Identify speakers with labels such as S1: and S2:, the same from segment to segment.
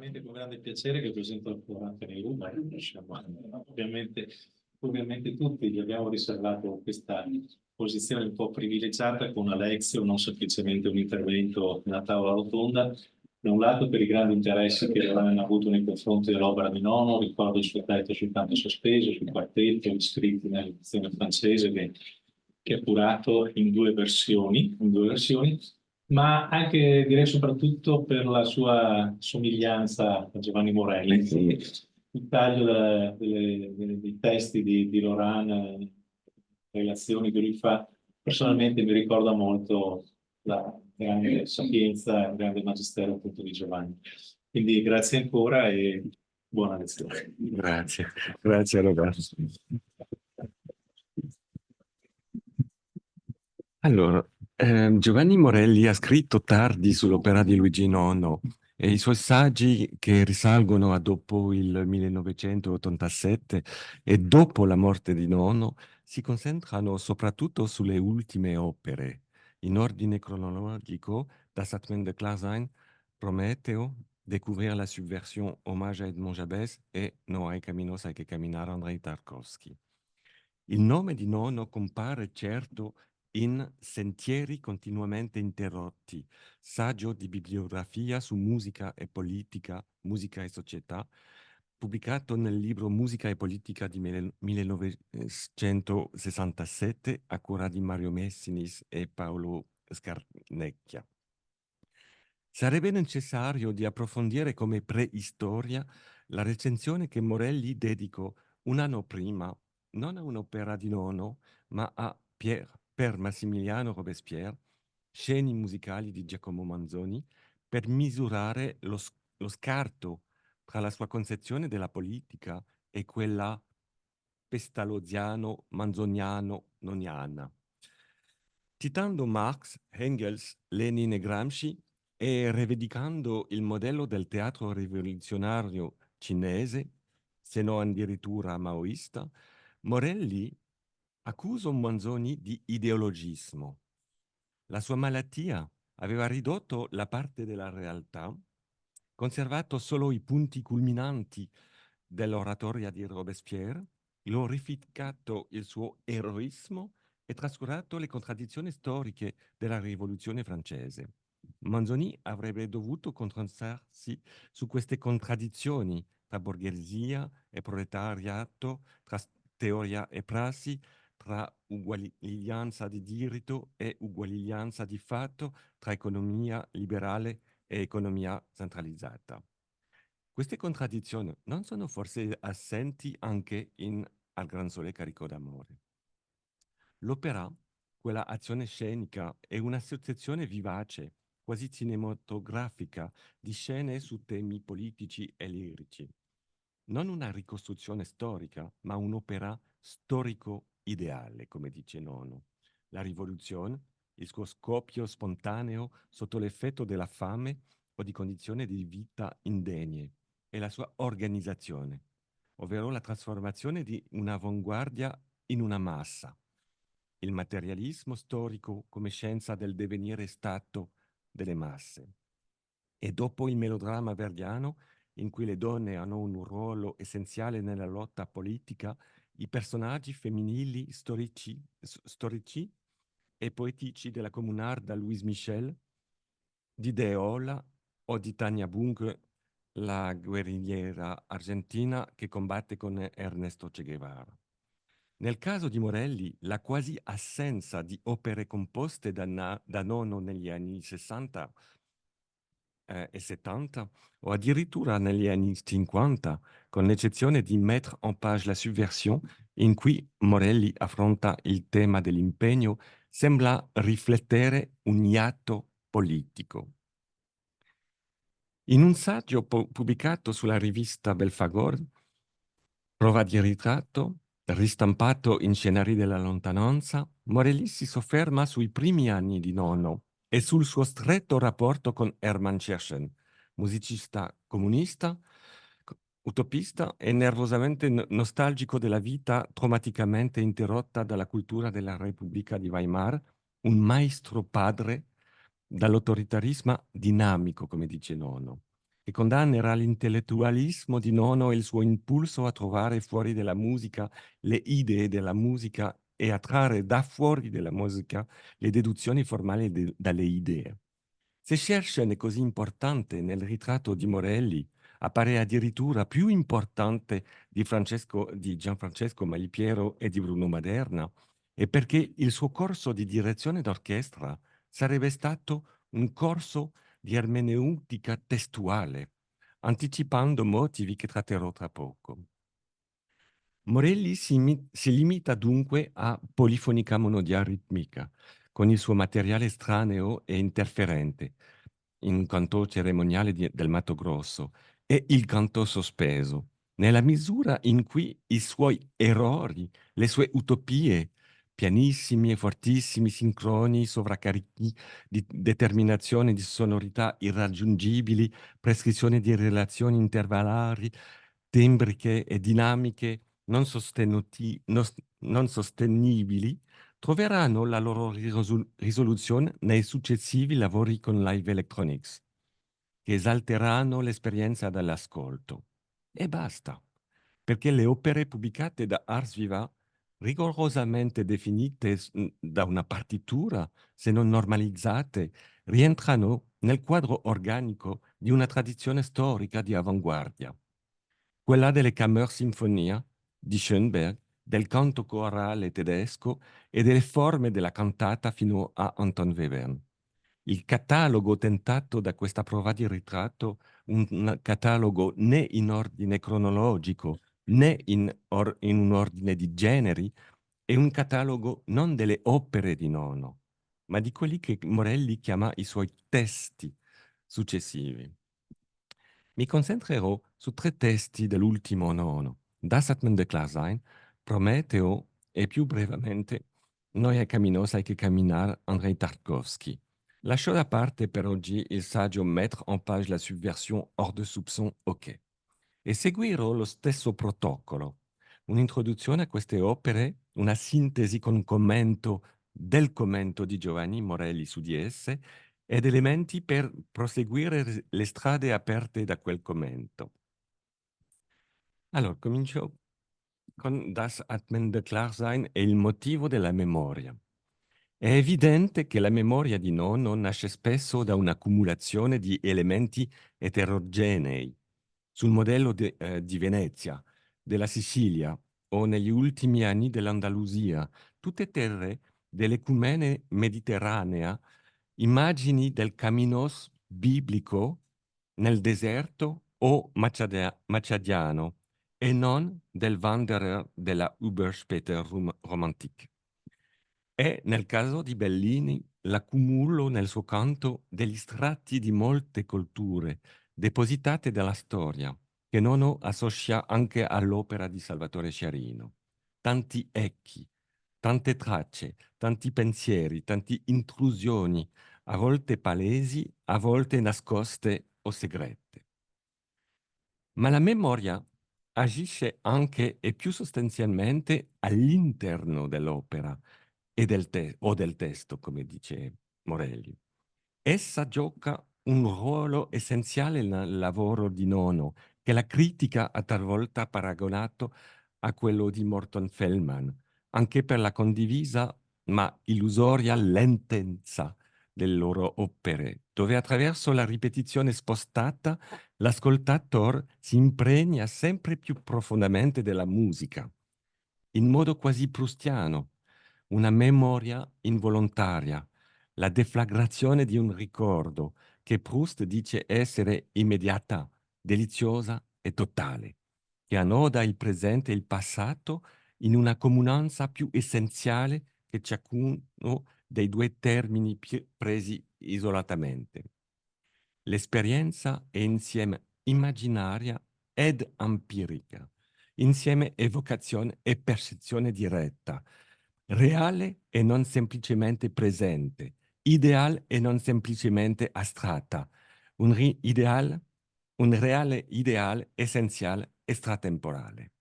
S1: veramente con grande piacere che presento il Forante nei numeri. Ovviamente tutti gli abbiamo riservato questa posizione un po' privilegiata con Alexio, non semplicemente un intervento nella tavola rotonda. Da un lato per i grandi interessi che hanno avuto nei confronti dell'opera di Nono, ricordo il suo tetto sul canto sospeso, sul quartetto, gli scritti nell'edizione francese che è curato in due versioni, ma anche direi soprattutto per la sua somiglianza a Giovanni Morelli. Sì. Il taglio dei testi di Loran, relazioni che lui fa, personalmente mi ricorda molto la grande sapienza e il grande magistero appunto di Giovanni. Quindi grazie ancora e buona lezione.
S2: Grazie, grazie Roberto. Allora, Giovanni Morelli ha scritto tardi sull'opera di Luigi Nono e i suoi saggi, che risalgono a dopo il 1987 e dopo la morte di Nono, si concentrano soprattutto sulle ultime opere, in ordine cronologico, Das Atmen de Klarsijn, Prometeo, Découvrir la subversion, Hommage à Edmond Jabès e No hay caminos hay que caminar, Andrei Tarkovsky. Il nome di Nono compare certo in Sentieri continuamente interrotti, saggio di bibliografia su musica e politica, musica e società, pubblicato nel libro Musica e politica di 1967 a cura di Mario Messinis e Paolo Scarnecchia. Sarebbe necessario di approfondire come preistoria la recensione che Morelli dedicò un anno prima, non a un'opera di Nono, ma a per Massimiliano Robespierre, sceni musicali di Giacomo Manzoni, per misurare lo scarto tra la sua concezione della politica e quella pestalozziano-manzoniano-noniana. Citando Marx, Engels, Lenin e Gramsci e rivedicando il modello del teatro rivoluzionario cinese, se non addirittura maoista, Morelli accusa Manzoni di ideologismo. La sua malattia aveva ridotto la parte della realtà, conservato solo i punti culminanti dell'oratoria di Robespierre, glorificato il suo eroismo e trascurato le contraddizioni storiche della rivoluzione francese. Manzoni avrebbe dovuto concentrarsi su queste contraddizioni tra borghesia e proletariato, tra teoria e prassi, tra uguaglianza di diritto e uguaglianza di fatto, tra economia liberale e economia centralizzata. Queste contraddizioni non sono forse assenti anche in Al Gran Sole carico d'amore. L'opera, quella azione scenica, è un'associazione vivace, quasi cinematografica, di scene su temi politici e lirici. Non una ricostruzione storica, ma un'opera storico-ideale, come dice Nono. La rivoluzione, il suo scoppio spontaneo sotto l'effetto della fame o di condizioni di vita indegne, e la sua organizzazione, ovvero la trasformazione di un'avanguardia in una massa. Il materialismo storico come scienza del divenire stato delle masse. E dopo il melodramma verdiano, in cui le donne hanno un ruolo essenziale nella lotta politica, i personaggi femminili storici e poetici della Communard da Louise Michel, di Deola o di Tania Bunge, la guerrigliera argentina che combatte con Ernesto Che Guevara. Nel caso di Morelli, la quasi assenza di opere composte da Nono negli anni 60 e 70 o addirittura negli anni 50, con l'eccezione di Mettre en page la subversion, in cui Morelli affronta il tema dell'impegno, sembra riflettere un iatto politico. In un saggio pubblicato sulla rivista Belfagor, Prova di ritratto, ristampato in Scenari della lontananza, Morelli si sofferma sui primi anni di Nono e sul suo stretto rapporto con Hermann Scherchen, musicista comunista, utopista e nervosamente nostalgico della vita traumaticamente interrotta dalla cultura della Repubblica di Weimar, un maestro padre dall'autoritarismo dinamico, come dice Nono. che condannerà l'intellettualismo di Nono e il suo impulso a trovare fuori dalla musica le idee della musica e a trarre da fuori della musica le deduzioni formali dalle idee. Se Scherchen è così importante nel ritratto di Morelli, appare addirittura più importante di Gianfrancesco Malipiero e di Bruno Maderna, è perché il suo corso di direzione d'orchestra sarebbe stato un corso di ermeneutica testuale, anticipando motivi che tratterò tra poco. Morelli si limita dunque a polifonica monodiaritmica, con il suo materiale estraneo e interferente, in canto cerimoniale del Mato Grosso, e il canto sospeso, nella misura in cui i suoi errori, le sue utopie, pianissimi e fortissimi, sincroni, sovraccarichi di determinazione di sonorità irraggiungibili, prescrizione di relazioni intervallari, timbriche e dinamiche non sostenibili, troveranno la loro risoluzione nei successivi lavori con Live Electronics, che esalteranno l'esperienza dell'ascolto. E basta, perché le opere pubblicate da Ars Viva, rigorosamente definite da una partitura, se non normalizzate, rientrano nel quadro organico di una tradizione storica di avanguardia, quella delle Kammersinfonia di Schönberg, del canto corale tedesco e delle forme della cantata fino a Anton Webern. Il catalogo tentato da questa prova di ritratto, un catalogo né in ordine cronologico né in un ordine di generi, è un catalogo non delle opere di Nono, ma di quelli che Morelli chiama i suoi testi successivi. Mi concentrerò su tre testi dell'ultimo nono: Das Atmen klar sein, Prometeo e più brevemente Neue Camino sai che camminar, Andrei Tarkovsky. Lascio da parte per oggi il saggio Mettre en page la subversion hors de soupçon, ok, e seguirò lo stesso protocollo: un'introduzione a queste opere, una sintesi con commento del commento di Giovanni Morelli su di esse ed elementi per proseguire le strade aperte da quel commento. Allora, comincio con Das Atmen de Klarsein e il motivo della memoria. È evidente che la memoria di Nono nasce spesso da un'accumulazione di elementi eterogenei, sul modello di Venezia, della Sicilia o negli ultimi anni dell'Andalusia, tutte terre dell'ecumene mediterranea, immagini del caminos biblico nel deserto o macadiano e non del Wanderer della Überspäter Romantik. È, nel caso di Bellini, l'accumulo nel suo canto degli strati di molte culture depositate dalla storia, che Nono associa anche all'opera di Salvatore Sciarino. Tanti echi, tante tracce, tanti pensieri, tante intrusioni, a volte palesi, a volte nascoste o segrete. Ma la memoria agisce anche e più sostanzialmente all'interno dell'opera e del testo, come dice Morelli. Essa gioca un ruolo essenziale nel lavoro di Nono, che la critica ha talvolta paragonato a quello di Morton Feldman, anche per la condivisa ma illusoria lentezza delle loro opere, dove attraverso la ripetizione spostata l'ascoltatore si impregna sempre più profondamente della musica, in modo quasi proustiano, una memoria involontaria, la deflagrazione di un ricordo che Proust dice essere immediata, deliziosa e totale, che annoda il presente e il passato in una comunanza più essenziale che ciascuno dei due termini presi isolatamente. L'esperienza è insieme immaginaria ed empirica, insieme evocazione e percezione diretta, reale e non semplicemente presente, ideale e non semplicemente astratta, un reale ideale essenziale extratemporale.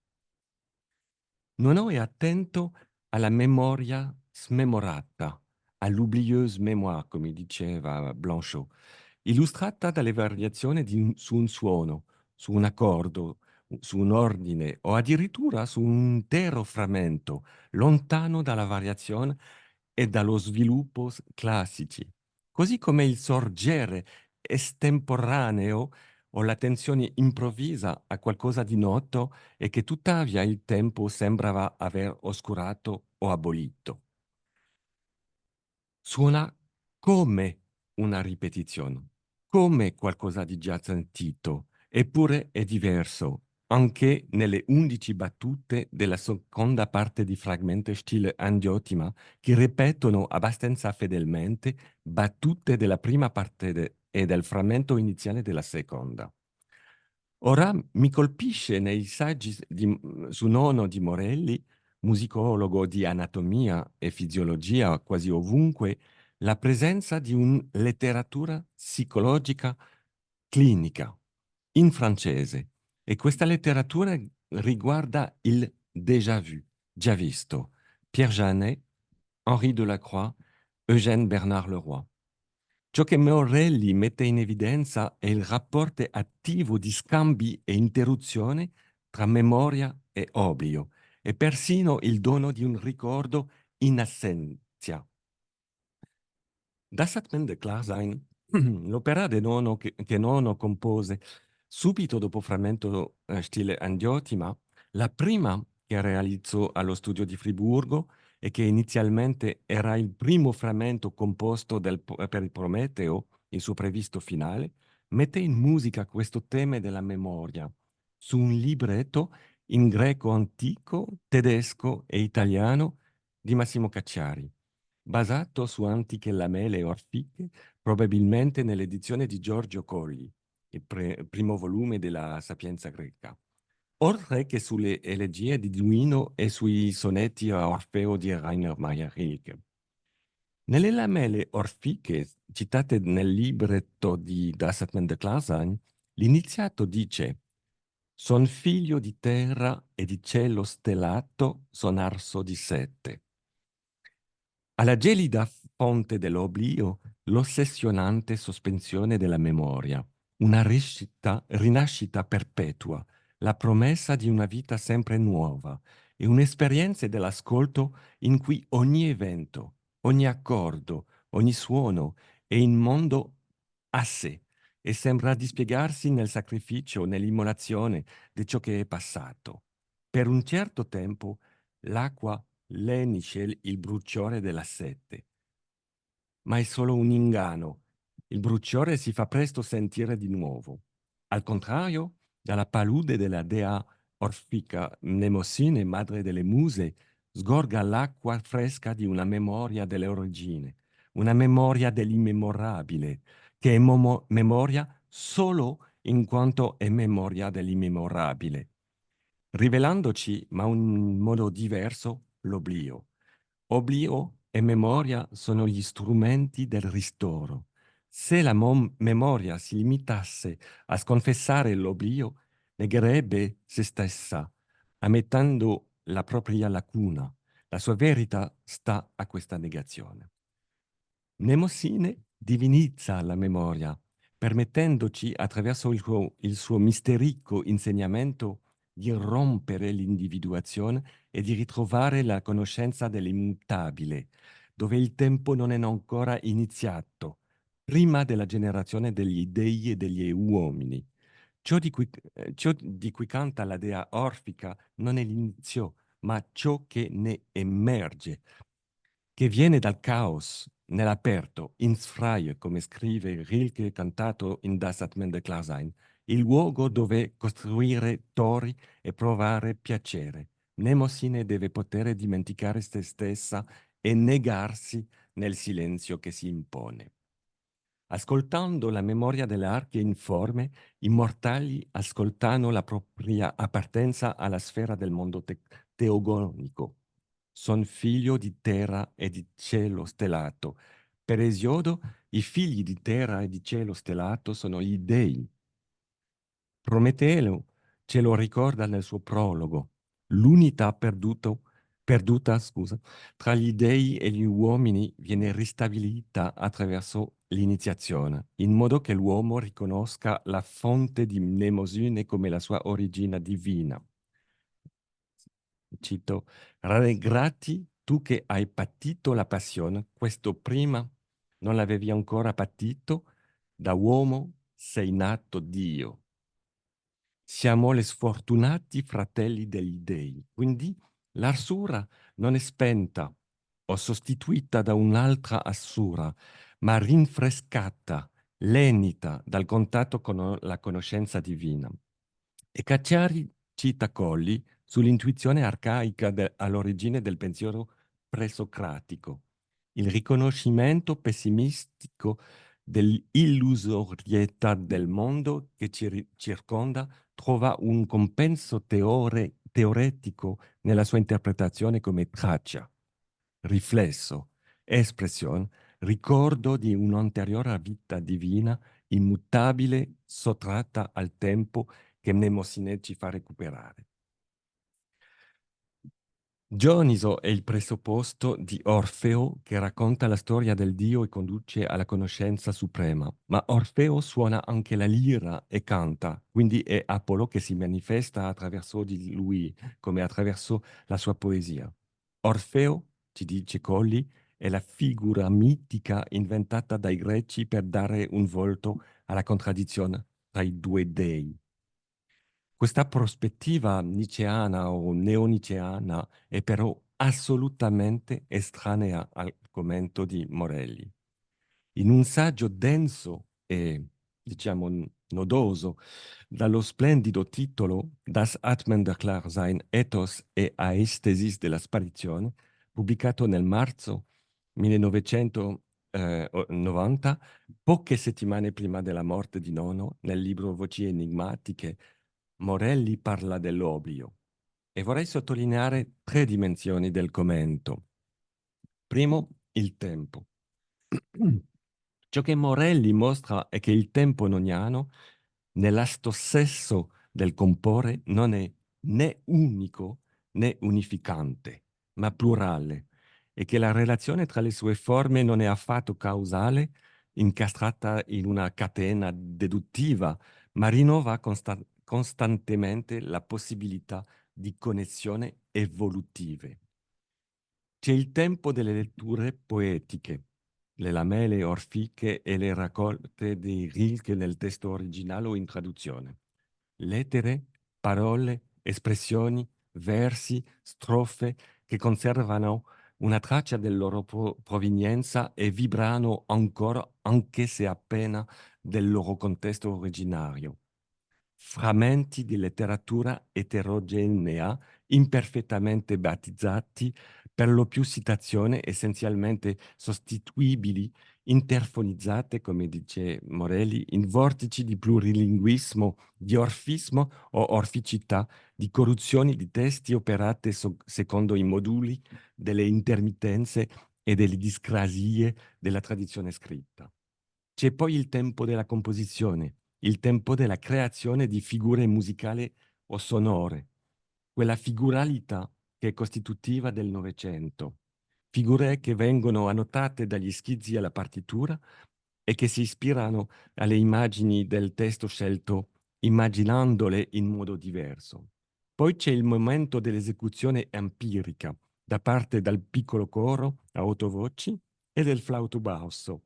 S2: Nono è attento alla memoria smemorata, all'oublieuse mémoire, come diceva Blanchot, illustrata dalle variazioni su un suono, su un accordo, su un ordine o addirittura su un intero frammento, lontano dalla variazione e dallo sviluppo classici, così come il sorgere estemporaneo o l'attenzione improvvisa a qualcosa di noto e che tuttavia il tempo sembrava aver oscurato o abolito. Suona come una ripetizione, come qualcosa di già sentito, eppure è diverso, anche nelle 11 battute della seconda parte di fragmento stile Andiottima, che ripetono abbastanza fedelmente battute della prima parte e del frammento iniziale della seconda. Ora mi colpisce nei saggi su Nono di Morelli, musicologo di anatomia e fisiologia quasi ovunque, la presenza di una letteratura psicologica clinica in francese. E questa letteratura riguarda il déjà vu, già visto, Pierre Janet, Henri Delacroix, Eugène Bernard Leroy. Ciò che Morelli mette in evidenza è il rapporto attivo di scambi e interruzione tra memoria e oblio, e persino il dono di un ricordo in assenza. Das hat man de Klarsein, l'opera che Nono compose subito dopo Frammento stile Andiottima, la prima che realizzò allo studio di Friburgo e che inizialmente era il primo frammento composto per il Prometeo, il suo previsto finale, mette in musica questo tema della memoria su un libretto in greco antico, tedesco e italiano di Massimo Cacciari, basato su antiche lamele orfiche, probabilmente nell'edizione di Giorgio Colli, il primo volume della Sapienza greca, oltre che sulle elegie di Duino e sui sonetti a Orfeo di Rainer Maria Rilke. Nelle lamele orfiche citate nel libretto di Das hat man de Klarsein, l'iniziato dice: «Son figlio di terra e di cielo stellato, son arso di sette». Alla gelida fonte dell'oblio, l'ossessionante sospensione della memoria, una rinascita perpetua, la promessa di una vita sempre nuova e un'esperienza dell'ascolto in cui ogni evento, ogni accordo, ogni suono è in mondo a sé e sembra dispiegarsi nel sacrificio, nell'immolazione di ciò che è passato. Per un certo tempo l'acqua lenisce il bruciore della sete, ma è solo un inganno. Il bruciore si fa presto sentire di nuovo. Al contrario, dalla palude della dea orfica Mnemosine, madre delle muse, sgorga l'acqua fresca di una memoria delle origini, una memoria dell'immemorabile, che è memoria solo in quanto è memoria dell'immemorabile, rivelandoci, ma in modo diverso, l'oblio. Oblio e memoria sono gli strumenti del ristoro. Se la memoria si limitasse a sconfessare l'oblio, negherebbe se stessa, ammettendo la propria lacuna. La sua verità sta a questa negazione. Mnemosine divinizza la memoria, permettendoci, attraverso il suo misterico insegnamento, di rompere l'individuazione e di ritrovare la conoscenza dell'immutabile, dove il tempo non è ancora iniziato, prima della generazione degli dei e degli uomini. Ciò di cui canta la dea orfica non è l'inizio, ma ciò che ne emerge, che viene dal caos, nell'aperto, ins freie, come scrive Rilke cantato in Das hat man de Klarsein, il luogo dove costruire tori e provare piacere. Mnemosine deve poter dimenticare se stessa e negarsi nel silenzio che si impone. Ascoltando la memoria delle arche informe, i mortali ascoltano la propria appartenenza alla sfera del mondo teogonico. Son figlio di terra e di cielo stellato. Per Esiodo, i figli di terra e di cielo stellato sono gli dei. Prometeo ce lo ricorda nel suo prologo. L'unità perduta, scusa, tra gli dei e gli uomini viene ristabilita attraverso l'iniziazione, in modo che l'uomo riconosca la fonte di Mnemosine come la sua origine divina. Cito, rallegrati tu che hai patito la passione, questo prima non l'avevi ancora patito, da uomo sei nato Dio. Siamo le sfortunati fratelli degli dei, quindi l'arsura non è spenta o sostituita da un'altra assura, ma rinfrescata, lenita dal contatto con la conoscenza divina. E Cacciari cita Colli sull'intuizione arcaica all'origine del pensiero presocratico, il riconoscimento pessimistico dell'illusorietà del mondo che ci circonda trova un compenso teoretico nella sua interpretazione come traccia, riflesso, espressione, ricordo di un'anteriore vita divina immutabile sottratta al tempo che Mnemosine ci fa recuperare. Dioniso è il presupposto di Orfeo che racconta la storia del dio e conduce alla conoscenza suprema, ma Orfeo suona anche la lira e canta, quindi è Apollo che si manifesta attraverso di lui, come attraverso la sua poesia. Orfeo, ci dice Colli, è la figura mitica inventata dai greci per dare un volto alla contraddizione tra i due dei. Questa prospettiva nietzscheana o neoniceana è però assolutamente estranea al commento di Morelli. In un saggio denso e, diciamo, nodoso, dallo splendido titolo Das Atmen der Klarsein, Ethos e Aestesis della sparizione, pubblicato nel marzo 1990, poche settimane prima della morte di Nono, nel libro Voci enigmatiche, Morelli parla dell'oblio e vorrei sottolineare tre dimensioni del commento. Primo, il tempo. Ciò che Morelli mostra è che il tempo noniano, nell'atto stesso del comporre, non è né unico né unificante, ma plurale, e che la relazione tra le sue forme non è affatto causale, incastrata in una catena deduttiva, ma rinnova costantemente la possibilità di connessione evolutive. C'è il tempo delle letture poetiche, le lamelle orfiche e le raccolte di Rilke nel testo originale o in traduzione. Lettere, parole, espressioni, versi, strofe che conservano una traccia della loro provenienza e vibrano ancora, anche se appena, del loro contesto originario. Frammenti di letteratura eterogenea, imperfettamente battezzati, per lo più citazioni essenzialmente sostituibili, interfonizzate, come dice Morelli, in vortici di plurilinguismo, di orfismo o orficità, di corruzioni di testi operate secondo i moduli delle intermittenze e delle discrasie della tradizione scritta. C'è poi il tempo della composizione, il tempo della creazione di figure musicali o sonore, quella figuralità che è costitutiva del Novecento, figure che vengono annotate dagli schizzi alla partitura e che si ispirano alle immagini del testo scelto, immaginandole in modo diverso. Poi c'è il momento dell'esecuzione empirica, da parte del piccolo coro a otto voci e del flauto basso.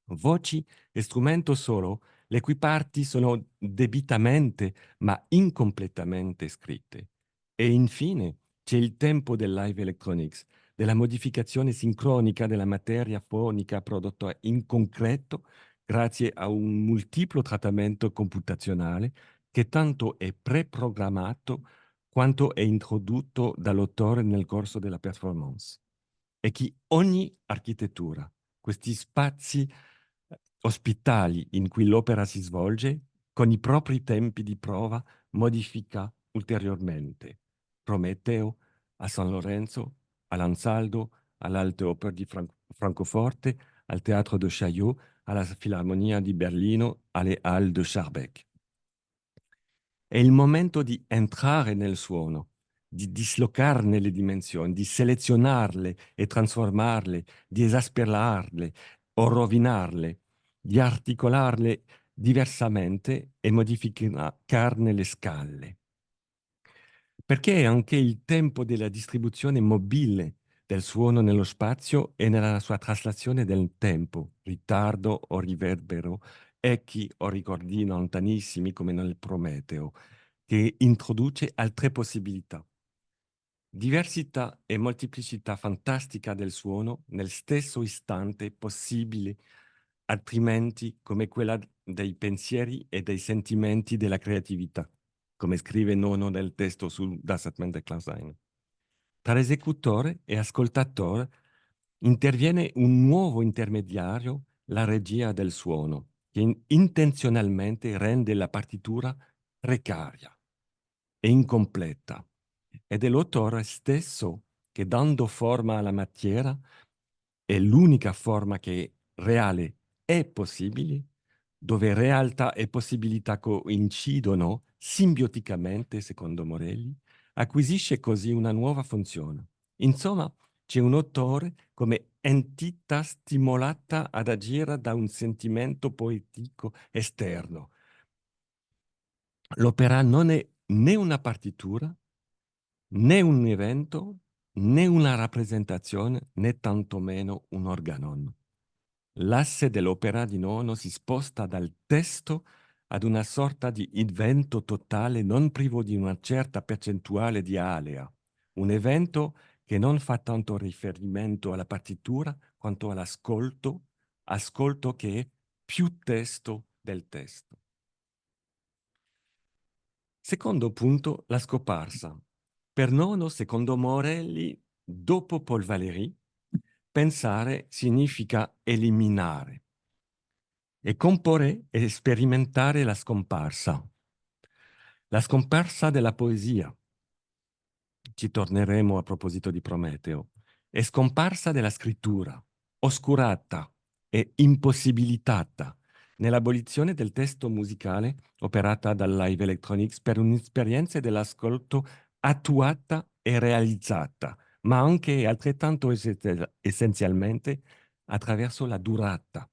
S2: Voci e strumento solo, le cui parti sono debitamente ma incompletamente scritte. E infine c'è il tempo del live electronics, della modificazione sincronica della materia fonica prodotta in concreto grazie a un multiplo trattamento computazionale che tanto è preprogrammato quanto è introdotto dall'autore nel corso della performance. E che ogni architettura, questi spazi ospitali in cui l'opera si svolge, con i propri tempi di prova, modifica ulteriormente. Prometeo a San Lorenzo, all'Ansaldo, all'Alte Oper di Francoforte, al Teatro de Chaillot, alla Filarmonia di Berlino, alle Halles de Schaerbeek. È il momento di entrare nel suono, di dislocarne le dimensioni, di selezionarle e trasformarle, di esasperarle o rovinarle, di articolarle diversamente e modificarne le scale. Perché anche il tempo della distribuzione mobile del suono nello spazio e nella sua traslazione del tempo, ritardo o riverbero, echi o ricordi lontanissimi come nel Prometeo, che introduce altre possibilità. Diversità e molteplicità fantastica del suono nel stesso istante possibile, altrimenti come quella dei pensieri e dei sentimenti della creatività, come scrive Nono nel testo su Das Atmen Klausheim. Tra esecutore e ascoltatore interviene un nuovo intermediario, la regia del suono, che intenzionalmente rende la partitura precaria e incompleta. Ed è l'autore stesso che, dando forma alla materia, è l'unica forma che reale è possibile, dove realtà e possibilità coincidono simbioticamente, secondo Morelli, acquisisce così una nuova funzione. Insomma, c'è un autore come entità stimolata ad agire da un sentimento poetico esterno. L'opera non è né una partitura, né un evento, né una rappresentazione, né tantomeno un organon. L'asse dell'opera di Nono si sposta dal testo ad una sorta di evento totale non privo di una certa percentuale di alea, un evento che non fa tanto riferimento alla partitura quanto all'ascolto, ascolto che è più testo del testo. Secondo punto, la scomparsa. Per Nono, secondo Morelli, dopo Paul Valéry, pensare significa eliminare e comporre e sperimentare la scomparsa. La scomparsa della poesia, ci torneremo a proposito di Prometeo, è scomparsa della scrittura, oscurata e impossibilitata nell'abolizione del testo musicale operata dal Live Electronics per un'esperienza dell'ascolto attuata e realizzata, ma anche altrettanto essenzialmente attraverso la durata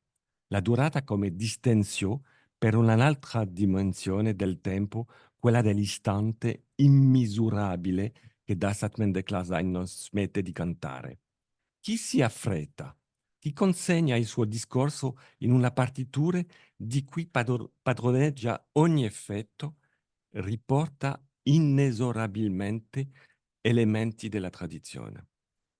S2: come distensione per un'altra dimensione del tempo, quella dell'istante immisurabile che Das Atmen de Klasein non smette di cantare. Chi si affretta, chi consegna il suo discorso in una partitura di cui padroneggia ogni effetto, riporta inesorabilmente elementi della tradizione.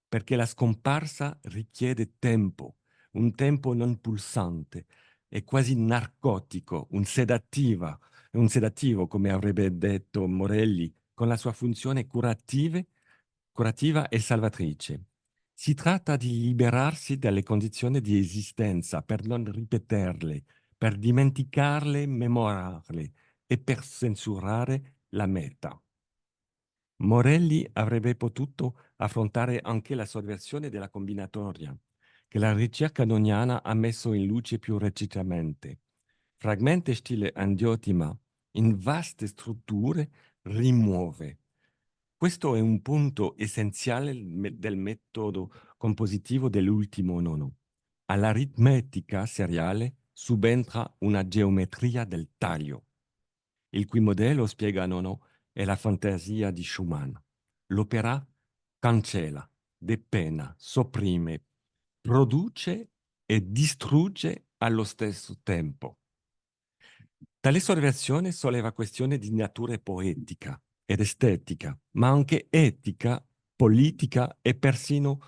S2: Perché la scomparsa richiede tempo, un tempo non pulsante, è quasi narcotico, un sedativo, come avrebbe detto Morelli, con la sua funzione curativa e salvatrice. Si tratta di liberarsi dalle condizioni di esistenza per non ripeterle, per dimenticarle, memorarle e per censurare la meta. Morelli avrebbe potuto affrontare anche la sovversione della combinatoria, che la ricerca noniana ha messo in luce più recentemente. Fragmenti stile Andiotima in vaste strutture rimuove. Questo è un punto essenziale del metodo compositivo dell'ultimo nono. All'aritmetica seriale subentra una geometria del taglio, il cui modello, spiega Nono, è la fantasia di Schumann. L'opera cancella, depena, sopprime, produce e distrugge allo stesso tempo. Tale sovversione solleva questioni di natura poetica ed estetica, ma anche etica, politica e persino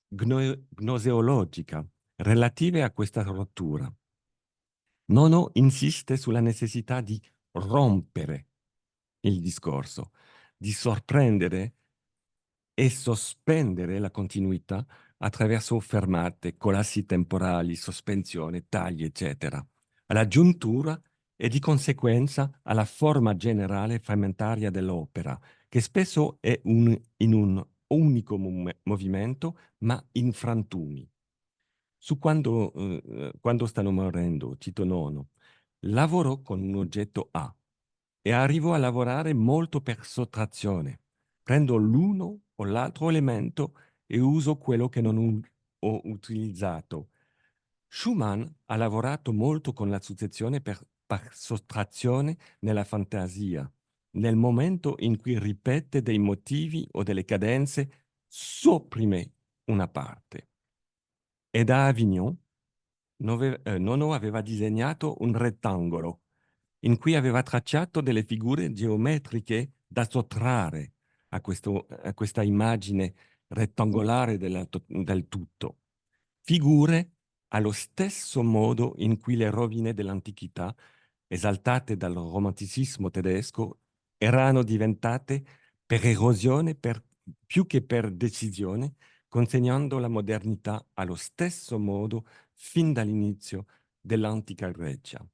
S2: gnoseologica, relative a questa rottura. Nono insiste sulla necessità di rompere il discorso, di sorprendere e sospendere la continuità attraverso fermate, colassi temporali, sospensione, tagli, eccetera, alla giuntura e di conseguenza alla forma generale frammentaria dell'opera, che spesso è in un unico movimento, ma in frantumi. Quando stanno morendo, cito Nono, lavoro con un oggetto A e arrivo a lavorare molto per sottrazione, Prendo l'uno o l'altro elemento e uso quello che non ho utilizzato. Schumann ha lavorato molto con la successione per sottrazione nella fantasia. Nel momento in cui ripete dei motivi o delle cadenze, sopprime una parte. E da Avignon Nono aveva disegnato un rettangolo in cui aveva tracciato delle figure geometriche da sottrarre a questa immagine rettangolare del tutto. Figure allo stesso modo in cui le rovine dell'antichità, esaltate dal romanticismo tedesco, erano diventate per erosione più che per decisione, consegnando la modernità allo stesso modo fin dall'inizio dell'antica Grecia.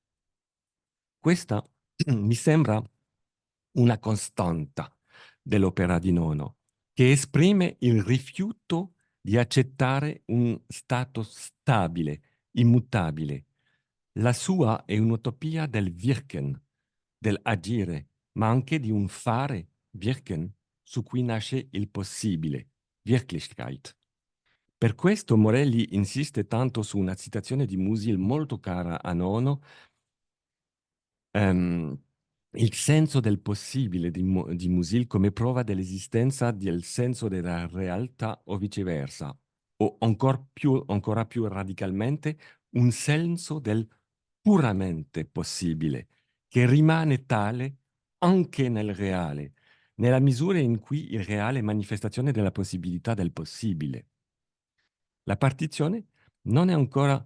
S2: Questa mi sembra una costante dell'opera di Nono, che esprime il rifiuto di accettare un stato stabile, immutabile. La sua è un'utopia del Wirken, dell'agire, ma anche di un fare, Wirken, su cui nasce il possibile, Wirklichkeit. Per questo Morelli insiste tanto su una citazione di Musil molto cara a Nono, ehm, il senso del possibile di Musil come prova dell'esistenza del senso della realtà o viceversa, o ancora più radicalmente un senso del puramente possibile, che rimane tale anche nel reale, nella misura in cui il reale è manifestazione della possibilità del possibile. La partizione non è ancora,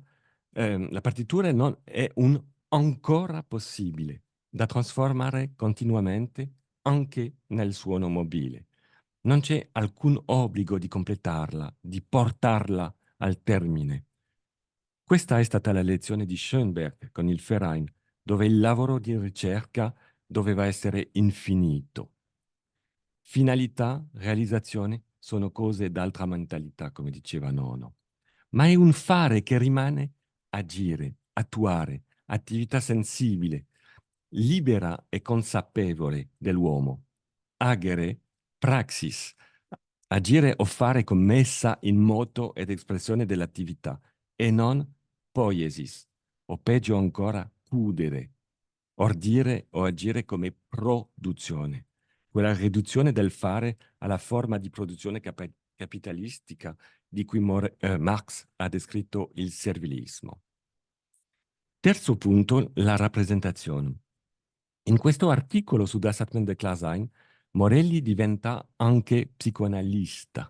S2: la partitura non è un ancora possibile da trasformare continuamente anche nel suono mobile. Non c'è alcun obbligo di completarla, di portarla al termine. Questa è stata la lezione di Schoenberg con il Verein, dove il lavoro di ricerca doveva essere infinito. Finalità, realizzazione sono cose d'altra mentalità, come diceva Nono, ma è un fare che rimane agire, attuare, attività sensibile, libera e consapevole dell'uomo. Agere, praxis, agire o fare con messa in moto ed espressione dell'attività, e non poiesis, o peggio ancora, cudere, ordire o agire come produzione, quella riduzione del fare alla forma di produzione capitalistica di cui Marx ha descritto il servilismo. Terzo punto, la rappresentazione. In questo articolo su Das Atmen Dasein, Morelli diventa anche psicoanalista.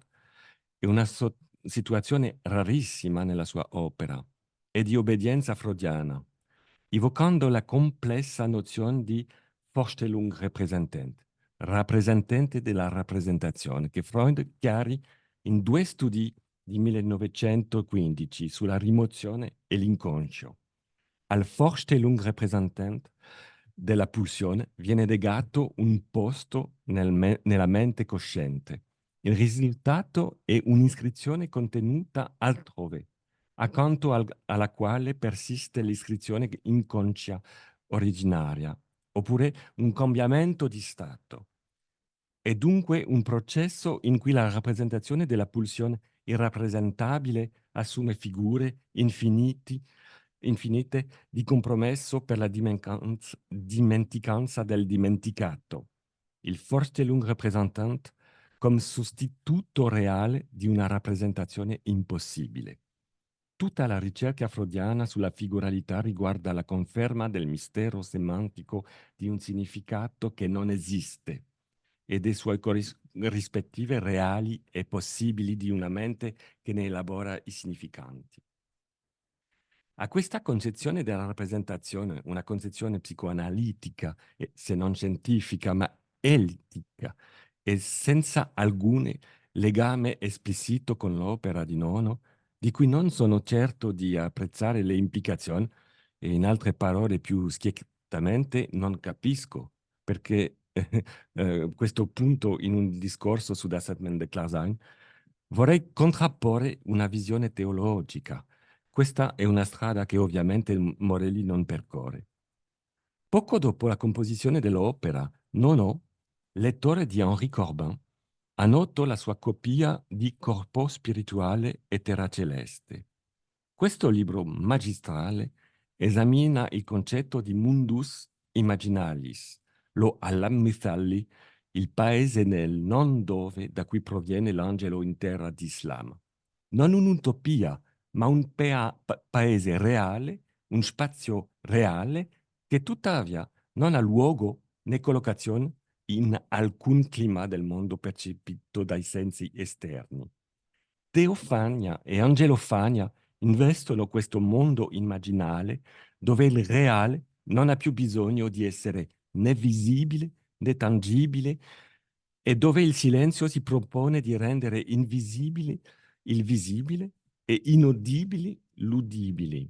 S2: È una situazione rarissima nella sua opera e di obbedienza freudiana, evocando la complessa nozione di Vorstellung repräsentant, rappresentante della rappresentazione, che Freud chiari in due studi di 1915 sulla rimozione e l'inconscio. Al Vorstellung repräsentant della pulsione viene legato un posto nella mente cosciente. Il risultato è un'iscrizione contenuta altrove, accanto alla quale persiste l'iscrizione inconscia originaria, oppure un cambiamento di stato. È dunque un processo in cui la rappresentazione della pulsione irrappresentabile assume figure infinite di compromesso per la dimenticanza del dimenticato. Il Vorstellung repräsentant come sostituto reale di una rappresentazione impossibile. Tutta la ricerca freudiana sulla figuralità riguarda la conferma del mistero semantico di un significato che non esiste e dei suoi rispettive reali e possibili di una mente che ne elabora i significanti. A questa concezione della rappresentazione, una concezione psicoanalitica, se non scientifica, ma elitica, e senza alcun legame esplicito con l'opera di Nono, di cui non sono certo di apprezzare le implicazioni, e in altre parole più schiettamente non capisco perché questo punto in un discorso su Das Atmen de Dasein vorrei contrapporre una visione teologica. Questa è una strada che ovviamente Morelli non percorre. Poco dopo la composizione dell'opera, Nono, lettore di Henri Corbin, ha noto la sua copia di Corpo spirituale e Terra celeste. Questo libro magistrale esamina il concetto di mundus imaginalis, lo Alam Mithalli, il paese nel non dove da cui proviene l'angelo in terra d'Islam. Non un'utopia, ma un paese reale, un spazio reale che tuttavia non ha luogo né collocazione in alcun clima del mondo percepito dai sensi esterni. Teofania e Angelofania investono questo mondo immaginale dove il reale non ha più bisogno di essere né visibile né tangibile e dove il silenzio si propone di rendere invisibile il visibile e inudibili l'udibile.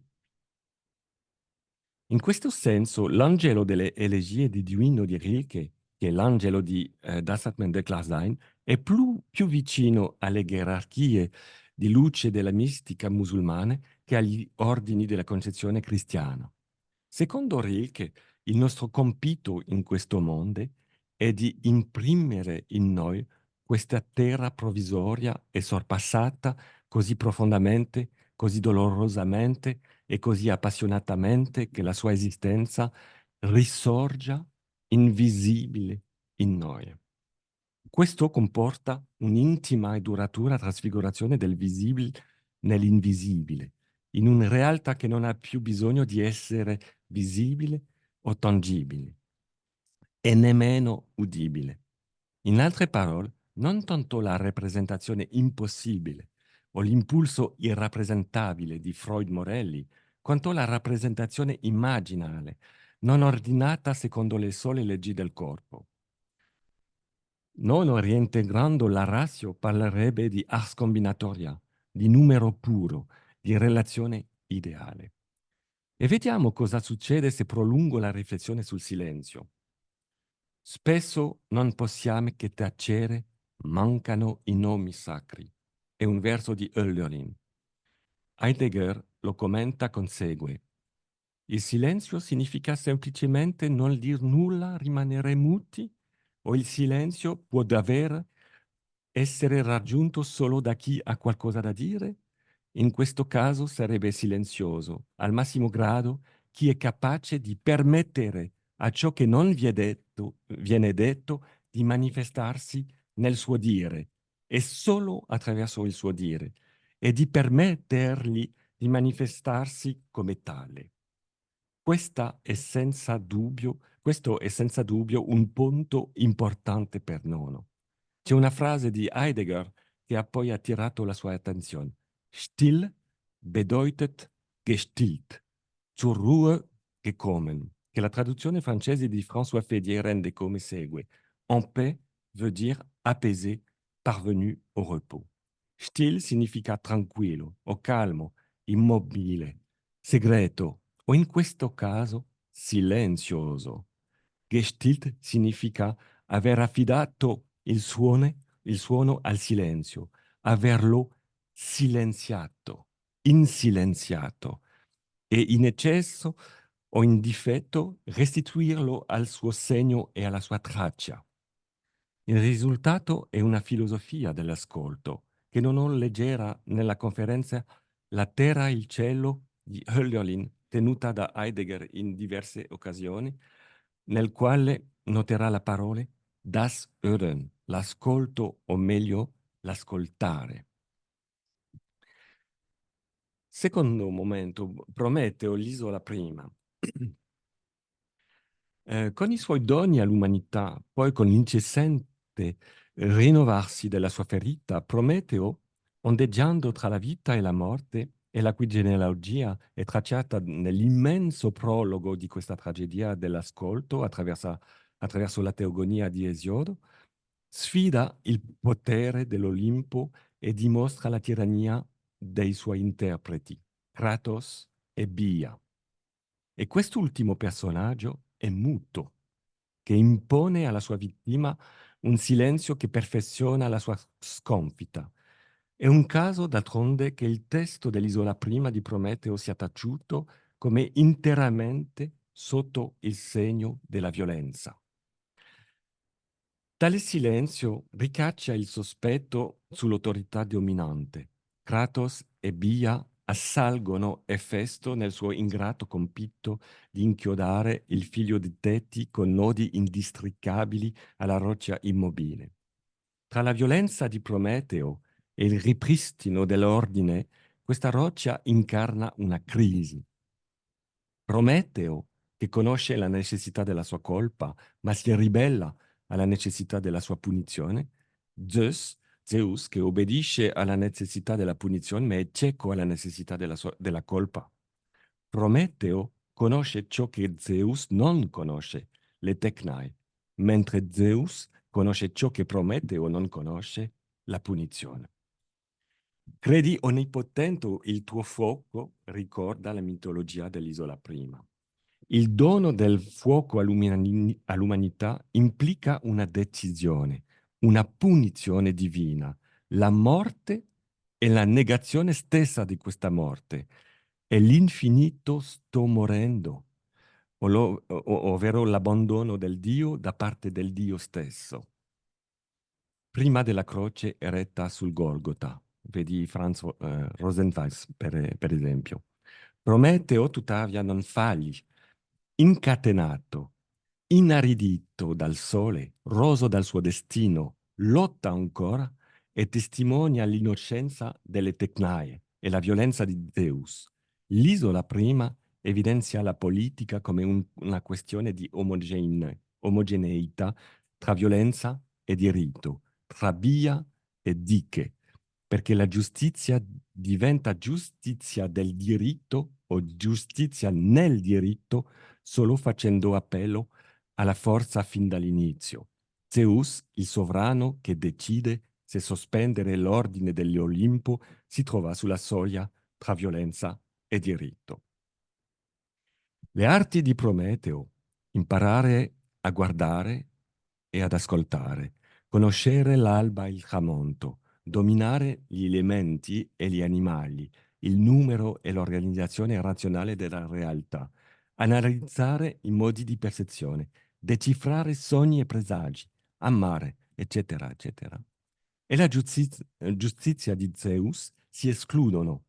S2: In questo senso, l'angelo delle elegie di Duino di Rilke, che è l'angelo di Das hat man Declar sein, è più vicino alle gerarchie di luce della mistica musulmana che agli ordini della concezione cristiana. Secondo Rilke, il nostro compito in questo mondo è di imprimere in noi questa terra provvisoria e sorpassata così profondamente, così dolorosamente e così appassionatamente che la sua esistenza risorgia invisibile in noi. Questo comporta un'intima e duratura trasfigurazione del visibile nell'invisibile, in una realtà che non ha più bisogno di essere visibile o tangibile e nemmeno udibile. In altre parole, non tanto la rappresentazione impossibile o l'impulso irrappresentabile di Freud Morelli, quanto la rappresentazione immaginale, non ordinata secondo le sole leggi del corpo. Non reintegrando la ratio parlerebbe di ars combinatoria, di numero puro, di relazione ideale. E vediamo cosa succede se prolungo la riflessione sul silenzio. Spesso non possiamo che tacere, mancano i nomi sacri. È un verso di Hölderlin. Heidegger lo commenta con segue. Il silenzio significa semplicemente non dir nulla, rimanere muti? O il silenzio può davvero essere raggiunto solo da chi ha qualcosa da dire? In questo caso sarebbe silenzioso, al massimo grado, chi è capace di permettere a ciò che non viene detto di manifestarsi nel suo dire e solo attraverso il suo dire e di permettergli di manifestarsi come tale. Questo è senza dubbio un punto importante per Nono. C'è una frase di Heidegger che ha poi attirato la sua attenzione. Still bedeutet gestillt, zur Ruhe gekommen, che la traduzione francese di François Fédier rende come segue. En paix veut dire apaisé, parvenu au repos. Still significa tranquillo o calmo, immobile, segreto o in questo caso silenzioso. Gestillt significa aver affidato il suono al silenzio, averlo silenziato, insilenziato e in eccesso o in difetto restituirlo al suo segno e alla sua traccia. Il risultato è una filosofia dell'ascolto che non ho leggera nella conferenza La terra e il cielo di Hölderlin, tenuta da Heidegger in diverse occasioni, nel quale noterà la parola das Hören, l'ascolto o meglio l'ascoltare. Secondo momento, Prometeo, l'isola prima. Con i suoi doni all'umanità, poi con l'incessante rinnovarsi della sua ferita, Prometeo, ondeggiando tra la vita e la morte, e la cui genealogia è tracciata nell'immenso prologo di questa tragedia dell'ascolto attraverso la teogonia di Esiodo, sfida il potere dell'Olimpo e dimostra la tirannia dei suoi interpreti, Kratos e Bia. E quest'ultimo personaggio è muto, che impone alla sua vittima un silenzio che perfeziona la sua sconfitta. È un caso, d'altronde, che il testo dell'Isola Prima di Prometeo sia taciuto come interamente sotto il segno della violenza. Tale silenzio ricaccia il sospetto sull'autorità dominante. Kratos e Bia assalgono Efesto nel suo ingrato compito di inchiodare il figlio di Teti con nodi indistricabili alla roccia immobile. Tra la violenza di Prometeo e il ripristino dell'ordine, questa roccia incarna una crisi. Prometeo, che conosce la necessità della sua colpa, ma si ribella alla necessità della sua punizione. Zeus, che obbedisce alla necessità della punizione, ma è cieco alla necessità della colpa. Prometeo conosce ciò che Zeus non conosce, le tecnai, mentre Zeus conosce ciò che Prometeo non conosce, la punizione. Credi onnipotente il tuo fuoco ricorda la mitologia dell'isola prima. Il dono del fuoco all'umanità implica una decisione, una punizione divina, la morte e la negazione stessa di questa morte. E l'infinito sto morendo, ovvero l'abbandono del Dio da parte del Dio stesso. Prima della croce eretta sul Golgota, vedi Franz Rosenweis per esempio. Prometeo tuttavia non fagli, incatenato, inaridito dal sole, roso dal suo destino, lotta ancora e testimonia l'innocenza delle tecnaie e la violenza di Zeus. L'isola prima evidenzia la politica come una questione di omogeneità tra violenza e diritto, tra via e diche, perché la giustizia diventa giustizia del diritto o giustizia nel diritto solo facendo appello alla forza fin dall'inizio. Zeus, il sovrano che decide se sospendere l'ordine dell'Olimpo, si trova sulla soglia tra violenza e diritto. Le arti di Prometeo: imparare a guardare e ad ascoltare, conoscere l'alba e il tramonto, dominare gli elementi e gli animali, il numero e l'organizzazione razionale della realtà, analizzare i modi di percezione, decifrare sogni e presagi, amare, eccetera, eccetera. E la giustizia di Zeus si escludono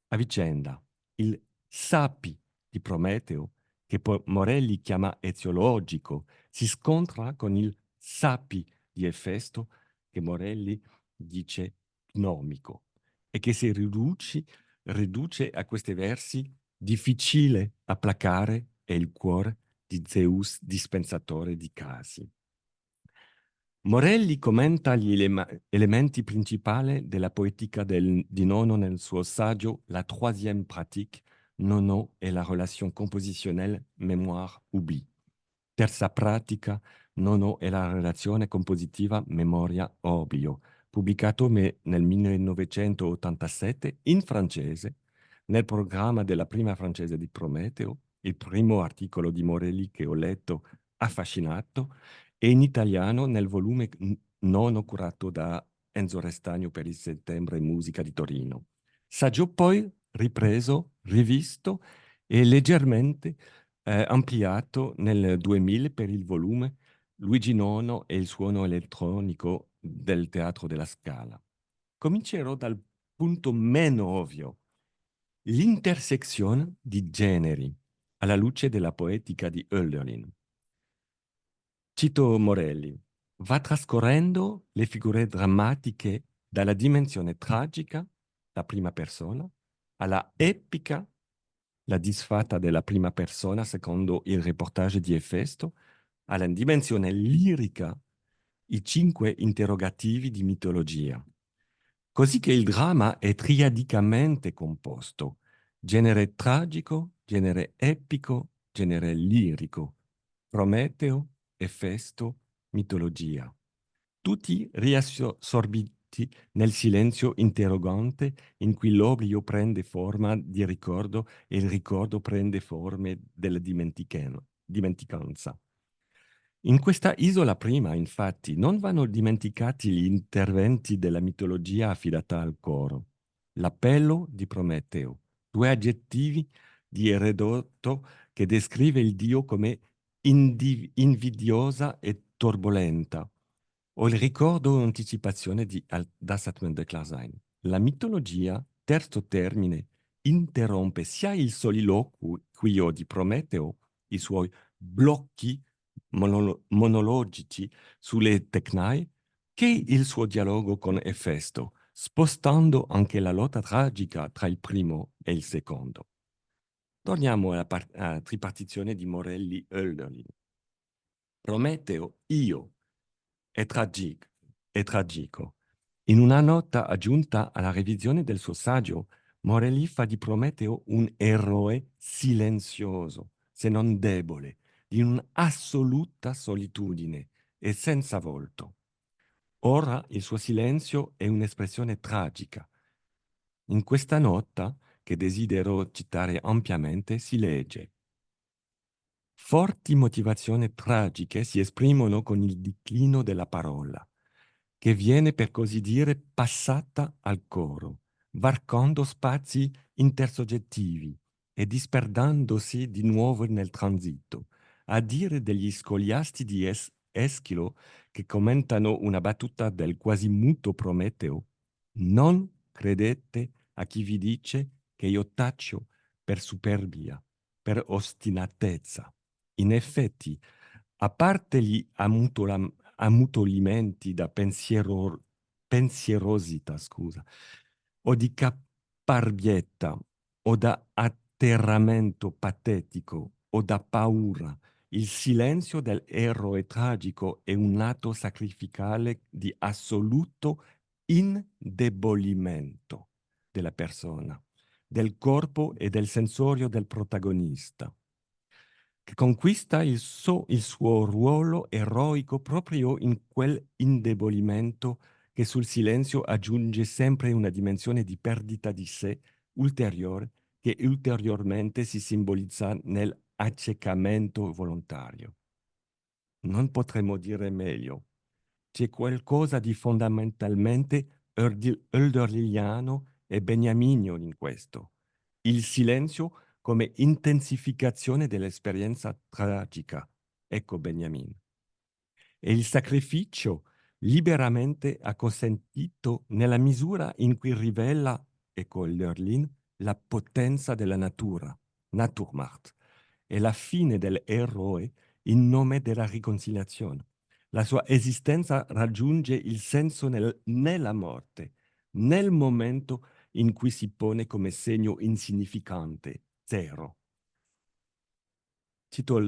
S2: a vicenda. Il sapi di Prometeo, che Morelli chiama eziologico, si scontra con il sapi di Efesto, che Morelli dice gnomico, e che si riduce a questi versi: difficile a placare è il cuore di Zeus dispensatore di casi. Morelli commenta gli elementi principali della poetica di Nono nel suo saggio La troisième pratique, Nono e la relation compositionnelle mémoire-oubli. Terza pratica, Nono e la relazione compositiva memoria-oblio, pubblicato nel 1987 in francese, nel programma della prima francese di Prometeo, il primo articolo di Morelli che ho letto affascinato, e in italiano nel volume nono curato da Enzo Restagno per il Settembre Musica di Torino. Saggio poi ripreso, rivisto e leggermente ampliato nel 2000 per il volume Luigi Nono e il suono elettronico del Teatro della Scala. Comincerò dal punto meno ovvio: l'intersezione di generi alla luce della poetica di Hölderlin. Cito Morelli: va trascorrendo le figure drammatiche dalla dimensione tragica, la prima persona, alla epica, la disfatta della prima persona secondo il reportage di Efesto, alla dimensione lirica, i 5 interrogativi di mitologia. Così che il dramma è triadicamente composto: genere tragico, genere epico, genere lirico, Prometeo, Efesto, mitologia. Tutti riassorbiti nel silenzio interrogante in cui l'oblio prende forma di ricordo e il ricordo prende forme della dimenticanza. In questa isola prima, infatti, non vanno dimenticati gli interventi della mitologia affidata al coro. L'appello di Prometeo, 2 aggettivi di Erodoto che descrive il dio come invidiosa e turbolenta, o il ricordo o anticipazione da Satman de Klarsheim. La mitologia, terzo termine, interrompe sia il soliloquio di Prometeo, i suoi blocchi monologici sulle tecnai, che il suo dialogo con Efesto, spostando anche la lotta tragica tra il primo e il secondo. Torniamo alla tripartizione di Morelli Hölderlin. Prometeo, io, è tragico. In una nota aggiunta alla revisione del suo saggio, Morelli fa di Prometeo un eroe silenzioso, se non debole, di un'assoluta solitudine e senza volto. Ora il suo silenzio è un'espressione tragica. In questa nota, che desidero citare ampiamente, si legge: forti motivazioni tragiche si esprimono con il declino della parola, che viene per così dire passata al coro, varcando spazi intersoggettivi e disperdandosi di nuovo nel transito. A dire degli scoliasti di Eschilo, che commentano una battuta del quasi muto Prometeo: non credete a chi vi dice che io taccio per superbia, per ostinatezza. In effetti, a parte gli ammutolimenti da pensierosità, scusa, o di caparbietta, o da atterramento patetico, o da paura, il silenzio dell'eroe tragico è un atto sacrificale di assoluto indebolimento della persona, del corpo e del sensorio del protagonista, che conquista il suo ruolo eroico proprio in quel indebolimento che sul silenzio aggiunge sempre una dimensione di perdita di sé ulteriore che ulteriormente si simbolizza nell'accecamento volontario. Non potremmo dire meglio. C'è qualcosa di fondamentalmente hölderliniano e beniamino in questo. Il silenzio come intensificazione dell'esperienza tragica. Ecco Beniamin. E il sacrificio liberamente acconsentito nella misura in cui rivela, ecco Hölderlin, la potenza della natura, Naturmacht, e la fine dell'eroe in nome della riconciliazione. La sua esistenza raggiunge il senso nella morte, nel momento in cui si pone come segno insignificante, zero. Cito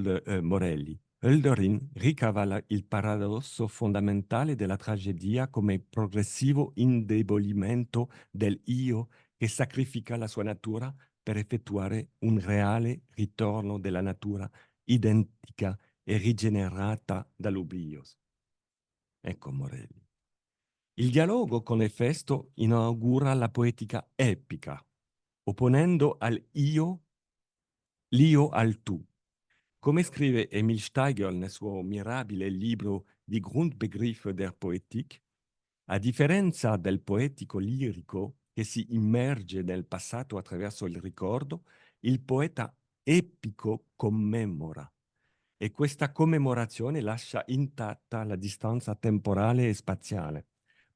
S2: Morelli. Hölderlin ricava il paradosso fondamentale della tragedia come progressivo indebolimento del io che sacrifica la sua natura per effettuare un reale ritorno della natura identica e rigenerata dall'oblio. Ecco Morelli. Il dialogo con Efesto inaugura la poetica epica, opponendo l'io al tu. Come scrive Emil Steigl nel suo mirabile libro Die Grundbegriffe der Poetik, a differenza del poetico lirico che si immerge nel passato attraverso il ricordo, il poeta epico commemora e questa commemorazione lascia intatta la distanza temporale e spaziale,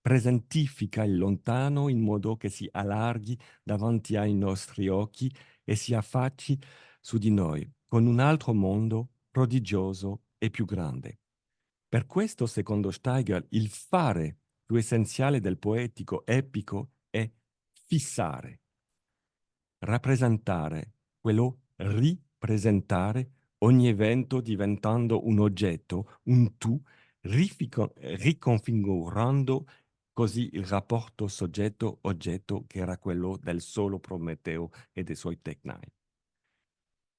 S2: presentifica il lontano in modo che si allarghi davanti ai nostri occhi e si affacci su di noi, con un altro mondo prodigioso e più grande. Per questo, secondo Steiger, il fare più essenziale del poetico epico è fissare, rappresentare, quello ripresentare ogni evento diventando un oggetto, un tu, riconfigurando così il rapporto soggetto-oggetto che era quello del solo Prometeo e dei suoi tecnai.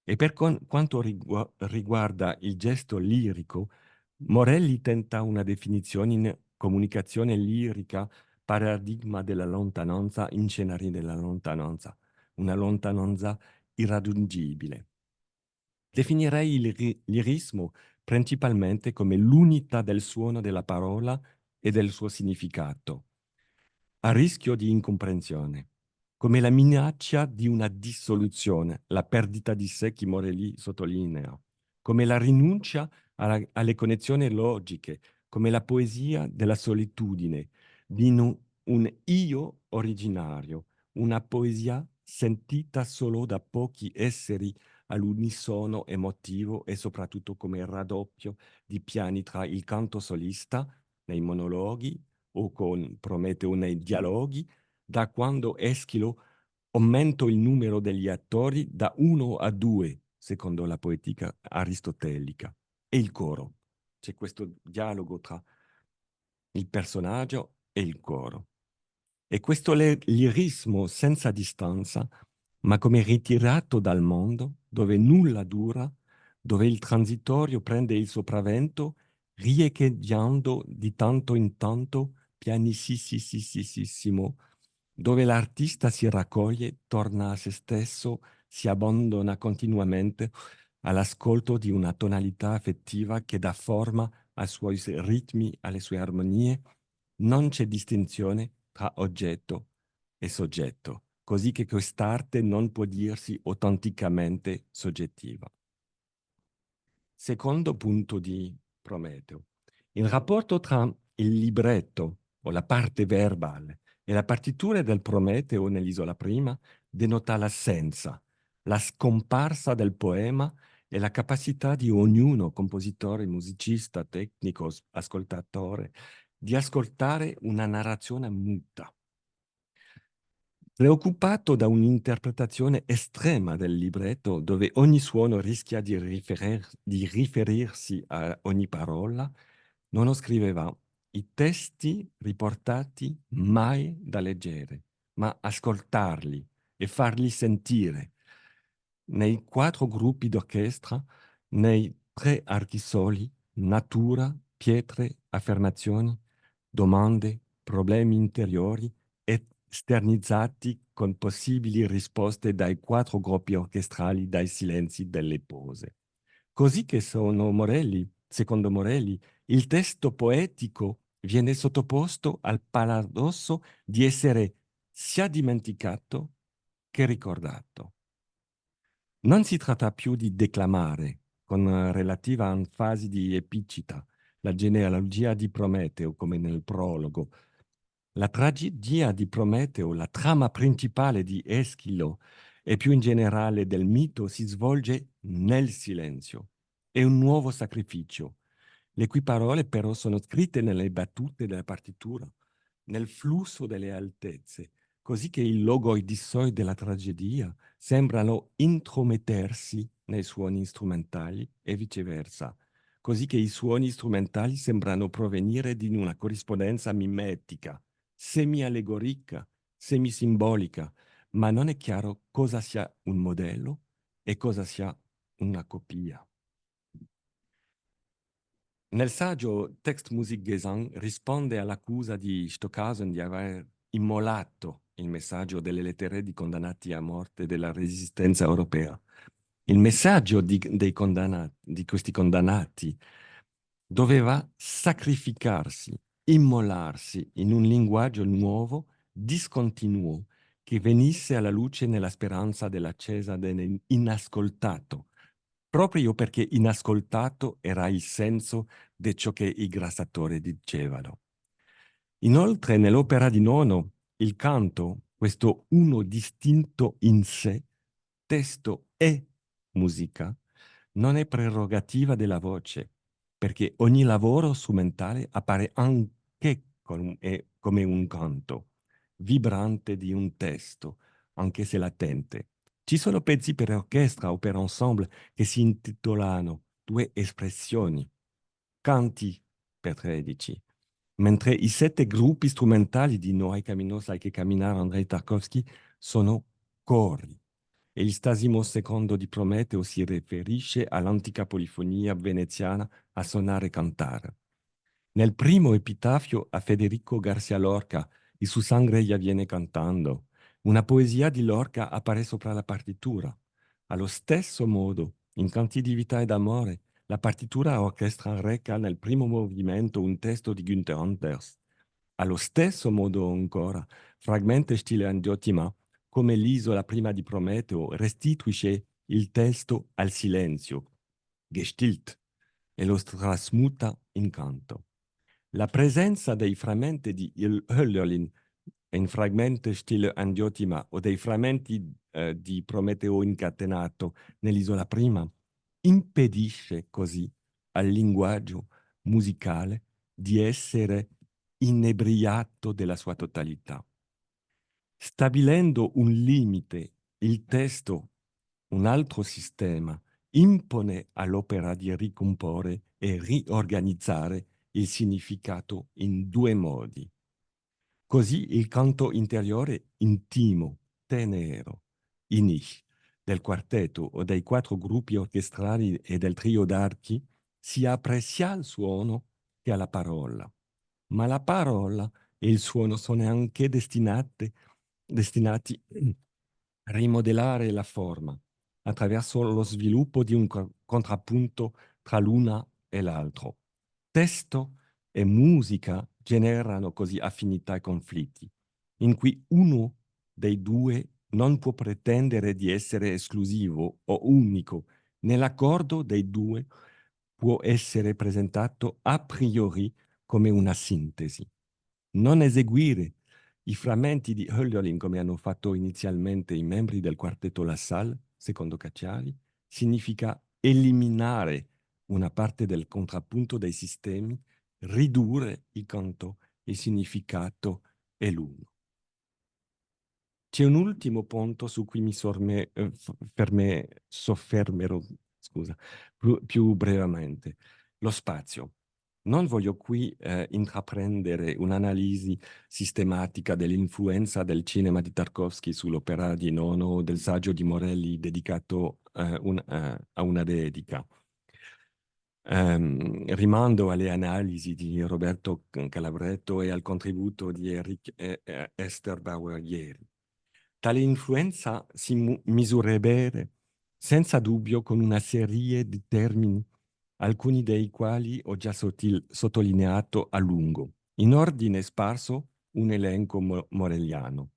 S2: E per quanto riguarda il gesto lirico, Morelli tenta una definizione in comunicazione lirica, paradigma della lontananza, in scenari della lontananza, una lontananza irraggiungibile. Definirei il lirismo principalmente come l'unità del suono della parola e del suo significato, a rischio di incomprensione, come la minaccia di una dissoluzione, la perdita di sé che Morelli sottolinea, come la rinuncia alle connessioni logiche, come la poesia della solitudine, di un io originario, una poesia sentita solo da pochi esseri all'unisono emotivo e soprattutto come raddoppio di piani tra il canto solista nei monologhi o con Prometeo nei dialoghi, da quando Eschilo aumenta il numero degli attori da 1 a 2, secondo la poetica aristotelica, e il coro. C'è questo dialogo tra il personaggio e il coro. E questo lirismo senza distanza, ma come ritirato dal mondo, dove nulla dura, dove il transitorio prende il sopravvento, riecheggiando di tanto in tanto, pianissimo, dove l'artista si raccoglie, torna a se stesso, si abbandona continuamente all'ascolto di una tonalità affettiva che dà forma ai suoi ritmi, alle sue armonie. Non c'è distinzione tra oggetto e soggetto, così che quest'arte non può dirsi autenticamente soggettiva. Secondo punto di Prometeo. Il rapporto tra il libretto o la parte verbale e la partitura del Prometeo nell'isola prima denota l'assenza, la scomparsa del poema e la capacità di ognuno, compositore, musicista, tecnico, ascoltatore, di ascoltare una narrazione muta. Preoccupato da un'interpretazione estrema del libretto, dove ogni suono rischia di riferirsi a ogni parola, non scriveva i testi riportati mai da leggere, ma ascoltarli e farli sentire. Nei 4 gruppi d'orchestra, nei 3 archisoli, natura, pietre, affermazioni, domande, problemi interiori, esternizzati con possibili risposte dai 4 gruppi orchestrali, dai silenzi delle pause. Così che secondo Morelli, il testo poetico viene sottoposto al paradosso di essere sia dimenticato che ricordato. Non si tratta più di declamare, con relativa enfasi di epicita, la genealogia di Prometeo, come nel prologo. La tragedia di Prometeo, la trama principale di Eschilo e più in generale del mito si svolge nel silenzio. È un nuovo sacrificio, le cui parole però sono scritte nelle battute della partitura, nel flusso delle altezze, così che i logoidissoi della tragedia sembrano intromettersi nei suoni strumentali e viceversa, così che i suoni strumentali sembrano provenire di una corrispondenza mimetica, semi-allegorica, semi-simbolica, ma non è chiaro cosa sia un modello e cosa sia una copia. Nel saggio Textmusikgesang risponde all'accusa di Stockhausen di aver immolato il messaggio delle lettere di condannati a morte della resistenza europea. Il messaggio di questi condannati doveva sacrificarsi, immolarsi in un linguaggio nuovo, discontinuo, che venisse alla luce nella speranza dell'accesa dell'inascoltato, proprio perché inascoltato era il senso di ciò che i grassatori dicevano. Inoltre, nell'opera di Nono, il canto, questo uno distinto in sé, testo e musica, non è prerogativa della voce, perché ogni lavoro strumentale appare anche come un canto, vibrante di un testo, anche se latente. Ci sono pezzi per orchestra o per ensemble che si intitolano Due espressioni, canti per 13, mentre i 7 gruppi strumentali di No hay caminos, hay que caminar, Andrei Tarkovsky, sono cori. E il stasimo secondo di Prometeo si riferisce all'antica polifonia veneziana a suonare e cantare. Nel primo epitafio a Federico Garcia Lorca, y su sangre ella viene cantando, una poesia di Lorca appare sopra la partitura. Allo stesso modo, in Canti di vita ed amore, la partitura a orchestra reca nel primo movimento un testo di Günther Anders. Allo stesso modo ancora, fragmente stile Angiotima, come l'isola prima di Prometeo, restituisce il testo al silenzio, gestillt, e lo trasmuta in canto. La presenza dei frammenti di Hölderlin in fragmenti stile Angiotima o dei frammenti di Prometeo incatenato nell'isola prima impedisce così al linguaggio musicale di essere inebriato della sua totalità. Stabilendo un limite, il testo, un altro sistema, impone all'opera di ricomporre e riorganizzare il significato in due modi. Così il canto interiore intimo, tenero, inish, del quartetto o dei 4 gruppi orchestrali e del trio d'archi si apre sia al suono che alla parola. Ma la parola e il suono sono anche destinati a rimodellare la forma attraverso lo sviluppo di un contrappunto tra l'una e l'altro. Testo e musica generano così affinità e conflitti, in cui uno dei due non può pretendere di essere esclusivo o unico. Nell'accordo dei due può essere presentato a priori come una sintesi. Non eseguire i frammenti di Hölderlin come hanno fatto inizialmente i membri del quartetto La Salle, secondo Cacciari, significa eliminare una parte del contrappunto dei sistemi, ridurre il canto, il significato e l'uno. C'è un ultimo punto su cui soffermerò, scusa, più brevemente, lo spazio. Non voglio qui intraprendere un'analisi sistematica dell'influenza del cinema di Tarkovsky sull'opera di Nono o del saggio di Morelli dedicato a una dedica. Rimando alle analisi di Roberto Calabretto e al contributo di Eric Esterbauer ieri. Tale influenza si misurerebbe senza dubbio con una serie di termini, alcuni dei quali ho già sottolineato a lungo. In ordine sparso un elenco morelliano: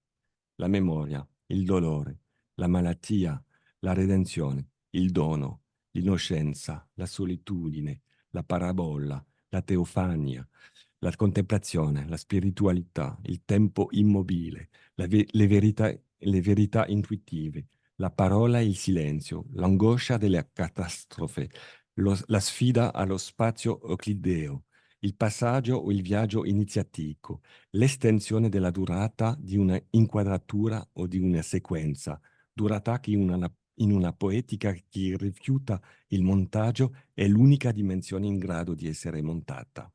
S2: la memoria, il dolore, la malattia, la redenzione, il dono, l'innocenza, la solitudine, la parabola, la teofania, la contemplazione, la spiritualità, il tempo immobile, le verità intuitive, la parola e il silenzio, l'angoscia della catastrofe, la sfida allo spazio euclideo, il passaggio o il viaggio iniziatico, l'estensione della durata di una inquadratura o di una sequenza, durata che in una poetica che rifiuta il montaggio è l'unica dimensione in grado di essere montata.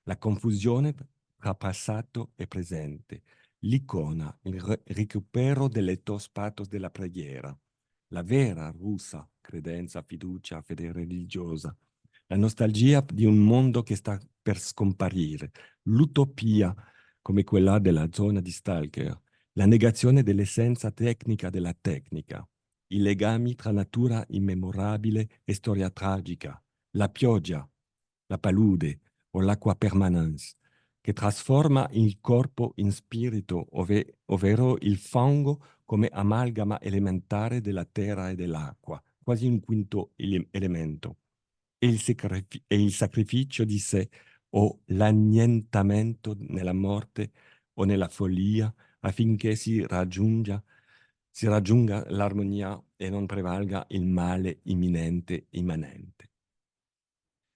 S2: La confusione tra passato e presente, l'icona, il recupero dell'ethos pathos della preghiera, la vera russa credenza, fiducia, fede religiosa, la nostalgia di un mondo che sta per scomparire, l'utopia come quella della zona di Stalker, la negazione dell'essenza tecnica della tecnica, i legami tra natura immemorabile e storia tragica, la pioggia, la palude o l'acqua permanence, che trasforma il corpo in spirito, ovvero il fango come amalgama elementare della terra e dell'acqua, quasi un quinto elemento, e il sacrificio di sé o l'annientamento nella morte o nella follia affinché si raggiunga l'armonia e non prevalga il male imminente immanente.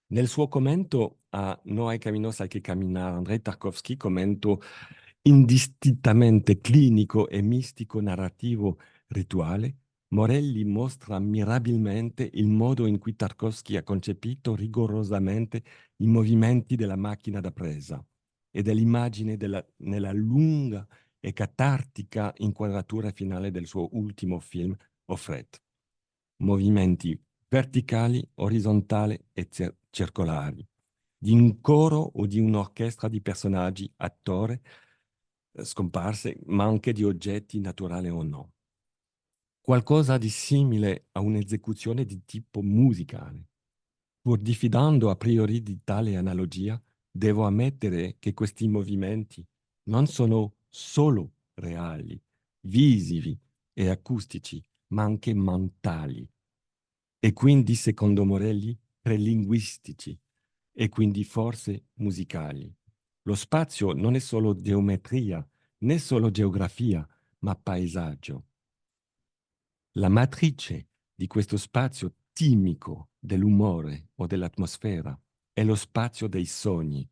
S2: Nel suo commento a No hay caminos hay que caminar, Andrei Tarkovsky, commento indistintamente clinico e mistico narrativo rituale, Morelli mostra mirabilmente il modo in cui Tarkovsky ha concepito rigorosamente i movimenti della macchina da presa e dell'immagine nella lunga e catartica inquadratura finale del suo ultimo film, Offret. Movimenti verticali, orizzontali e circolari, di un coro o di un'orchestra di personaggi, attori, scomparse, ma anche di oggetti naturali o no. Qualcosa di simile a un'esecuzione di tipo musicale. Pur diffidando a priori di tale analogia, devo ammettere che questi movimenti non sono solo reali, visivi e acustici, ma anche mentali e quindi, secondo Morelli, prelinguistici e quindi forze musicali. Lo spazio non è solo geometria, né solo geografia, ma paesaggio. La matrice di questo spazio timico dell'umore o dell'atmosfera è lo spazio dei sogni,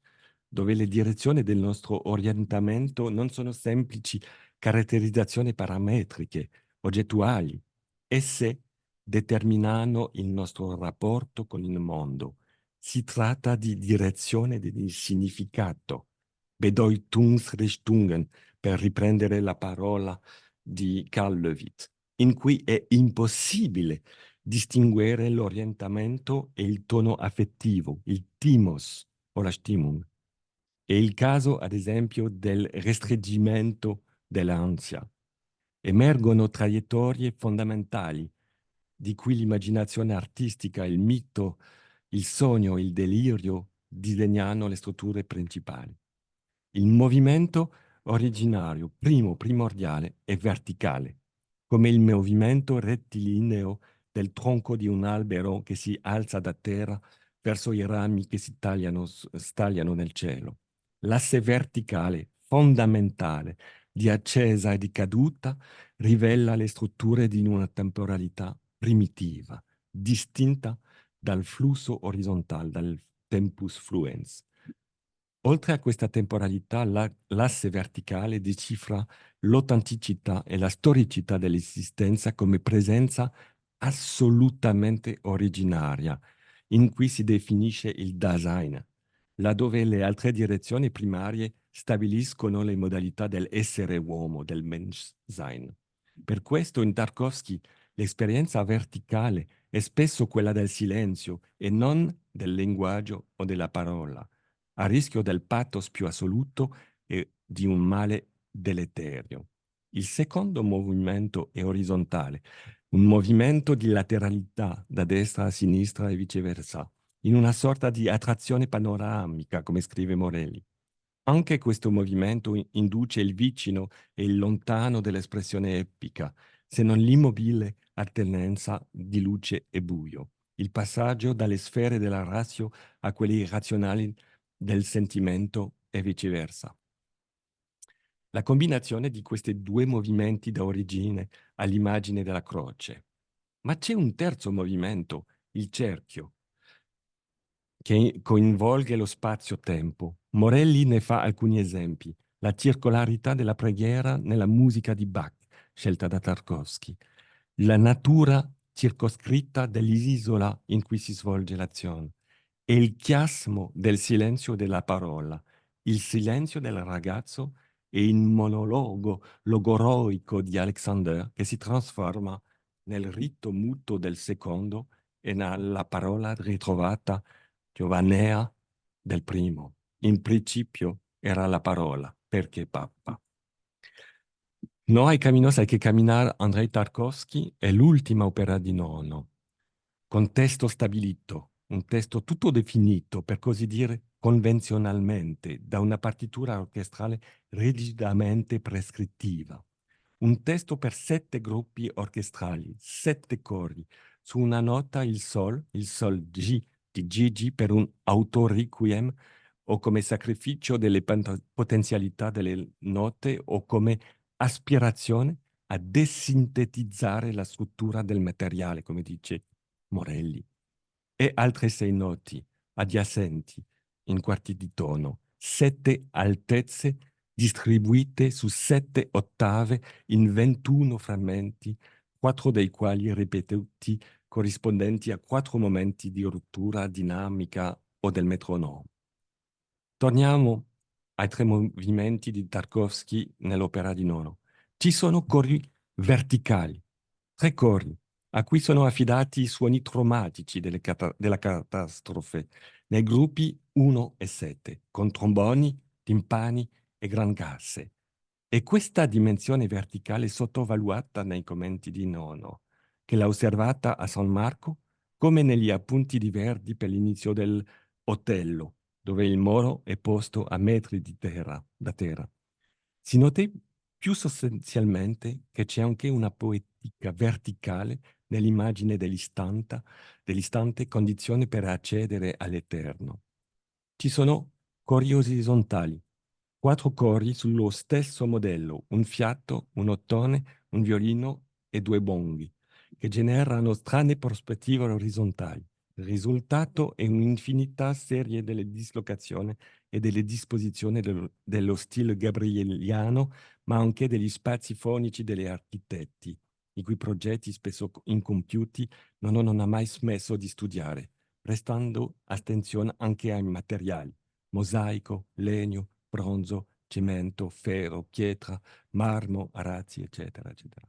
S2: dove le direzioni del nostro orientamento non sono semplici caratterizzazioni parametriche, oggettuali. Esse determinano il nostro rapporto con il mondo. Si tratta di direzione del significato, Bedeutungsrichtungen, per riprendere la parola di Carl Löwit, in cui è impossibile distinguere l'orientamento e il tono affettivo, il timos o la Stimmung. È il caso, ad esempio, del restringimento dell'ansia. Emergono traiettorie fondamentali di cui l'immaginazione artistica, il mito, il sogno, il delirio disegnano le strutture principali. Il movimento originario, primordiale, è verticale, come il movimento rettilineo del tronco di un albero che si alza da terra verso i rami che si stagliano nel cielo. L'asse verticale, fondamentale, di accesa e di caduta, rivela le strutture di una temporalità primitiva, distinta dal flusso orizzontale, dal tempus fluens. Oltre a questa temporalità, l'asse verticale decifra l'autenticità e la storicità dell'esistenza come presenza assolutamente originaria, in cui si definisce il Dasein, laddove le altre direzioni primarie stabiliscono le modalità dell'essere uomo, del Menschsein. Per questo in Tarkovsky l'esperienza verticale è spesso quella del silenzio e non del linguaggio o della parola, a rischio del pathos più assoluto e di un male deleterio. Il secondo movimento è orizzontale, un movimento di lateralità da destra a sinistra e viceversa, in una sorta di attrazione panoramica, come scrive Morelli. Anche questo movimento induce il vicino e il lontano dell'espressione epica, se non l'immobile alternanza di luce e buio, il passaggio dalle sfere della ratio a quelle irrazionali del sentimento e viceversa. La combinazione di questi due movimenti dà origine all'immagine della croce. Ma c'è un terzo movimento, il cerchio, che coinvolge lo spazio-tempo. Morelli ne fa alcuni esempi. La circolarità della preghiera nella musica di Bach, scelta da Tarkovsky. La natura circoscritta dell'isola in cui si svolge l'azione. E il chiasmo del silenzio della parola, il silenzio del ragazzo e il monologo logoroico di Alexander che si trasforma nel rito muto del secondo e nella parola ritrovata giovanea del primo. In principio era la parola, perché papà. No hay caminos, hay que caminar, Andrei Tarkovsky è l'ultima opera di Nono, con testo stabilito, un testo tutto definito, per così dire, convenzionalmente, da una partitura orchestrale rigidamente prescrittiva. Un testo per 7 gruppi orchestrali, 7 cori, su una nota il sol G di Gigi per un autoriquiem o come sacrificio delle potenzialità delle note o come aspirazione a desintetizzare la struttura del materiale, come dice Morelli, e altre 6 noti adiacenti in quarti di tono, 7 altezze distribuite su 7 ottave in 21 frammenti, 4 dei quali ripetuti corrispondenti a 4 momenti di rottura dinamica o del metronome. Torniamo ai 3 movimenti di Tarkovsky nell'opera di Nono. Ci sono cori verticali, 3 cori, a cui sono affidati i suoni traumatici della catastrofe, nei gruppi 1 e 7, con tromboni, timpani e gran casse. E questa dimensione verticale è sottovaluata nei commenti di Nono, che l'ha osservata a San Marco, come negli appunti di Verdi per l'inizio del Otello, dove il Moro è posto a metri da terra. Si nota più sostanzialmente che c'è anche una poetica verticale nell'immagine dell'istante, condizione per accedere all'eterno. Ci sono cori orizzontali, 4 cori sullo stesso modello, un fiato, un ottone, un violino e 2 bonghi, che generano strane prospettive orizzontali. Il risultato è un'infinità serie delle dislocazioni e delle disposizioni dello stile gabrieliano, ma anche degli spazi fonici degli architetti, i cui progetti spesso incompiuti non hanno mai smesso di studiare, prestando attenzione anche ai materiali, mosaico, legno, bronzo, cemento, ferro, pietra, marmo, arazzi, eccetera, eccetera.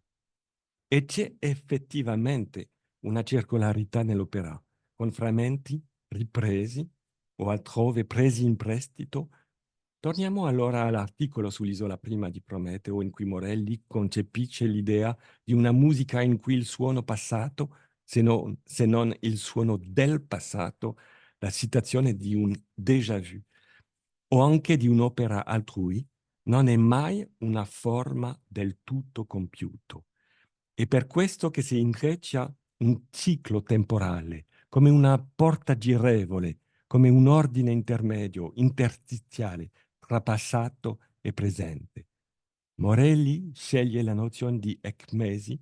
S2: E c'è effettivamente una circolarità nell'opera, con frammenti ripresi o altrove presi in prestito. Torniamo allora all'articolo sull'isola prima di Prometeo, in cui Morelli concepisce l'idea di una musica in cui il suono passato, se non il suono del passato, la citazione di un déjà vu o anche di un'opera altrui, non è mai una forma del tutto compiuto. È per questo che si intreccia un ciclo temporale, come una porta girevole, come un ordine intermedio, interstiziale, tra passato e presente. Morelli sceglie la nozione di ecmesi,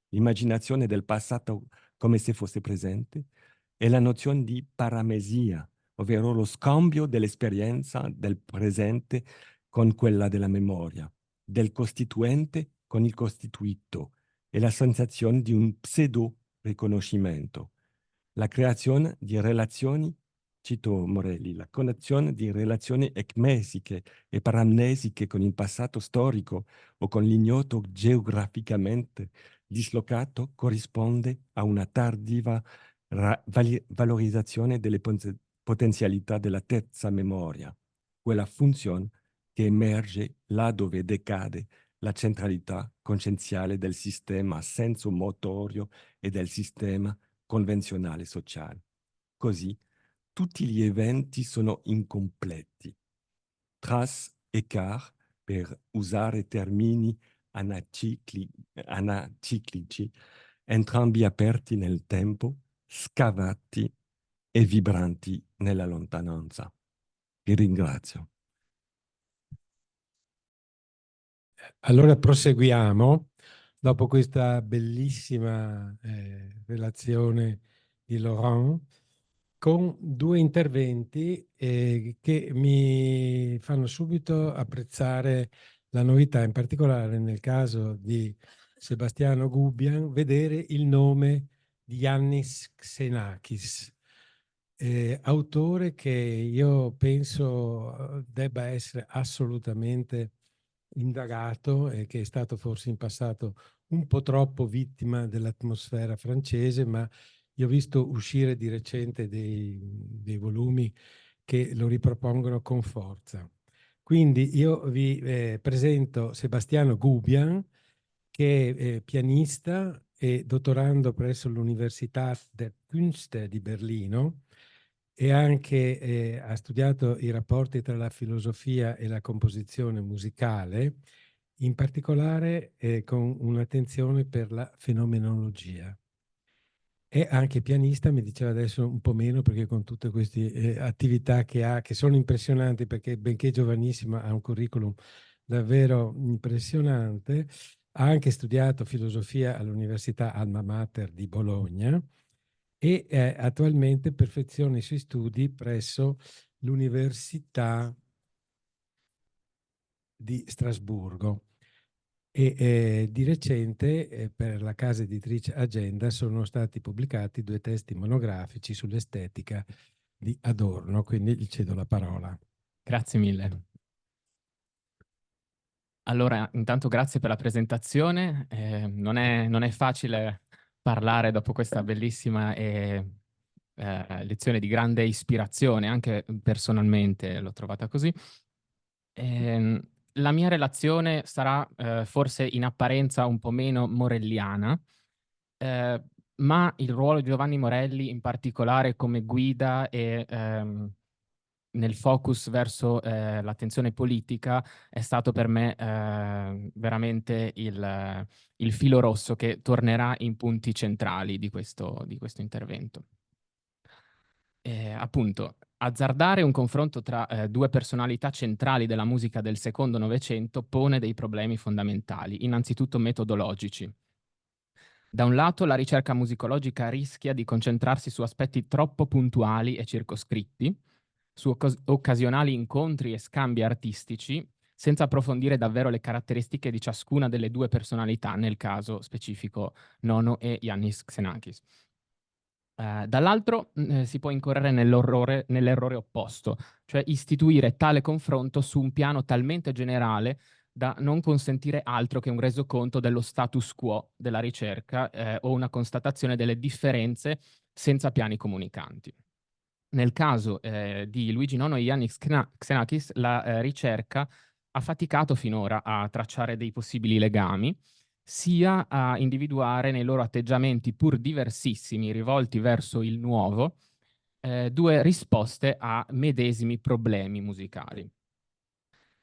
S2: l'immaginazione del passato come se fosse presente, e la nozione di paramesia, ovvero lo scambio dell'esperienza del presente con quella della memoria, del costituente con il costituito, e la sensazione di un pseudo-riconoscimento. La creazione di relazioni, cito Morelli, la connessione di relazioni ecmesiche e paramnesiche con il passato storico o con l'ignoto geograficamente dislocato corrisponde a una tardiva valorizzazione delle potenzialità della terza memoria, quella funzione che emerge là dove decade la centralità coscienziale del sistema senso-motorio e del sistema convenzionale sociale. Così tutti gli eventi sono incompleti. Tras e car, per usare termini anaciclici, entrambi aperti nel tempo, scavati e vibranti nella lontananza. Vi ringrazio.
S3: Allora proseguiamo, dopo questa bellissima relazione di Laurent, con 2 interventi che mi fanno subito apprezzare la novità, in particolare nel caso di Sebastiano Gubbia, vedere il nome di Yannis Xenakis, autore che io penso debba essere assolutamente indagato e che è stato forse in passato un po' troppo vittima dell'atmosfera francese, ma io ho visto uscire di recente dei volumi che lo ripropongono con forza. Quindi io vi presento Sebastiano Gubian, che è pianista e dottorando presso l'Università der Künste di Berlino, e anche ha studiato i rapporti tra la filosofia e la composizione musicale, in particolare con un'attenzione per la fenomenologia. È anche pianista, mi diceva adesso un po' meno perché con tutte queste attività che ha, che sono impressionanti perché benché giovanissima ha un curriculum davvero impressionante. Ha anche studiato filosofia all'Università Alma Mater di Bologna e attualmente perfeziona i suoi studi presso l'Università di Strasburgo. E di recente per la casa editrice Agenda sono stati pubblicati 2 testi monografici sull'estetica di Adorno, quindi gli cedo la parola.
S4: Grazie mille. Allora, intanto grazie per la presentazione. Non è facile parlare dopo questa bellissima lezione di grande ispirazione, anche personalmente l'ho trovata così. La mia relazione sarà forse in apparenza un po' meno morelliana, ma il ruolo di Giovanni Morelli in particolare come guida e nel focus verso l'attenzione politica è stato per me veramente il filo rosso che tornerà in punti centrali di questo intervento. Appunto, Azzardare un confronto tra due personalità centrali della musica del secondo Novecento pone dei problemi fondamentali, innanzitutto metodologici. Da un lato, la ricerca musicologica rischia di concentrarsi su aspetti troppo puntuali e circoscritti, su occasionali incontri e scambi artistici, senza approfondire davvero le caratteristiche di ciascuna delle due personalità, nel caso specifico Nono e Yannis Xenakis. Dall'altro si può incorrere nell'errore opposto, cioè istituire tale confronto su un piano talmente generale da non consentire altro che un resoconto dello status quo della ricerca o una constatazione delle differenze senza piani comunicanti. Nel caso di Luigi Nono e Yannis Xenakis, la ricerca ha faticato finora a tracciare dei possibili legami, sia a individuare nei loro atteggiamenti pur diversissimi, rivolti verso il nuovo, due risposte a medesimi problemi musicali.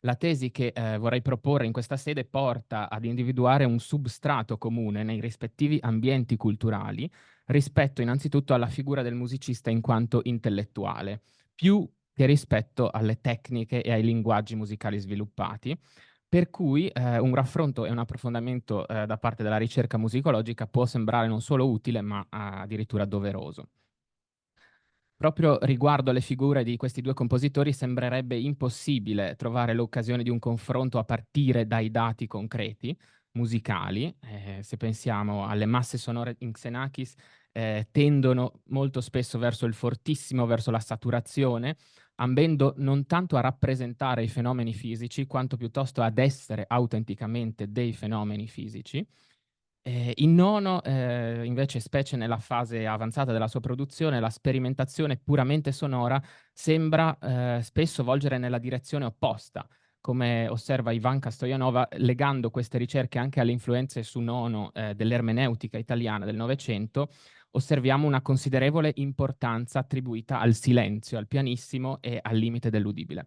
S4: La tesi che vorrei proporre in questa sede porta ad individuare un substrato comune nei rispettivi ambienti culturali rispetto innanzitutto alla figura del musicista in quanto intellettuale, più che rispetto alle tecniche e ai linguaggi musicali sviluppati, per cui un raffronto e un approfondimento da parte della ricerca musicologica può sembrare non solo utile, ma addirittura doveroso. Proprio riguardo alle figure di questi due compositori sembrerebbe impossibile trovare l'occasione di un confronto a partire dai dati concreti, musicali. Se pensiamo alle masse sonore in Xenakis, tendono molto spesso verso il fortissimo, verso la saturazione, ambendo non tanto a rappresentare i fenomeni fisici, quanto piuttosto ad essere autenticamente dei fenomeni fisici. In Nono, invece, specie nella fase avanzata della sua produzione, la sperimentazione puramente sonora sembra spesso volgere nella direzione opposta, come osserva Ivanka Stoyanova, legando queste ricerche anche alle influenze su Nono dell'ermeneutica italiana del Novecento. Osserviamo una considerevole importanza attribuita al silenzio, al pianissimo e al limite dell'udibile.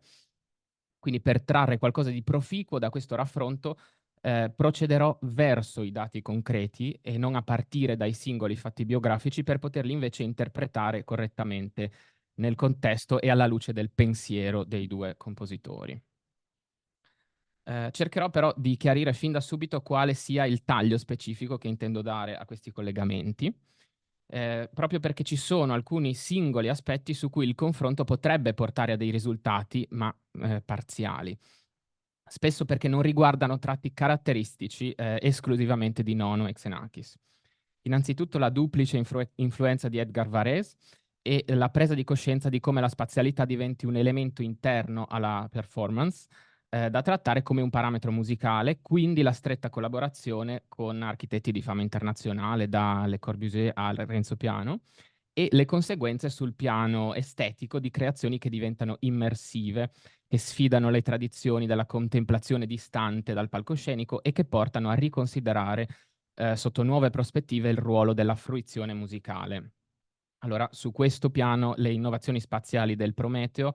S4: Quindi per trarre qualcosa di proficuo da questo raffronto procederò verso i dati concreti e non a partire dai singoli fatti biografici per poterli invece interpretare correttamente nel contesto e alla luce del pensiero dei due compositori. Cercherò però di chiarire fin da subito quale sia il taglio specifico che intendo dare a questi collegamenti, proprio perché ci sono alcuni singoli aspetti su cui il confronto potrebbe portare a dei risultati, ma parziali. Spesso perché non riguardano tratti caratteristici esclusivamente di Nono e Xenakis. Innanzitutto la duplice influenza di Edgar Varèse e la presa di coscienza di come la spazialità diventi un elemento interno alla performance da trattare come un parametro musicale, quindi la stretta collaborazione con architetti di fama internazionale, da Le Corbusier a Renzo Piano, e le conseguenze sul piano estetico di creazioni che diventano immersive, che sfidano le tradizioni della contemplazione distante dal palcoscenico e che portano a riconsiderare sotto nuove prospettive il ruolo della fruizione musicale. Allora, su questo piano le innovazioni spaziali del Prometeo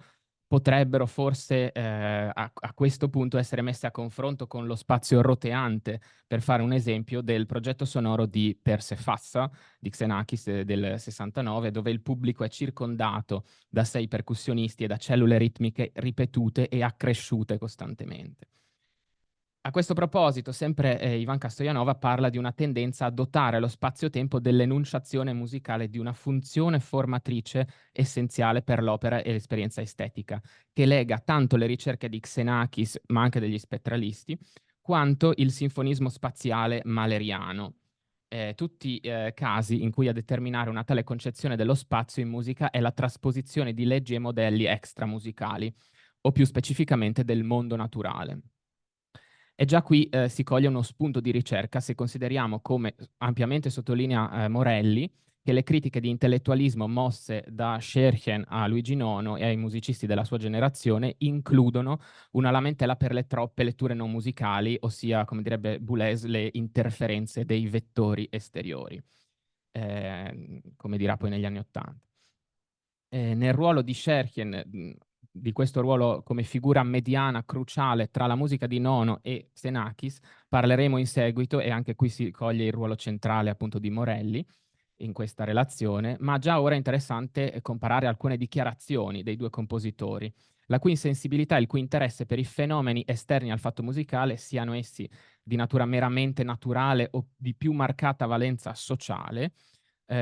S4: potrebbero forse a questo punto essere messe a confronto con lo spazio roteante, per fare un esempio del progetto sonoro di Persefassa di Xenakis del 69, dove il pubblico è circondato da 6 percussionisti e da cellule ritmiche ripetute e accresciute costantemente. A questo proposito, sempre Ivanka Stoyanova parla di una tendenza a dotare lo spazio-tempo dell'enunciazione musicale di una funzione formatrice essenziale per l'opera e l'esperienza estetica, che lega tanto le ricerche di Xenakis, ma anche degli spettralisti, quanto il sinfonismo spaziale mahleriano. Tutti casi in cui a determinare una tale concezione dello spazio in musica è la trasposizione di leggi e modelli extramusicali, o più specificamente del mondo naturale. E già qui si coglie uno spunto di ricerca se consideriamo, come ampiamente sottolinea Morelli, che le critiche di intellettualismo mosse da Scherchen a Luigi Nono e ai musicisti della sua generazione includono una lamentela per le troppe letture non musicali, ossia, come direbbe Boulez, le interferenze dei vettori esteriori, come dirà poi negli anni '80. Nel ruolo di Scherchen, di questo ruolo come figura mediana cruciale tra la musica di Nono e Xenakis, parleremo in seguito, e anche qui si coglie il ruolo centrale appunto di Morelli. in questa relazione, ma già ora è interessante comparare alcune dichiarazioni dei due compositori, la cui insensibilità e il cui interesse per i fenomeni esterni al fatto musicale, siano essi di natura meramente naturale o di più marcata valenza sociale,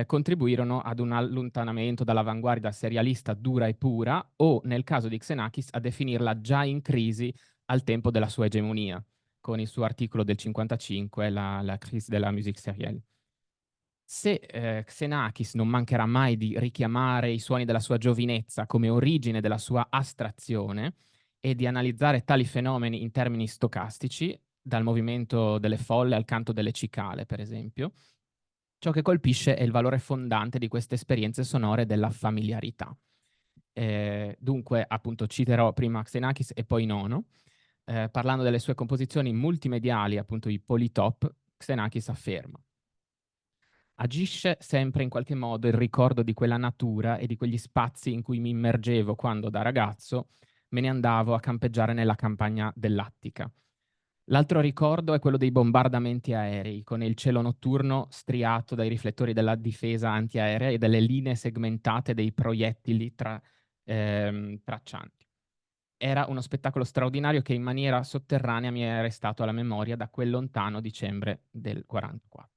S4: contribuirono ad un allontanamento dall'avanguardia serialista dura e pura, o, nel caso di Xenakis, a definirla già in crisi al tempo della sua egemonia, con il suo articolo del 55, la crise de la musique sérielle. Se Xenakis non mancherà mai di richiamare i suoni della sua giovinezza come origine della sua astrazione e di analizzare tali fenomeni in termini stocastici, dal movimento delle folle al canto delle cicale, per esempio, ciò che colpisce è il valore fondante di queste esperienze sonore della familiarità. Dunque, appunto, citerò prima Xenakis e poi Nono. Parlando delle sue composizioni multimediali, appunto i Polytop, Xenakis afferma: agisce sempre in qualche modo il ricordo di quella natura e di quegli spazi in cui mi immergevo quando da ragazzo me ne andavo a campeggiare nella campagna dell'Attica. L'altro ricordo è quello dei bombardamenti aerei, con il cielo notturno striato dai riflettori della difesa antiaerea e dalle linee segmentate dei proiettili traccianti. Era uno spettacolo straordinario che in maniera sotterranea mi è restato alla memoria da quel lontano dicembre del 44.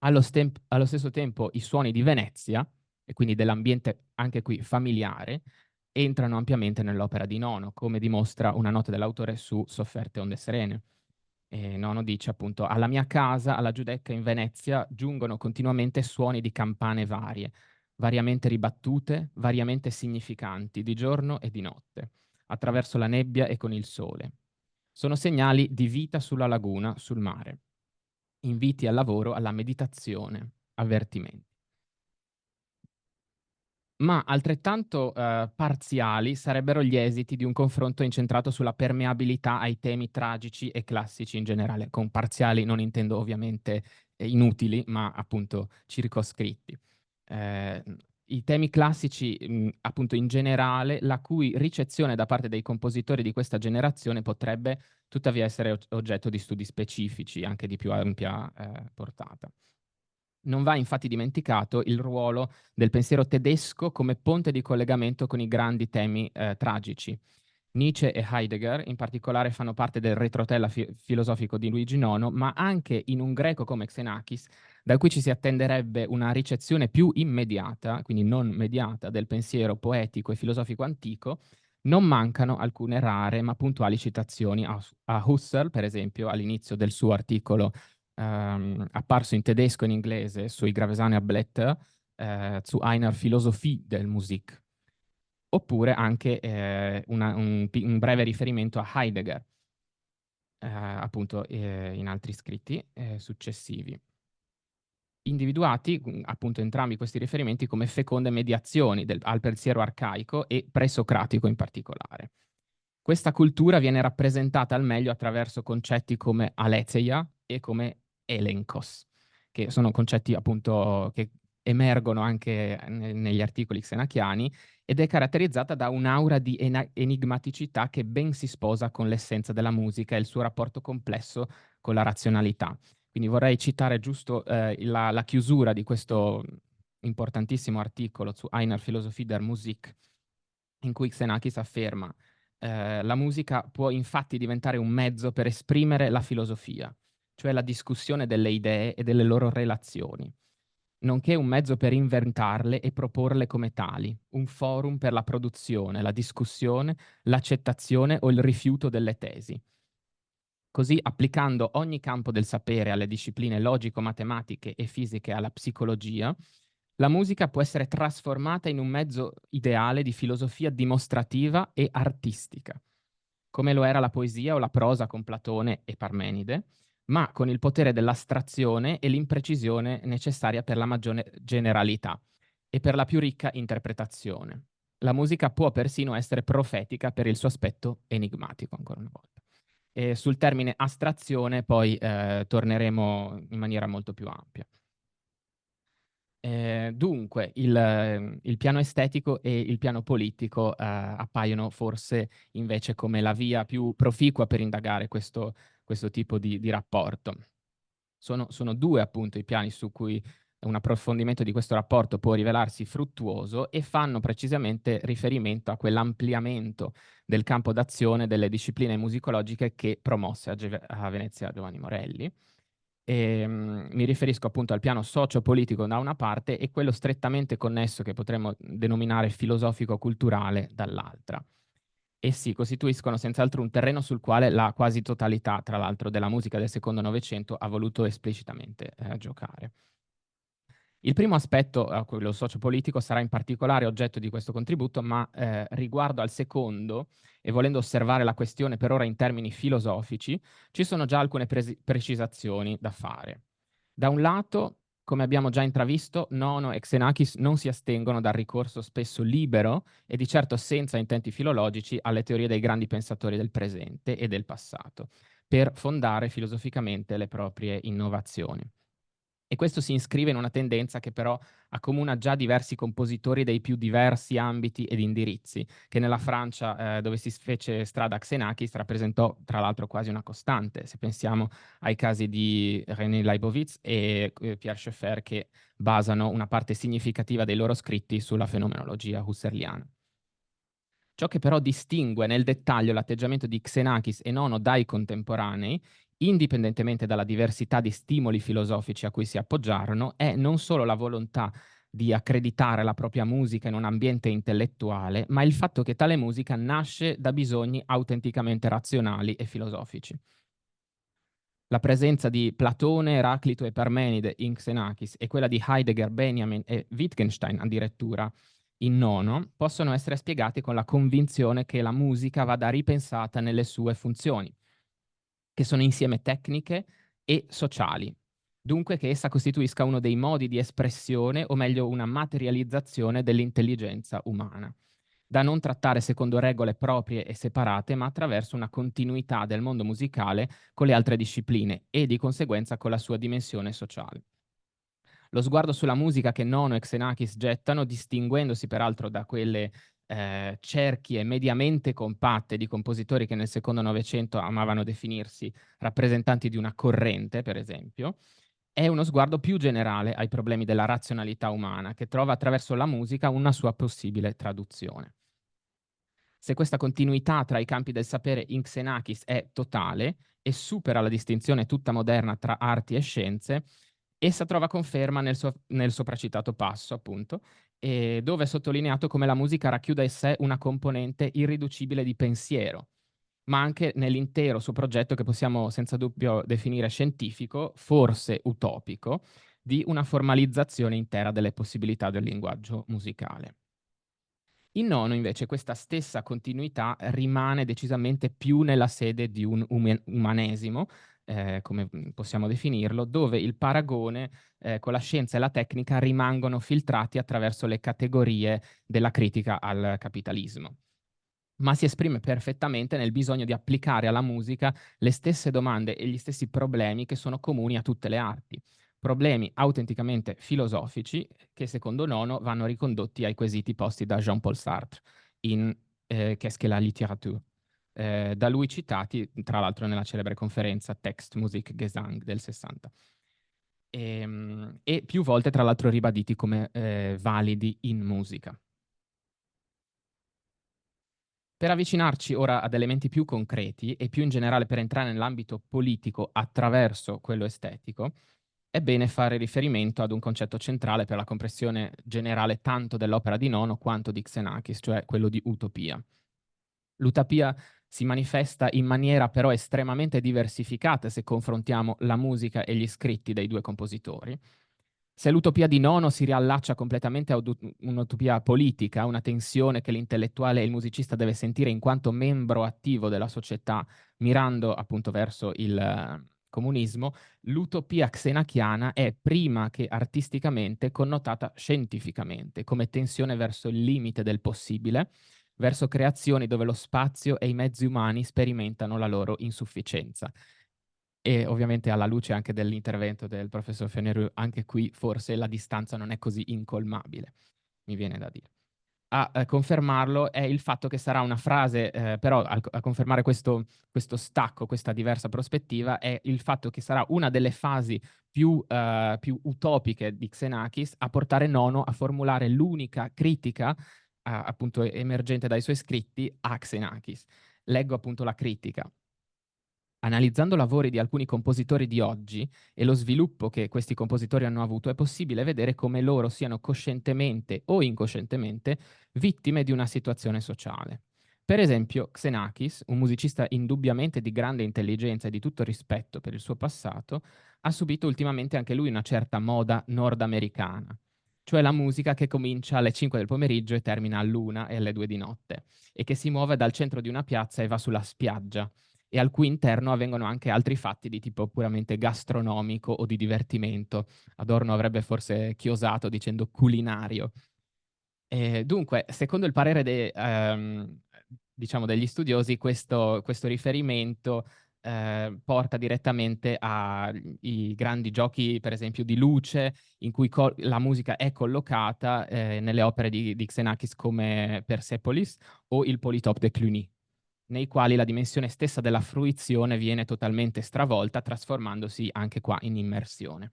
S4: Allo stesso tempo i suoni di Venezia, e quindi dell'ambiente anche qui familiare, entrano ampiamente nell'opera di Nono, come dimostra una nota dell'autore su Sofferte onde serene. Nono dice appunto: alla mia casa, alla Giudecca in Venezia, giungono continuamente suoni di campane varie, variamente ribattute, variamente significanti, di giorno e di notte, attraverso la nebbia e con il sole. Sono segnali di vita sulla laguna, sul mare. Inviti al lavoro, alla meditazione, avvertimenti. Ma altrettanto parziali sarebbero gli esiti di un confronto incentrato sulla permeabilità ai temi tragici e classici in generale. Con parziali non intendo ovviamente inutili, ma appunto circoscritti. I temi classici, appunto in generale, la cui ricezione da parte dei compositori di questa generazione potrebbe tuttavia essere oggetto di studi specifici, anche di più ampia portata. Non va infatti dimenticato il ruolo del pensiero tedesco come ponte di collegamento con i grandi temi tragici. Nietzsche e Heidegger in particolare fanno parte del retrotella filosofico di Luigi IX, ma anche in un greco come Xenakis, da cui ci si attenderebbe una ricezione più immediata, quindi non mediata, del pensiero poetico e filosofico antico, non mancano alcune rare ma puntuali citazioni a Husserl, per esempio, all'inizio del suo articolo apparso in tedesco e in inglese sui Gravesane Blätter zu einer Philosophie der Musik, oppure anche un breve riferimento a Heidegger, appunto in altri scritti successivi. Individuati appunto entrambi questi riferimenti come feconde mediazioni al pensiero arcaico e presocratico in particolare. Questa cultura viene rappresentata al meglio attraverso concetti come aletheia e come elenkos, che sono concetti appunto che emergono anche negli articoli xenachiani, ed è caratterizzata da un'aura di enigmaticità che ben si sposa con l'essenza della musica e il suo rapporto complesso con la razionalità. Quindi vorrei citare giusto la chiusura di questo importantissimo articolo su Einer Philosophie der Musik, in cui Xenakis afferma: la musica può infatti diventare un mezzo per esprimere la filosofia, cioè la discussione delle idee e delle loro relazioni, nonché un mezzo per inventarle e proporle come tali, un forum per la produzione, la discussione, l'accettazione o il rifiuto delle tesi. Così, applicando ogni campo del sapere alle discipline logico-matematiche e fisiche e alla psicologia, la musica può essere trasformata in un mezzo ideale di filosofia dimostrativa e artistica, come lo era la poesia o la prosa con Platone e Parmenide, ma con il potere dell'astrazione e l'imprecisione necessaria per la maggiore generalità e per la più ricca interpretazione. La musica può persino essere profetica per il suo aspetto enigmatico, ancora una volta. E sul termine astrazione poi torneremo in maniera molto più ampia. Dunque, il piano estetico e il piano politico appaiono forse invece come la via più proficua per indagare questo tipo di rapporto. Sono due appunto i piani su cui un approfondimento di questo rapporto può rivelarsi fruttuoso e fanno precisamente riferimento a quell'ampliamento del campo d'azione delle discipline musicologiche che promosse a Venezia Giovanni Morelli. Mi riferisco appunto al piano socio-politico da una parte e quello strettamente connesso che potremmo denominare filosofico-culturale dall'altra. Essi costituiscono senz'altro un terreno sul quale la quasi totalità, tra l'altro, della musica del secondo Novecento ha voluto esplicitamente giocare. Il primo aspetto, quello sociopolitico, sarà in particolare oggetto di questo contributo, ma riguardo al secondo, e volendo osservare la questione per ora in termini filosofici, ci sono già alcune precisazioni da fare. Da un lato, come abbiamo già intravisto, Nono e Xenakis non si astengono dal ricorso spesso libero e di certo senza intenti filologici alle teorie dei grandi pensatori del presente e del passato, per fondare filosoficamente le proprie innovazioni. E questo si iscrive in una tendenza che però accomuna già diversi compositori dei più diversi ambiti ed indirizzi, che nella Francia, dove si fece strada Xenakis, rappresentò tra l'altro quasi una costante, se pensiamo ai casi di René Leibovitz e Pierre Schaeffer, che basano una parte significativa dei loro scritti sulla fenomenologia husserliana. Ciò che però distingue nel dettaglio l'atteggiamento di Xenakis e Nono dai contemporanei, indipendentemente dalla diversità di stimoli filosofici a cui si appoggiarono, è non solo la volontà di accreditare la propria musica in un ambiente intellettuale, ma il fatto che tale musica nasce da bisogni autenticamente razionali e filosofici. La presenza di Platone, Eraclito e Parmenide in Xenakis e quella di Heidegger, Benjamin e Wittgenstein addirittura in Nono possono essere spiegati con la convinzione che la musica vada ripensata nelle sue funzioni, che sono insieme tecniche e sociali. Dunque che essa costituisca uno dei modi di espressione, o meglio una materializzazione dell'intelligenza umana, da non trattare secondo regole proprie e separate, ma attraverso una continuità del mondo musicale con le altre discipline e di conseguenza con la sua dimensione sociale. Lo sguardo sulla musica che Nono e Xenakis gettano, distinguendosi peraltro da quelle cerchie mediamente compatte di compositori che nel secondo Novecento amavano definirsi rappresentanti di una corrente, per esempio, è uno sguardo più generale ai problemi della razionalità umana, che trova attraverso la musica una sua possibile traduzione. Se questa continuità tra i campi del sapere in Xenakis è totale e supera la distinzione tutta moderna tra arti e scienze, essa trova conferma nel sopracitato passo, appunto, dove è sottolineato come la musica racchiuda in sé una componente irriducibile di pensiero, ma anche nell'intero suo progetto che possiamo senza dubbio definire scientifico, forse utopico, di una formalizzazione intera delle possibilità del linguaggio musicale. In Nono, invece, questa stessa continuità rimane decisamente più nella sede di un umanesimo, come possiamo definirlo, dove il paragone con la scienza e la tecnica rimangono filtrati attraverso le categorie della critica al capitalismo. Ma si esprime perfettamente nel bisogno di applicare alla musica le stesse domande e gli stessi problemi che sono comuni a tutte le arti. Problemi autenticamente filosofici che, secondo Nono, vanno ricondotti ai quesiti posti da Jean-Paul Sartre in Qu'est-ce que la littérature? Da lui citati, tra l'altro, nella celebre conferenza Text, Musik, Gesang del 60. E più volte, tra l'altro, ribaditi come validi in musica. Per avvicinarci ora ad elementi più concreti e più in generale per entrare nell'ambito politico attraverso quello estetico, è bene fare riferimento ad un concetto centrale per la comprensione generale tanto dell'opera di Nono quanto di Xenakis, cioè quello di utopia. L'utopia si manifesta in maniera però estremamente diversificata se confrontiamo la musica e gli scritti dei due compositori. Se l'utopia di Nono si riallaccia completamente a un'utopia politica, una tensione che l'intellettuale e il musicista deve sentire in quanto membro attivo della società, mirando appunto verso il comunismo, l'utopia xenakiana è prima che artisticamente connotata scientificamente, come tensione verso il limite del possibile, verso creazioni dove lo spazio e i mezzi umani sperimentano la loro insufficienza. E ovviamente alla luce anche dell'intervento del professor Feneru, anche qui forse la distanza non è così incolmabile, mi viene da dire. a confermarlo è il fatto che sarà una frase, però a confermare questo stacco, questa diversa prospettiva, è il fatto che sarà una delle fasi più utopiche di Xenakis a portare Nono a formulare l'unica critica appunto emergente dai suoi scritti a Xenakis. Leggo appunto la critica. Analizzando lavori di alcuni compositori di oggi e lo sviluppo che questi compositori hanno avuto, è possibile vedere come loro siano coscientemente o incoscientemente vittime di una situazione sociale. Per esempio, Xenakis, un musicista indubbiamente di grande intelligenza e di tutto rispetto per il suo passato, ha subito ultimamente anche lui una certa moda nordamericana, cioè la musica che comincia alle 5 del pomeriggio e termina all'1 e alle 2 di notte, e che si muove dal centro di una piazza e va sulla spiaggia, e al cui interno avvengono anche altri fatti di tipo puramente gastronomico o di divertimento. Adorno avrebbe forse chiosato dicendo culinario. Dunque, secondo il parere diciamo degli studiosi, questo riferimento porta direttamente ai grandi giochi, per esempio, di luce, in cui la musica è collocata nelle opere di Xenakis come Persepolis o il Polytope de Cluny, nei quali la dimensione stessa della fruizione viene totalmente stravolta, trasformandosi anche qua in immersione.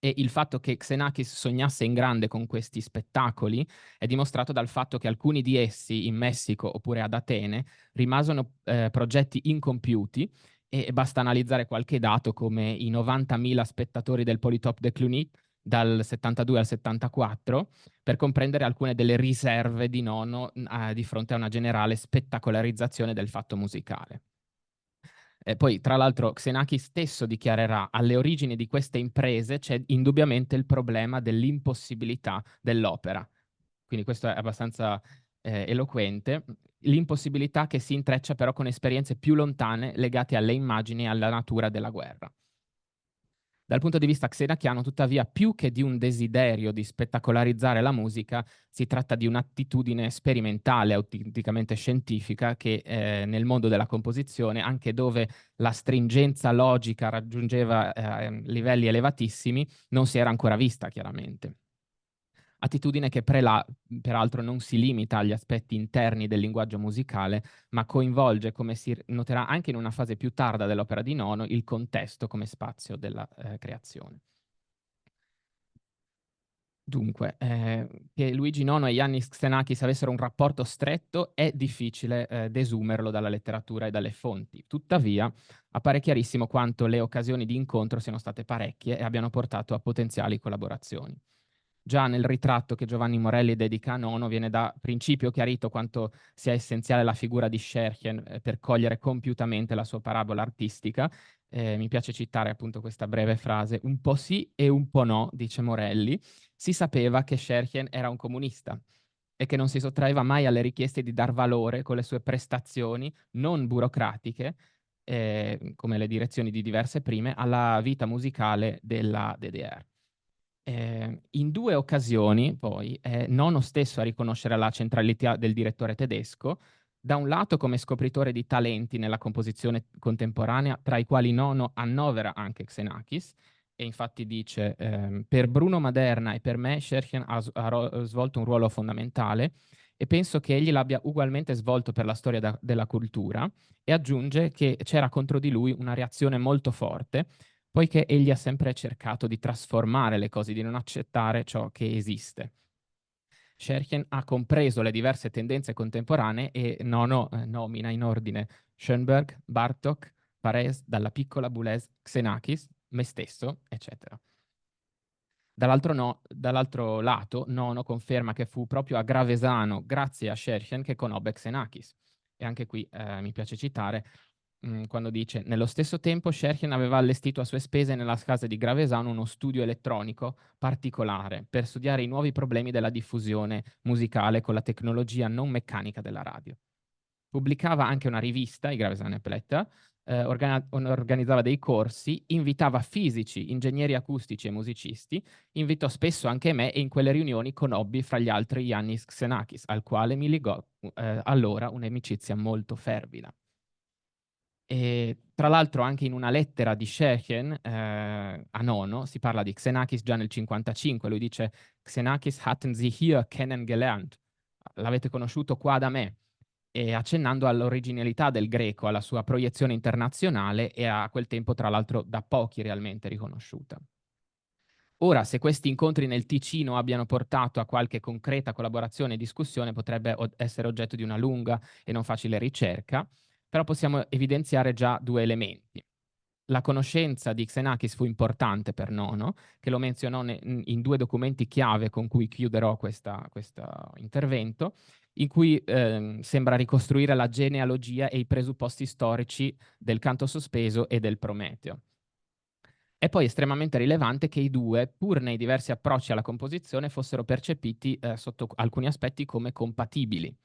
S4: E il fatto che Xenakis sognasse in grande con questi spettacoli è dimostrato dal fatto che alcuni di essi in Messico oppure ad Atene rimasero progetti incompiuti, e basta analizzare qualche dato come i 90.000 spettatori del Polytope de Cluny dal 72 al 74 per comprendere alcune delle riserve di Nono di fronte a una generale spettacolarizzazione del fatto musicale. Poi, tra l'altro, Xenakis stesso dichiarerà: alle origini di queste imprese c'è indubbiamente il problema dell'impossibilità dell'opera. Quindi questo è abbastanza eloquente. L'impossibilità che si intreccia però con esperienze più lontane legate alle immagini e alla natura della guerra. Dal punto di vista xenachiano, tuttavia, più che di un desiderio di spettacolarizzare la musica, si tratta di un'attitudine sperimentale, autenticamente scientifica, che nel mondo della composizione, anche dove la stringenza logica raggiungeva livelli elevatissimi, non si era ancora vista chiaramente. Attitudine che peraltro non si limita agli aspetti interni del linguaggio musicale, ma coinvolge, come si noterà anche in una fase più tarda dell'opera di Nono, il contesto come spazio della creazione. Dunque, che Luigi Nono e Iannis Xenakis avessero un rapporto stretto è difficile desumerlo dalla letteratura e dalle fonti. Tuttavia, appare chiarissimo quanto le occasioni di incontro siano state parecchie e abbiano portato a potenziali collaborazioni. Già nel ritratto che Giovanni Morelli dedica a Nono viene da principio chiarito quanto sia essenziale la figura di Scherchen per cogliere compiutamente la sua parabola artistica. Mi piace citare appunto questa breve frase: un po' sì e un po' no, dice Morelli. Si sapeva che Scherchen era un comunista e che non si sottraeva mai alle richieste di dar valore con le sue prestazioni non burocratiche, come le direzioni di diverse prime, alla vita musicale della DDR. In 2 occasioni, poi, è Nono stesso a riconoscere la centralità del direttore tedesco, da un lato come scopritore di talenti nella composizione contemporanea, tra i quali Nono annovera anche Xenakis, e infatti dice: per Bruno Maderna e per me Scherchen ha svolto un ruolo fondamentale, e penso che egli l'abbia ugualmente svolto per la storia della cultura, e aggiunge che c'era contro di lui una reazione molto forte, poiché egli ha sempre cercato di trasformare le cose, di non accettare ciò che esiste. Scherchen ha compreso le diverse tendenze contemporanee e Nono nomina in ordine Schoenberg, Bartók, Parés, dalla piccola Boulez, Xenakis, me stesso, eccetera. Dall'altro lato, Nono conferma che fu proprio a Gravesano, grazie a Scherchen, che conobbe Xenakis. E anche qui mi piace citare quando dice: nello stesso tempo Scherchen aveva allestito a sue spese nella casa di Gravesano uno studio elettronico particolare per studiare i nuovi problemi della diffusione musicale con la tecnologia non meccanica della radio. Pubblicava anche una rivista, i Gravesane Blätter, organizzava dei corsi, invitava fisici, ingegneri acustici e musicisti, invitò spesso anche me, e in quelle riunioni conobbi fra gli altri Iannis Xenakis, al quale mi legò allora un'amicizia molto fervida. E tra l'altro anche in una lettera di Scherchen a Nono si parla di Xenakis già nel 1955. Lui dice: Xenakis hatten Sie hier kennengelernt. l'avete conosciuto qua da me, e accennando all'originalità del greco, alla sua proiezione internazionale e a quel tempo, tra l'altro, da pochi realmente riconosciuta. Ora, se questi incontri nel Ticino abbiano portato a qualche concreta collaborazione e discussione, potrebbe essere oggetto di una lunga e non facile ricerca, però possiamo evidenziare già due elementi. La conoscenza di Xenakis fu importante per Nono, che lo menzionò in due documenti chiave con cui chiuderò questo intervento, in cui sembra ricostruire la genealogia e i presupposti storici del canto sospeso e del Prometeo. È poi estremamente rilevante che i due, pur nei diversi approcci alla composizione, fossero percepiti sotto alcuni aspetti come compatibili.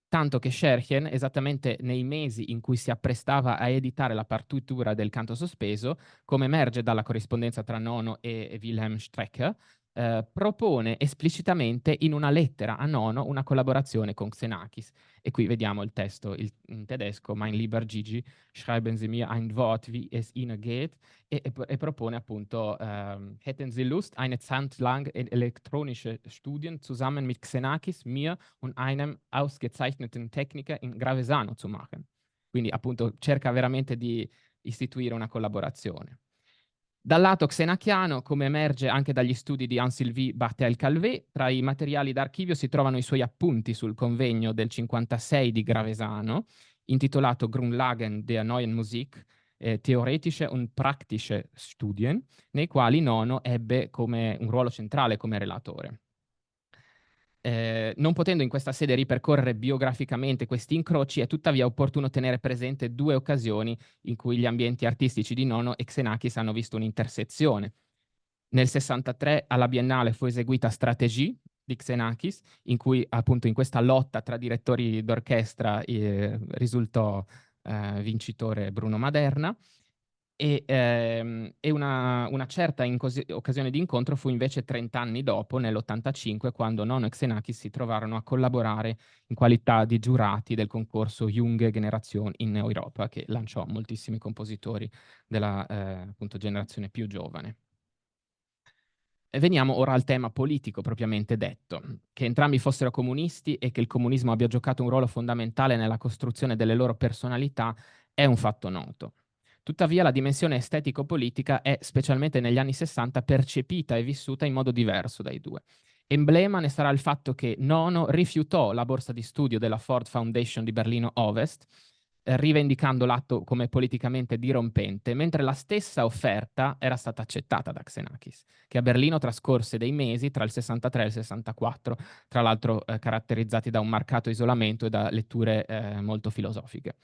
S4: Tanto che Scherchen, esattamente nei mesi in cui si apprestava a editare la partitura del canto sospeso, come emerge dalla corrispondenza tra Nono e Wilhelm Strecker, propone esplicitamente in una lettera a Nono una collaborazione con Xenakis. E qui vediamo il testo in tedesco: Mein lieber Gigi, schreiben Sie mir ein Wort, wie es Ihnen geht, e propone appunto hätten Sie Lust, eine Zeit lang elektronische Studien zusammen mit Xenakis, mir und einem ausgezeichneten Techniker in Gravesano zu machen. Quindi appunto cerca veramente di istituire una collaborazione. Dal lato xenachiano, come emerge anche dagli studi di Anne-Sylvie Bartel-Calvé, tra i materiali d'archivio si trovano i suoi appunti sul convegno del 56 di Gravesano, intitolato Grundlagen der neuen Musik, Theoretische und praktische Studien, nei quali Nono ebbe come un ruolo centrale come relatore. Non potendo in questa sede ripercorrere biograficamente questi incroci, è tuttavia opportuno tenere presente due occasioni in cui gli ambienti artistici di Nono e Xenakis hanno visto un'intersezione. Nel 63 alla Biennale fu eseguita Stratégie di Xenakis, in cui appunto in questa lotta tra direttori d'orchestra risultò vincitore Bruno Maderna. E una certa occasione di incontro fu invece 30 anni dopo, nell'85, quando Nono e Xenakis si trovarono a collaborare in qualità di giurati del concorso Junge Generation in Europa, che lanciò moltissimi compositori della appunto generazione più giovane. E veniamo ora al tema politico propriamente detto. Che entrambi fossero comunisti e che il comunismo abbia giocato un ruolo fondamentale nella costruzione delle loro personalità è un fatto noto. Tuttavia la dimensione estetico-politica è, specialmente negli anni 60, percepita e vissuta in modo diverso dai due. Emblema ne sarà il fatto che Nono rifiutò la borsa di studio della Ford Foundation di Berlino Ovest, rivendicando l'atto come politicamente dirompente, mentre la stessa offerta era stata accettata da Xenakis, che a Berlino trascorse dei mesi tra il 63 e il 64, tra l'altro caratterizzati da un marcato isolamento e da letture molto filosofiche.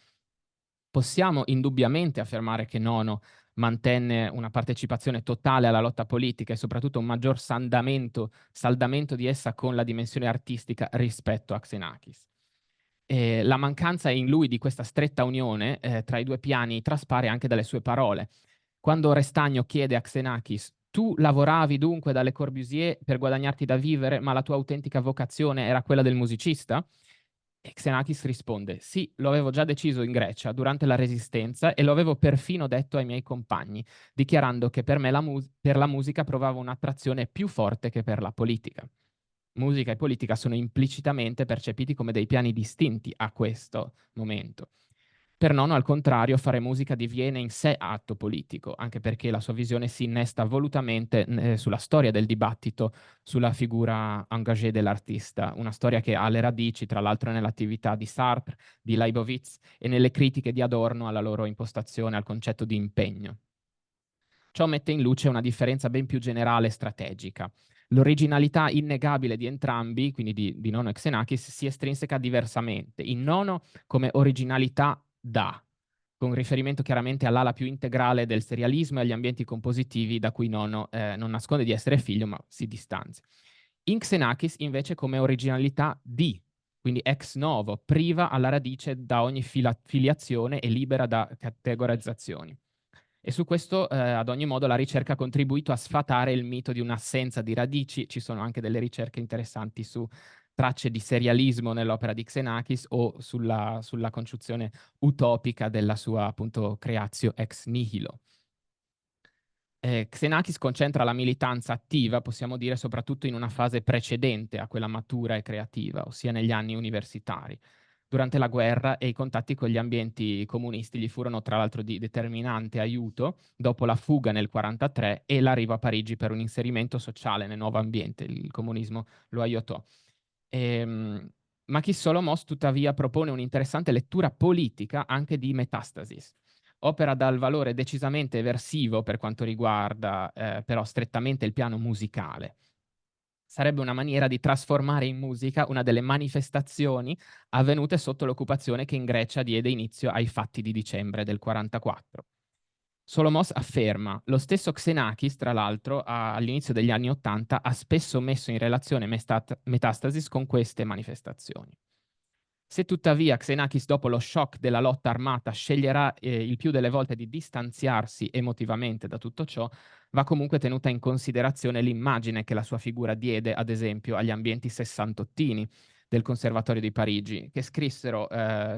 S4: Possiamo indubbiamente affermare che Nono mantenne una partecipazione totale alla lotta politica e soprattutto un maggior saldamento di essa con la dimensione artistica rispetto a Xenakis. La mancanza in lui di questa stretta unione tra i due piani traspare anche dalle sue parole. Quando Restagno chiede a Xenakis: tu lavoravi dunque da Le Corbusier per guadagnarti da vivere, ma la tua autentica vocazione era quella del musicista? E Xenakis risponde: sì, lo avevo già deciso in Grecia durante la Resistenza e lo avevo perfino detto ai miei compagni, dichiarando che per me per la musica provavo un'attrazione più forte che per la politica. Musica e politica sono implicitamente percepiti come dei piani distinti a questo momento. Per Nono, al contrario, fare musica diviene in sé atto politico, anche perché la sua visione si innesta volutamente sulla storia del dibattito sulla figura engagée dell'artista, una storia che ha le radici, tra l'altro, nell'attività di Sartre, di Leibowitz e nelle critiche di Adorno alla loro impostazione al concetto di impegno. Ciò mette in luce una differenza ben più generale e strategica. L'originalità innegabile di entrambi, quindi di Nono e Xenakis, si estrinseca diversamente. In Nono come originalità da, con riferimento chiaramente all'ala più integrale del serialismo e agli ambienti compositivi da cui Nono non nasconde di essere figlio, ma si distanzia. In Xenakis invece come originalità di, quindi ex novo, priva alla radice da ogni filiazione e libera da categorizzazioni. E su questo, ad ogni modo, la ricerca ha contribuito a sfatare il mito di un'assenza di radici. Ci sono anche delle ricerche interessanti su tracce di serialismo nell'opera di Xenakis o sulla concezione utopica della sua, appunto, creatio ex nihilo. Xenakis concentra la militanza attiva, possiamo dire, soprattutto in una fase precedente a quella matura e creativa, ossia negli anni universitari. Durante la guerra e i contatti con gli ambienti comunisti gli furono tra l'altro di determinante aiuto dopo la fuga nel 1943 e l'arrivo a Parigi per un inserimento sociale nel nuovo ambiente. Il comunismo lo aiutò. Makis Solomos tuttavia propone un'interessante lettura politica anche di Metastasis. Opera dal valore decisamente eversivo per quanto riguarda però strettamente il piano musicale. Sarebbe una maniera di trasformare in musica una delle manifestazioni avvenute sotto l'occupazione che in Grecia diede inizio ai fatti di dicembre del 1944. Solomos afferma: lo stesso Xenakis, tra l'altro, all'inizio degli anni '80 ha spesso messo in relazione Metastasis con queste manifestazioni. Se tuttavia Xenakis, dopo lo shock della lotta armata, sceglierà il più delle volte di distanziarsi emotivamente da tutto ciò, va comunque tenuta in considerazione l'immagine che la sua figura diede, ad esempio, agli ambienti sessantottini del Conservatorio di Parigi, che scrissero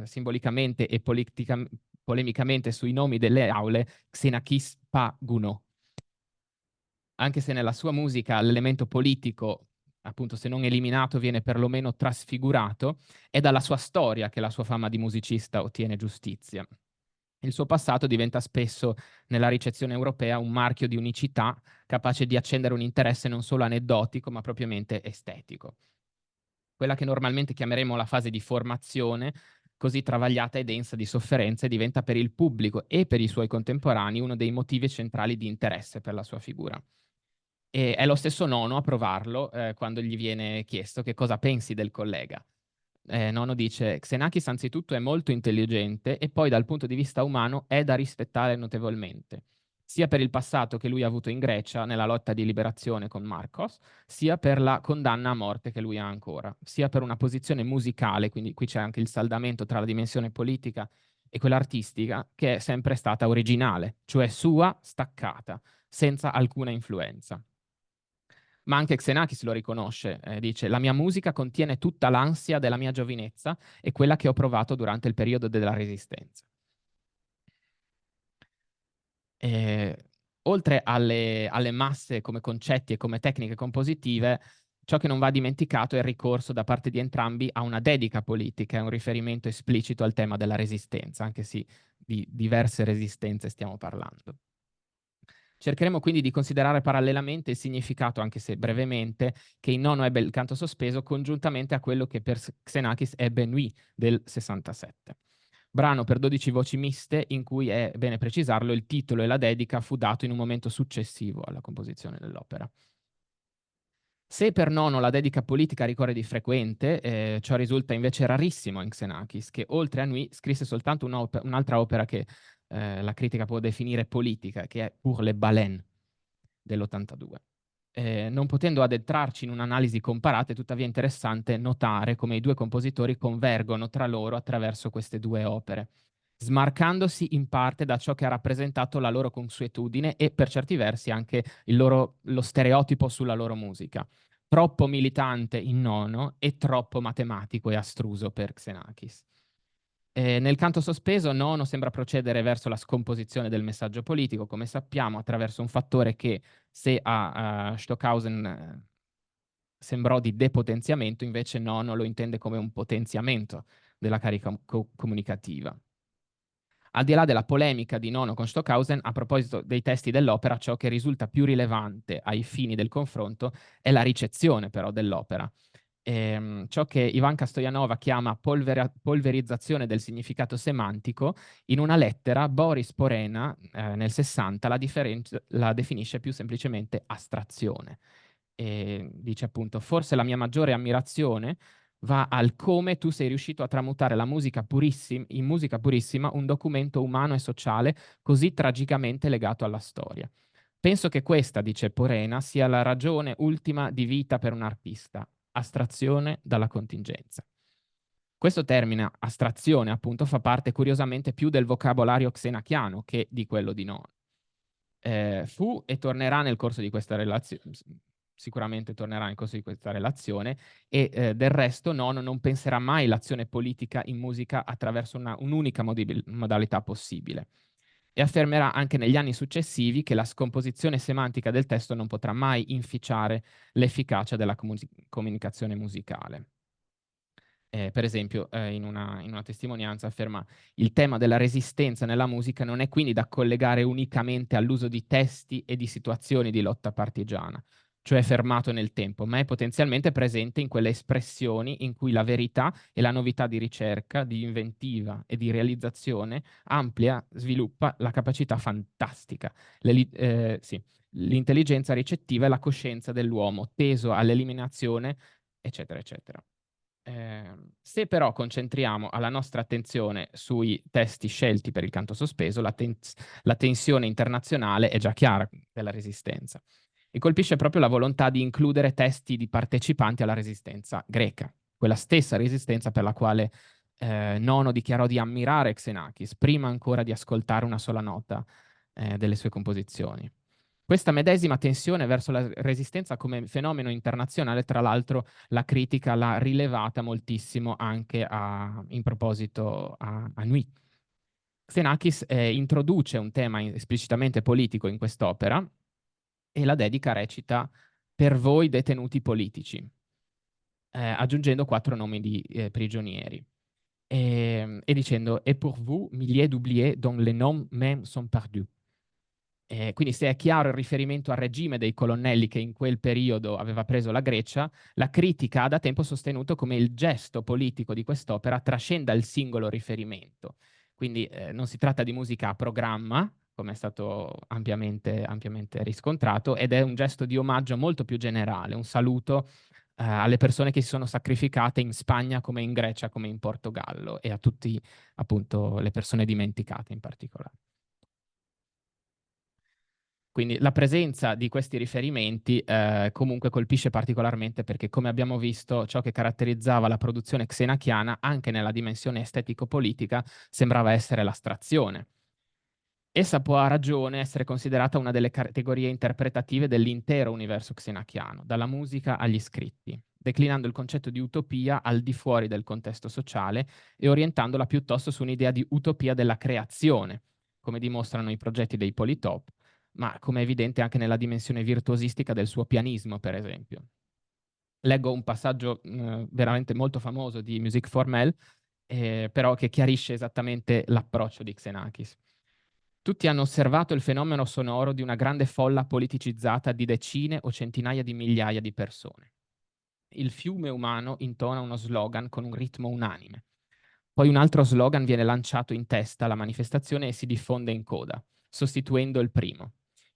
S4: simbolicamente e polemicamente sui nomi delle aule Xenakis pa Gounod. Anche se nella sua musica l'elemento politico, appunto, se non eliminato, viene perlomeno trasfigurato, è dalla sua storia che la sua fama di musicista ottiene giustizia. Il suo passato diventa spesso, nella ricezione europea, un marchio di unicità capace di accendere un interesse non solo aneddotico, ma propriamente estetico. Quella che normalmente chiameremo la fase di formazione, così travagliata e densa di sofferenze, diventa per il pubblico e per i suoi contemporanei uno dei motivi centrali di interesse per la sua figura. E è lo stesso Nono a provarlo quando gli viene chiesto che cosa pensi del collega. Nono dice: Xenakis anzitutto è molto intelligente e poi dal punto di vista umano è da rispettare notevolmente, sia per il passato che lui ha avuto in Grecia nella lotta di liberazione con Marcos, sia per la condanna a morte che lui ha ancora, sia per una posizione musicale, quindi qui c'è anche il saldamento tra la dimensione politica e quella artistica, che è sempre stata originale, cioè sua, staccata, senza alcuna influenza. Ma anche Xenakis lo riconosce, dice: la mia musica contiene tutta l'ansia della mia giovinezza e quella che ho provato durante il periodo della Resistenza. Oltre alle masse come concetti e come tecniche compositive, ciò che non va dimenticato è il ricorso da parte di entrambi a una dedica politica e un riferimento esplicito al tema della resistenza, anche se di diverse resistenze stiamo parlando. Cercheremo quindi di considerare parallelamente il significato, anche se brevemente, che in Nono ebbe il canto sospeso congiuntamente a quello che per Xenakis ebbe Nuit del 67. Brano per 12 voci miste in cui, è bene precisarlo, il titolo e la dedica fu dato in un momento successivo alla composizione dell'opera. Se per Nono la dedica politica ricorre di frequente, ciò risulta invece rarissimo in Xenakis, che oltre a Nuit scrisse soltanto un'altra opera che la critica può definire politica, che è Pour les baleines dell'82. Non potendo addentrarci in un'analisi comparata, è tuttavia interessante notare come i due compositori convergono tra loro attraverso queste due opere, smarcandosi in parte da ciò che ha rappresentato la loro consuetudine e per certi versi anche lo stereotipo sulla loro musica. Troppo militante in Nono e troppo matematico e astruso per Xenakis. Nel canto sospeso Nono sembra procedere verso la scomposizione del messaggio politico, come sappiamo, attraverso un fattore che, se a Stockhausen sembrò di depotenziamento, invece Nono lo intende come un potenziamento della carica comunicativa. Al di là della polemica di Nono con Stockhausen, a proposito dei testi dell'opera, ciò che risulta più rilevante ai fini del confronto è la ricezione però dell'opera. Ciò che Ivanka Stoyanova chiama polverizzazione del significato semantico, in una lettera Boris Porena nel 60 la definisce più semplicemente astrazione. Dice appunto: forse la mia maggiore ammirazione va al come tu sei riuscito a tramutare la musica in musica purissima un documento umano e sociale così tragicamente legato alla storia. Penso che questa, dice Porena, sia la ragione ultima di vita per un artista: astrazione dalla contingenza. Questo termine, astrazione, appunto, fa parte curiosamente più del vocabolario xenakiano che di quello di Nono. Fu e tornerà nel corso di questa relazione, sicuramente tornerà nel corso di questa relazione, e del resto Nono non penserà mai l'azione politica in musica attraverso un'unica modalità possibile. e affermerà anche negli anni successivi che la scomposizione semantica del testo non potrà mai inficiare l'efficacia della comunicazione musicale. Per esempio, in una testimonianza afferma: il tema della resistenza nella musica non è quindi da collegare unicamente all'uso di testi e di situazioni di lotta partigiana, cioè fermato nel tempo, ma è potenzialmente presente in quelle espressioni in cui la verità e la novità di ricerca, di inventiva e di realizzazione sviluppa la capacità fantastica, l'intelligenza ricettiva e la coscienza dell'uomo, teso all'eliminazione, eccetera, eccetera. Se però concentriamo la nostra attenzione sui testi scelti per il canto sospeso, la tensione internazionale è già chiara della resistenza e colpisce proprio la volontà di includere testi di partecipanti alla resistenza greca, quella stessa resistenza per la quale Nono dichiarò di ammirare Xenakis prima ancora di ascoltare una sola nota delle sue composizioni. Questa medesima tensione verso la resistenza come fenomeno internazionale, tra l'altro, la critica l'ha rilevata moltissimo anche in proposito a Nui. Xenakis introduce un tema esplicitamente politico in quest'opera e la dedica recita: per voi detenuti politici, aggiungendo 4 nomi di prigionieri. E dicendo: et pour vous, milliers d'oubliés dont les noms même sont perdus. Quindi se è chiaro il riferimento al regime dei colonnelli che in quel periodo aveva preso la Grecia, la critica ha da tempo sostenuto come il gesto politico di quest'opera trascenda il singolo riferimento. Quindi non si tratta di musica a programma, come è stato ampiamente riscontrato, ed è un gesto di omaggio molto più generale, un saluto alle persone che si sono sacrificate in Spagna come in Grecia come in Portogallo e a tutte appunto le persone dimenticate in particolare. Quindi la presenza di questi riferimenti comunque colpisce particolarmente perché, come abbiamo visto, ciò che caratterizzava la produzione xenachiana, anche nella dimensione estetico-politica, sembrava essere l'astrazione. Essa può a ragione essere considerata una delle categorie interpretative dell'intero universo xenachiano, dalla musica agli scritti, declinando il concetto di utopia al di fuori del contesto sociale e orientandola piuttosto su un'idea di utopia della creazione, come dimostrano i progetti dei Polytop, ma come è evidente anche nella dimensione virtuosistica del suo pianismo, per esempio. Leggo un passaggio veramente molto famoso di Musique Formelle, però che chiarisce esattamente l'approccio di Xenakis. Tutti hanno osservato il fenomeno sonoro di una grande folla politicizzata di decine o centinaia di migliaia di persone. Il fiume umano intona uno slogan con un ritmo unanime. Poi un altro slogan viene lanciato in testa alla manifestazione e si diffonde in coda, sostituendo il primo.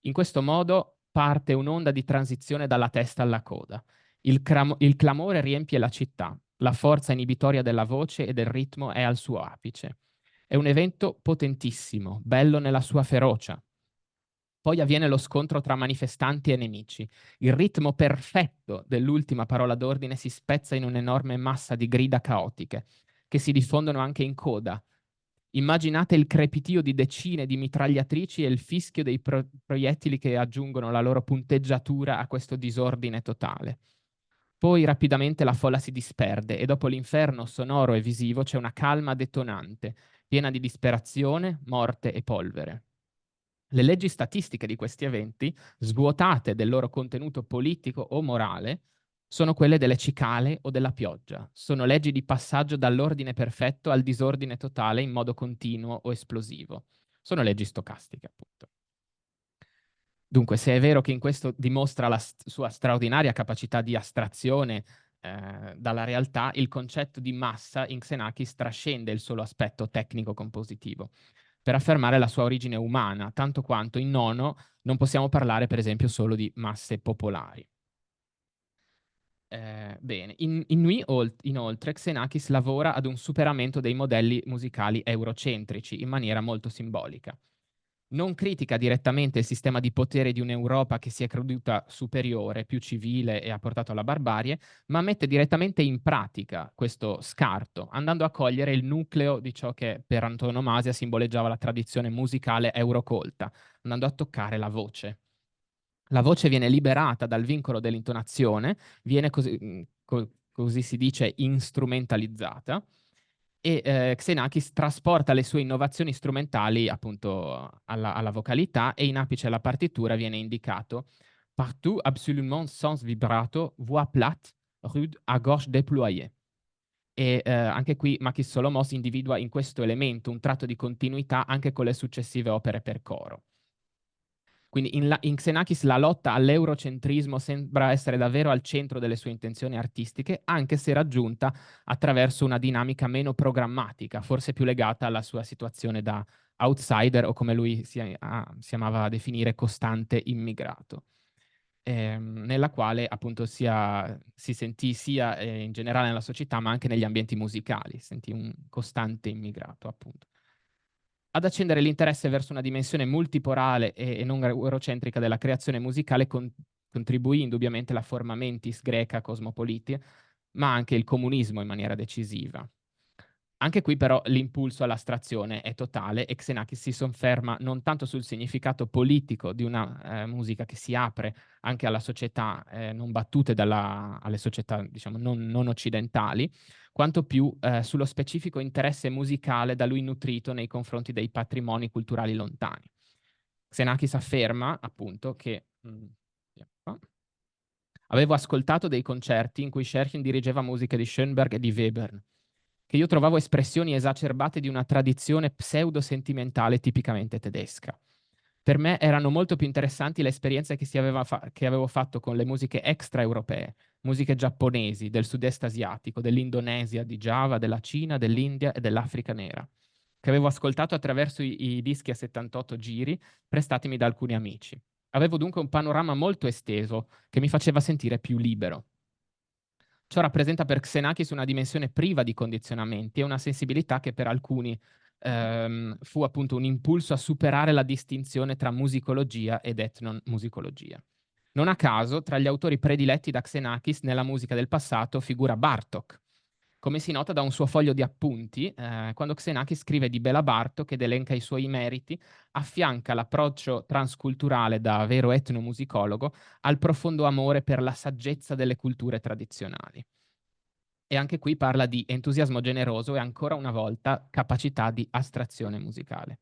S4: In questo modo parte un'onda di transizione dalla testa alla coda. Il clamore riempie la città, la forza inibitoria della voce e del ritmo è al suo apice. È un evento potentissimo, bello nella sua ferocia. Poi avviene lo scontro tra manifestanti e nemici. Il ritmo perfetto dell'ultima parola d'ordine si spezza in un'enorme massa di grida caotiche, che si diffondono anche in coda. Immaginate il crepitio di decine di mitragliatrici e il fischio dei proiettili che aggiungono la loro punteggiatura a questo disordine totale. Poi rapidamente la folla si disperde e dopo l'inferno sonoro e visivo c'è una calma detonante, piena di disperazione, morte e polvere. Le leggi statistiche di questi eventi, svuotate del loro contenuto politico o morale, sono quelle delle cicale o della pioggia. Sono leggi di passaggio dall'ordine perfetto al disordine totale in modo continuo o esplosivo. Sono leggi stocastiche, appunto. Dunque, se è vero che in questo dimostra la sua straordinaria capacità di astrazione dalla realtà, il concetto di massa in Xenakis trascende il solo aspetto tecnico-compositivo, per affermare la sua origine umana, tanto quanto in Nono non possiamo parlare, per esempio, solo di masse popolari. Bene, in Nui, inoltre, Xenakis lavora ad un superamento dei modelli musicali eurocentrici in maniera molto simbolica. Non critica direttamente il sistema di potere di un'Europa che si è creduta superiore, più civile e ha portato alla barbarie, ma mette direttamente in pratica questo scarto, andando a cogliere il nucleo di ciò che per antonomasia simboleggiava la tradizione musicale eurocolta, andando a toccare la voce. La voce viene liberata dal vincolo dell'intonazione, viene così si dice instrumentalizzata, e Xenakis trasporta le sue innovazioni strumentali appunto alla vocalità, e in apice alla partitura viene indicato partout absolument sans vibrato, voix plate, rude à gorge déployée. E anche qui Makis Solomos individua in questo elemento un tratto di continuità anche con le successive opere per coro. Quindi in Xenakis la lotta all'eurocentrismo sembra essere davvero al centro delle sue intenzioni artistiche, anche se raggiunta attraverso una dinamica meno programmatica, forse più legata alla sua situazione da outsider, o come lui si amava definire, costante immigrato, nella quale appunto si sentì sia in generale nella società, ma anche negli ambienti musicali, sentì un costante immigrato appunto. Ad accendere l'interesse verso una dimensione multipolare e non eurocentrica della creazione musicale contribuì indubbiamente la forma mentis greca cosmopolita, ma anche il comunismo in maniera decisiva. Anche qui però l'impulso all'astrazione è totale, e Xenakis si sofferma non tanto sul significato politico di una musica che si apre anche alla società non battute alle società, diciamo, non occidentali, quanto più sullo specifico interesse musicale da lui nutrito nei confronti dei patrimoni culturali lontani. Xenakis afferma appunto che avevo ascoltato dei concerti in cui Scherchen dirigeva musiche di Schönberg e di Webern, che io trovavo espressioni esacerbate di una tradizione pseudo-sentimentale tipicamente tedesca. Per me erano molto più interessanti le esperienze che avevo fatto con le musiche extraeuropee, musiche giapponesi, del sud-est asiatico, dell'Indonesia, di Java, della Cina, dell'India e dell'Africa nera, che avevo ascoltato attraverso i dischi a 78 giri prestatemi da alcuni amici. Avevo dunque un panorama molto esteso che mi faceva sentire più libero. Ciò rappresenta per Xenakis una dimensione priva di condizionamenti e una sensibilità che per alcuni fu appunto un impulso a superare la distinzione tra musicologia ed etnomusicologia. Non a caso, tra gli autori prediletti da Xenakis nella musica del passato figura Bartók, come si nota da un suo foglio di appunti, quando Xenakis scrive di Béla Bartók ed elenca i suoi meriti, affianca l'approccio transculturale da vero etnomusicologo al profondo amore per la saggezza delle culture tradizionali. E anche qui parla di entusiasmo generoso e ancora una volta capacità di astrazione musicale.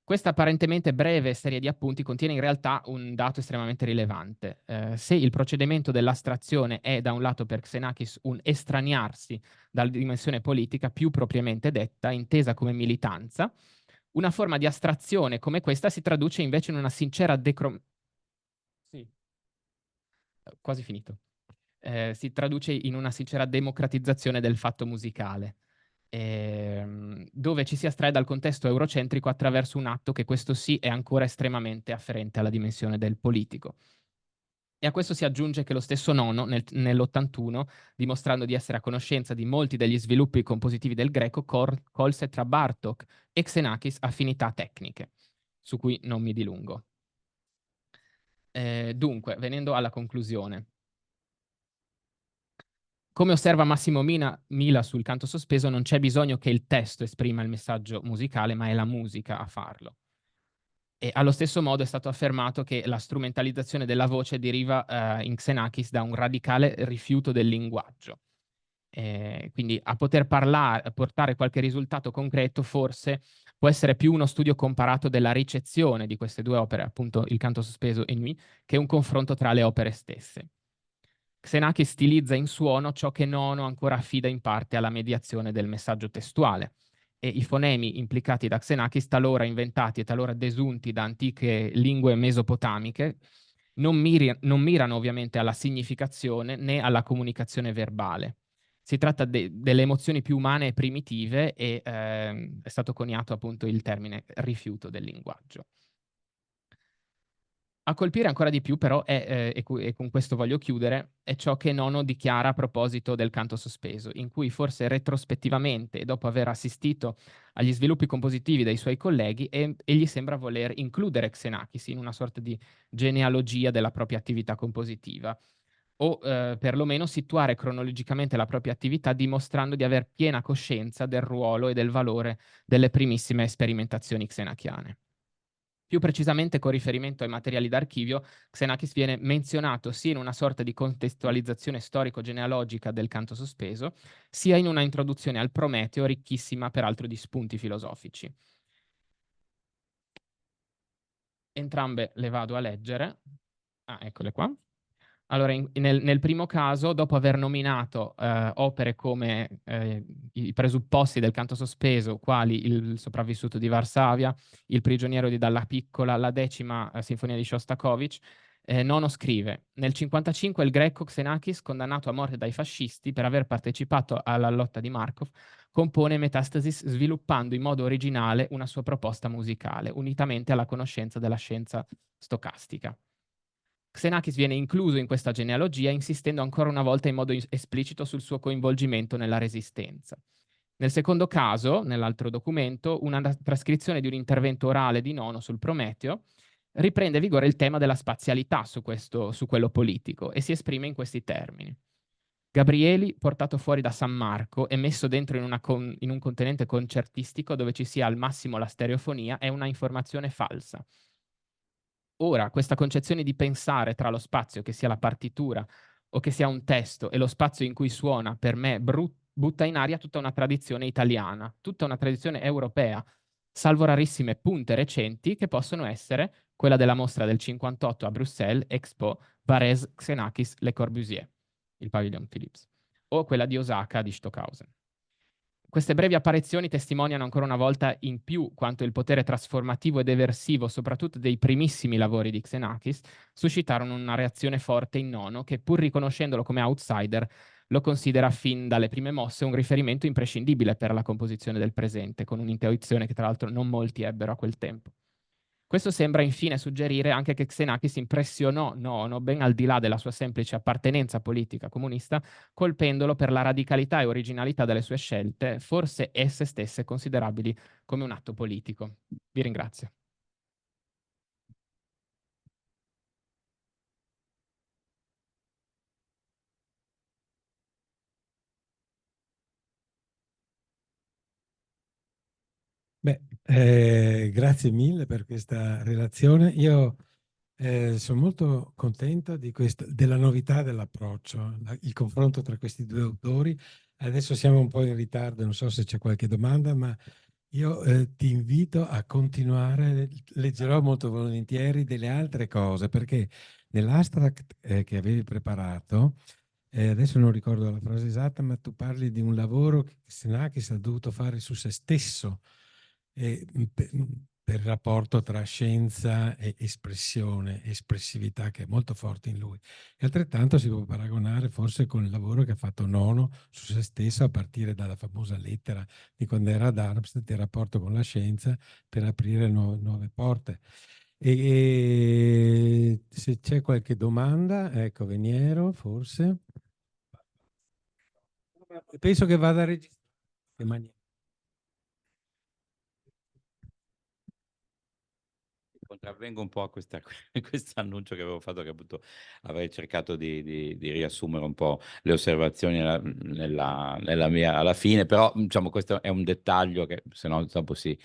S4: Questa apparentemente breve serie di appunti contiene in realtà un dato estremamente rilevante. Se il procedimento dell'astrazione è da un lato per Xenakis un estraniarsi dalla dimensione politica più propriamente detta, intesa come militanza, una forma di astrazione come questa si traduce invece in una sincera quasi finito. Si traduce in una sincera democratizzazione del fatto musicale, dove ci si astrae dal contesto eurocentrico attraverso un atto che questo sì è ancora estremamente afferente alla dimensione del politico. E a questo si aggiunge che lo stesso Nono, nell'81, dimostrando di essere a conoscenza di molti degli sviluppi compositivi del greco, colse tra Bartók e Xenakis affinità tecniche, su cui non mi dilungo. Dunque, venendo alla conclusione. Come osserva Massimo Mila sul canto sospeso, non c'è bisogno che il testo esprima il messaggio musicale, ma è la musica a farlo. E allo stesso modo è stato affermato che la strumentalizzazione della voce deriva in Xenakis da un radicale rifiuto del linguaggio. Quindi a poter portare qualche risultato concreto forse può essere più uno studio comparato della ricezione di queste due opere, appunto il canto sospeso e Nuit, che un confronto tra le opere stesse. Xenakis stilizza in suono ciò che Nono ancora affida in parte alla mediazione del messaggio testuale, e i fonemi implicati da Xenakis, talora inventati e talora desunti da antiche lingue mesopotamiche, non mirano ovviamente alla significazione né alla comunicazione verbale. Si tratta delle emozioni più umane e primitive, e è stato coniato appunto il termine rifiuto del linguaggio. A colpire ancora di più però e con questo voglio chiudere, è ciò che Nono dichiara a proposito del canto sospeso, in cui forse retrospettivamente e dopo aver assistito agli sviluppi compositivi dei suoi colleghi, egli sembra voler includere Xenakis in una sorta di genealogia della propria attività compositiva, o perlomeno situare cronologicamente la propria attività dimostrando di aver piena coscienza del ruolo e del valore delle primissime sperimentazioni xenakiane. Più precisamente, con riferimento ai materiali d'archivio, Xenakis viene menzionato sia in una sorta di contestualizzazione storico-genealogica del canto sospeso, sia in una introduzione al Prometeo ricchissima peraltro di spunti filosofici. Entrambe le vado a leggere. Ah, eccole qua. Allora, nel primo caso, dopo aver nominato opere come i presupposti del canto sospeso, quali il sopravvissuto di Varsavia, il prigioniero di Dalla Piccola, la 10ª sinfonia di Shostakovich, Nono scrive: nel 1955 il greco Xenakis, condannato a morte dai fascisti per aver partecipato alla lotta di Markov, compone Metastasis sviluppando in modo originale una sua proposta musicale, unitamente alla conoscenza della scienza stocastica. Xenakis viene incluso in questa genealogia, insistendo ancora una volta in modo esplicito sul suo coinvolgimento nella Resistenza. Nel secondo caso, nell'altro documento, una trascrizione di un intervento orale di Nono sul Prometeo riprende vigore il tema della spazialità su quello politico e si esprime in questi termini. Gabrieli, portato fuori da San Marco e messo dentro in un contenente concertistico dove ci sia al massimo la stereofonia, è una informazione falsa. Ora, questa concezione di pensare tra lo spazio, che sia la partitura o che sia un testo, e lo spazio in cui suona, per me butta in aria tutta una tradizione italiana, tutta una tradizione europea, salvo rarissime punte recenti che possono essere quella della mostra del 58 a Bruxelles, Expo Varese Xenakis Le Corbusier, il Pavilion Philips, o quella di Osaka di Stockhausen. Queste brevi apparizioni testimoniano ancora una volta in più quanto il potere trasformativo ed eversivo, soprattutto dei primissimi lavori di Xenakis, suscitarono una reazione forte in Nono, che pur riconoscendolo come outsider, lo considera fin dalle prime mosse un riferimento imprescindibile per la composizione del presente, con un'intuizione che tra l'altro non molti ebbero a quel tempo. Questo sembra infine suggerire anche che Xenakis impressionò Nono ben al di là della sua semplice appartenenza politica comunista, colpendolo per la radicalità e originalità delle sue scelte, forse esse stesse considerabili come un atto politico. Vi ringrazio.
S3: Grazie mille per questa relazione. Io sono molto contento della novità dell'approccio, il confronto tra questi due autori. Adesso siamo un po' in ritardo, non so se c'è qualche domanda, ma io ti invito a continuare, leggerò molto volentieri delle altre cose, perché nell'abstract che avevi preparato, adesso non ricordo la frase esatta, ma tu parli di un lavoro che Xenakis ha dovuto fare su se stesso, per il rapporto tra scienza e espressione, espressività che è molto forte in lui. E altrettanto si può paragonare forse con il lavoro che ha fatto Nono su se stesso a partire dalla famosa lettera di quando era ad Darmstadt, il rapporto con la scienza per aprire nuove porte. E se c'è qualche domanda, ecco, Veniero, forse. Penso che vada a registrare.
S5: Contravvengo un po' a questo annuncio che avevo fatto, che appunto avrei cercato di riassumere un po' le osservazioni nella mia alla fine, però diciamo questo è un dettaglio che se no dopo si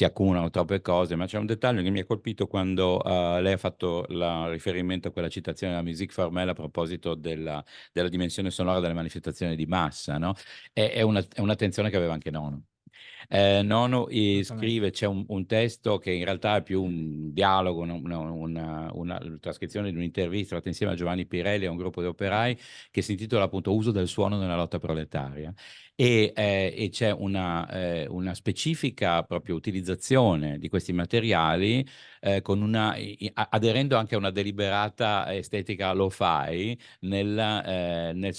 S5: accumulano troppe cose, ma c'è un dettaglio che mi ha colpito quando lei ha fatto riferimento a quella citazione della Musique Formelle a proposito della dimensione sonora delle manifestazioni di massa, no? È un'attenzione che aveva anche Nono. Nono scrive, c'è un testo che in realtà è più un dialogo, una trascrizione di un'intervista fatta insieme a Giovanni Pirelli a un gruppo di operai che si intitola appunto Uso del suono nella lotta proletaria. E c'è una specifica proprio utilizzazione di questi materiali aderendo anche a una deliberata estetica lo-fi nel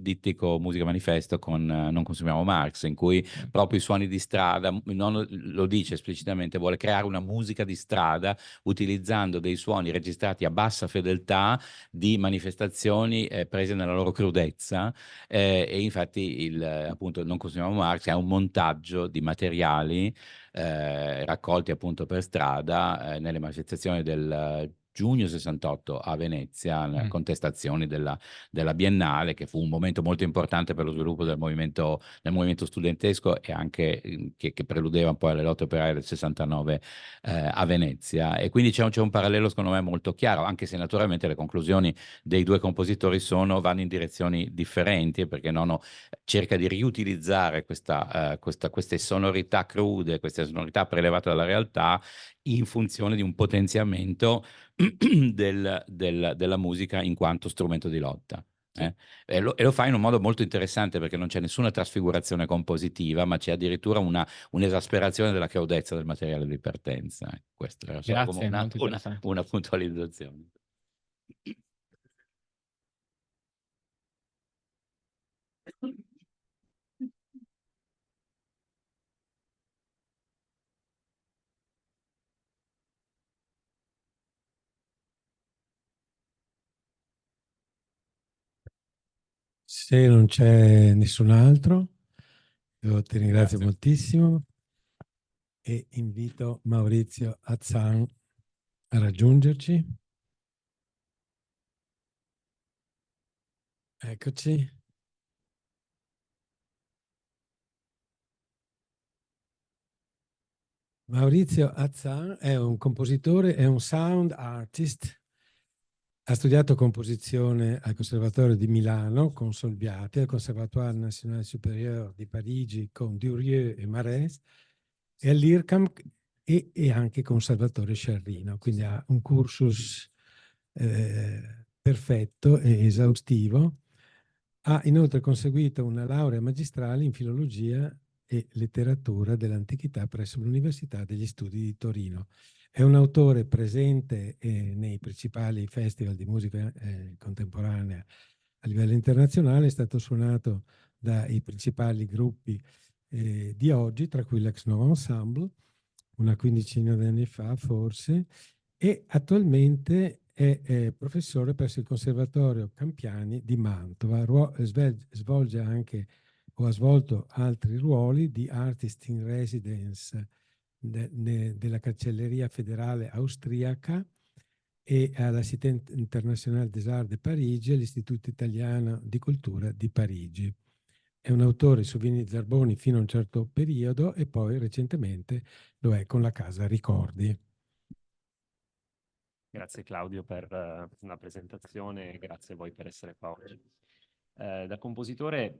S5: dittico Musica Manifesto con Non consumiamo Marx, in cui proprio i suoni di strada, non lo dice esplicitamente, vuole creare una musica di strada utilizzando dei suoni registrati a bassa fedeltà di manifestazioni prese nella loro crudezza, e infatti appunto Non consumiamo Marx è un montaggio di materiali raccolti appunto per strada nelle manifestazioni del giugno 68 a Venezia, nelle
S4: Mm.
S5: contestazioni della Biennale, che fu un momento molto importante per lo sviluppo del movimento studentesco e anche che preludeva un po' alle lotte operaie del 69 a Venezia. E quindi c'è un parallelo secondo me molto chiaro, anche se naturalmente le conclusioni dei due compositori vanno in direzioni differenti, perché Nono cerca di riutilizzare queste sonorità crude, queste sonorità prelevate dalla realtà in funzione di un potenziamento della musica in quanto strumento di lotta. E lo fa in un modo molto interessante, perché non c'è nessuna trasfigurazione compositiva, ma c'è addirittura un'esasperazione della caudezza del materiale di partenza. Questo era solo come
S4: Grazie, molto interessante.
S5: una puntualizzazione.
S3: Se non c'è nessun altro, io ti ringrazio
S1: Grazie.
S3: moltissimo e invito Maurizio Azzan a raggiungerci. Eccoci. Maurizio Azzan è un compositore, è un sound artist. Ha studiato composizione al Conservatorio di Milano con Solbiati, al Conservatoire National Supérieur di Parigi con Durieux e Marès, e all'IRCAM e anche con Salvatore Sciarrino. Quindi ha un cursus perfetto e esaustivo. Ha inoltre conseguito una laurea magistrale in filologia e letteratura dell'antichità presso l'Università degli Studi di Torino. È un autore presente nei principali festival di musica contemporanea a livello internazionale, è stato suonato dai principali gruppi di oggi, tra cui l'Ex Novo Ensemble, una quindicina di anni fa forse, e attualmente è professore presso il Conservatorio Campiani di Mantova. Svolge anche o ha svolto altri ruoli di artist in residence della Cancelleria Federale Austriaca e alla Cité Internationale des Arts de Parigi e all'Istituto Italiano di Cultura di Parigi. È un autore su vini Zarboni fino a un certo periodo e poi recentemente lo è con la Casa Ricordi.
S6: Grazie Claudio per la presentazione e grazie a voi per essere qua oggi. Da compositore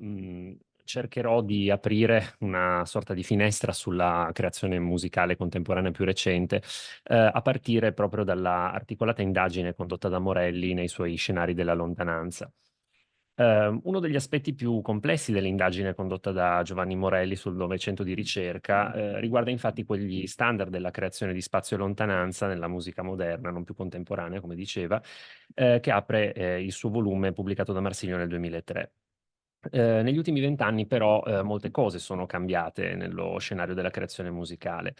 S6: cercherò di aprire una sorta di finestra sulla creazione musicale contemporanea più recente, a partire proprio dalla articolata indagine condotta da Morelli nei suoi Scenari della lontananza. Uno degli aspetti più complessi dell'indagine condotta da Giovanni Morelli sul Novecento di ricerca riguarda infatti quegli standard della creazione di spazio e lontananza nella musica moderna, non più contemporanea, come diceva, che apre il suo volume pubblicato da Marsilio nel 2003. Negli ultimi 20 anni però molte cose sono cambiate nello scenario della creazione musicale.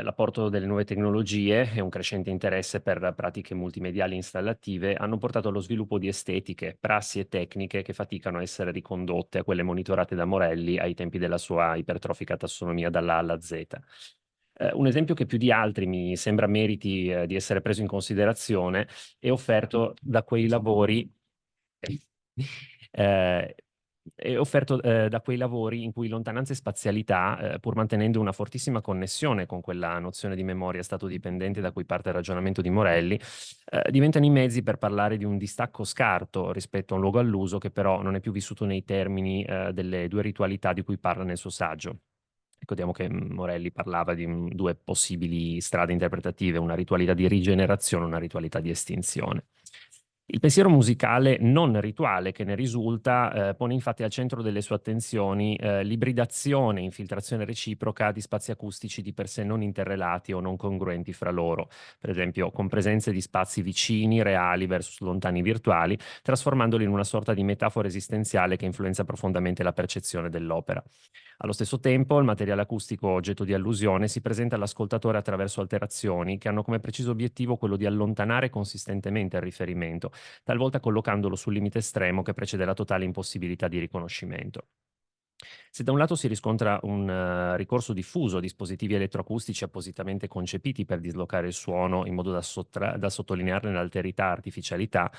S6: L'apporto delle nuove tecnologie e un crescente interesse per pratiche multimediali installative hanno portato allo sviluppo di estetiche, prassi e tecniche che faticano a essere ricondotte a quelle monitorate da Morelli ai tempi della sua ipertrofica tassonomia dalla A alla Z. Un esempio che più di altri mi sembra meriti di essere preso in considerazione è offerto da quei lavori è offerto da quei lavori in cui lontananza e spazialità, pur mantenendo una fortissima connessione con quella nozione di memoria stato dipendente da cui parte il ragionamento di Morelli, diventano i mezzi per parlare di un distacco scarto rispetto a un luogo all'uso che però non è più vissuto nei termini delle due ritualità di cui parla nel suo saggio. Ricordiamo che Morelli parlava di due possibili strade interpretative, una ritualità di rigenerazione e una ritualità di estinzione. Il pensiero musicale non rituale che ne risulta pone infatti al centro delle sue attenzioni l'ibridazione e infiltrazione reciproca di spazi acustici di per sé non interrelati o non congruenti fra loro, per esempio con presenze di spazi vicini, reali versus lontani virtuali, trasformandoli in una sorta di metafora esistenziale che influenza profondamente la percezione dell'opera. Allo stesso tempo, il materiale acustico oggetto di allusione si presenta all'ascoltatore attraverso alterazioni che hanno come preciso obiettivo quello di allontanare consistentemente il riferimento, talvolta collocandolo sul limite estremo che precede la totale impossibilità di riconoscimento. Se da un lato si riscontra un ricorso diffuso a dispositivi elettroacustici appositamente concepiti per dislocare il suono in modo da sottolinearne l'alterità e artificialità,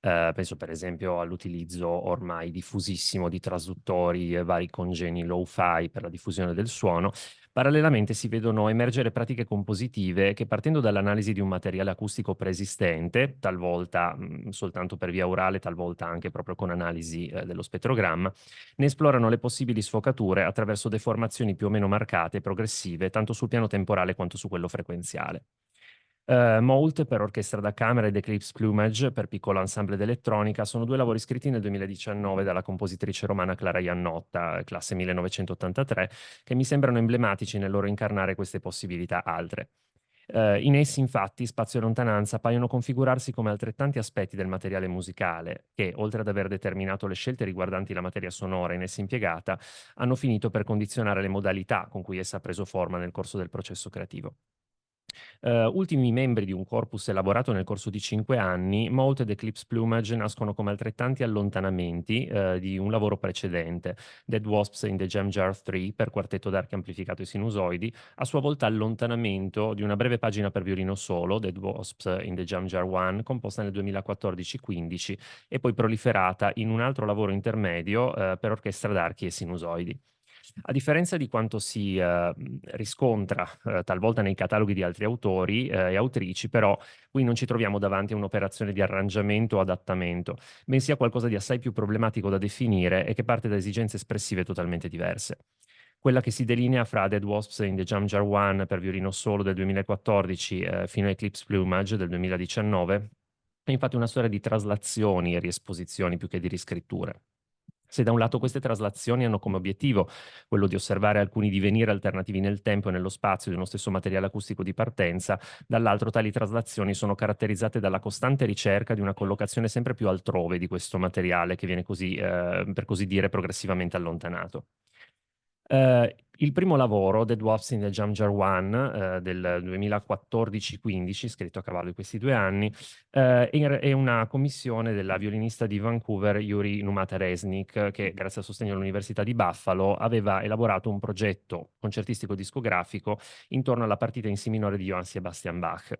S6: penso per esempio all'utilizzo ormai diffusissimo di trasduttori e vari congeni low-fi per la diffusione del suono, parallelamente si vedono emergere pratiche compositive che, partendo dall'analisi di un materiale acustico preesistente, talvolta soltanto per via orale, talvolta anche proprio con analisi dello spettrogramma, ne esplorano le possibili sfocature attraverso deformazioni più o meno marcate e progressive, tanto sul piano temporale quanto su quello frequenziale. Moult per orchestra da camera ed Eclipse Plumage per piccolo ensemble d'elettronica sono due lavori scritti nel 2019 dalla compositrice romana Clara Iannotta, classe 1983, che mi sembrano emblematici nel loro incarnare queste possibilità altre. In essi, infatti, spazio e lontananza paiono configurarsi come altrettanti aspetti del materiale musicale che, oltre ad aver determinato le scelte riguardanti la materia sonora in essa impiegata, hanno finito per condizionare le modalità con cui essa ha preso forma nel corso del processo creativo. Ultimi membri di un corpus elaborato nel corso di 5 anni, Moult ed Eclipse Plumage nascono come altrettanti allontanamenti di un lavoro precedente, Dead Wasps in the Jam Jar 3 per quartetto d'archi amplificato e sinusoidi, a sua volta allontanamento di una breve pagina per violino solo, Dead Wasps in the Jam Jar 1, composta nel 2014-15 e poi proliferata in un altro lavoro intermedio per orchestra d'archi e sinusoidi. A differenza di quanto si riscontra talvolta nei cataloghi di altri autori e autrici, però qui non ci troviamo davanti a un'operazione di arrangiamento o adattamento, bensì a qualcosa di assai più problematico da definire e che parte da esigenze espressive totalmente diverse. Quella che si delinea fra Dead Wasps in the Jam Jar 1 per violino solo del 2014 fino a Eclipse Plumage del 2019 è infatti una storia di traslazioni e riesposizioni più che di riscritture. Se da un lato queste traslazioni hanno come obiettivo quello di osservare alcuni divenire alternativi nel tempo e nello spazio di uno stesso materiale acustico di partenza, dall'altro tali traslazioni sono caratterizzate dalla costante ricerca di una collocazione sempre più altrove di questo materiale che viene così, per così dire, progressivamente allontanato. Il primo lavoro, Dead Wasps in the Jam Jar 1, del 2014-15, scritto a cavallo di questi 2 anni, è una commissione della violinista di Vancouver Yuri Numata-Resnik, che grazie al sostegno dell'Università di Buffalo aveva elaborato un progetto concertistico discografico intorno alla partita in Si minore di Johann Sebastian Bach.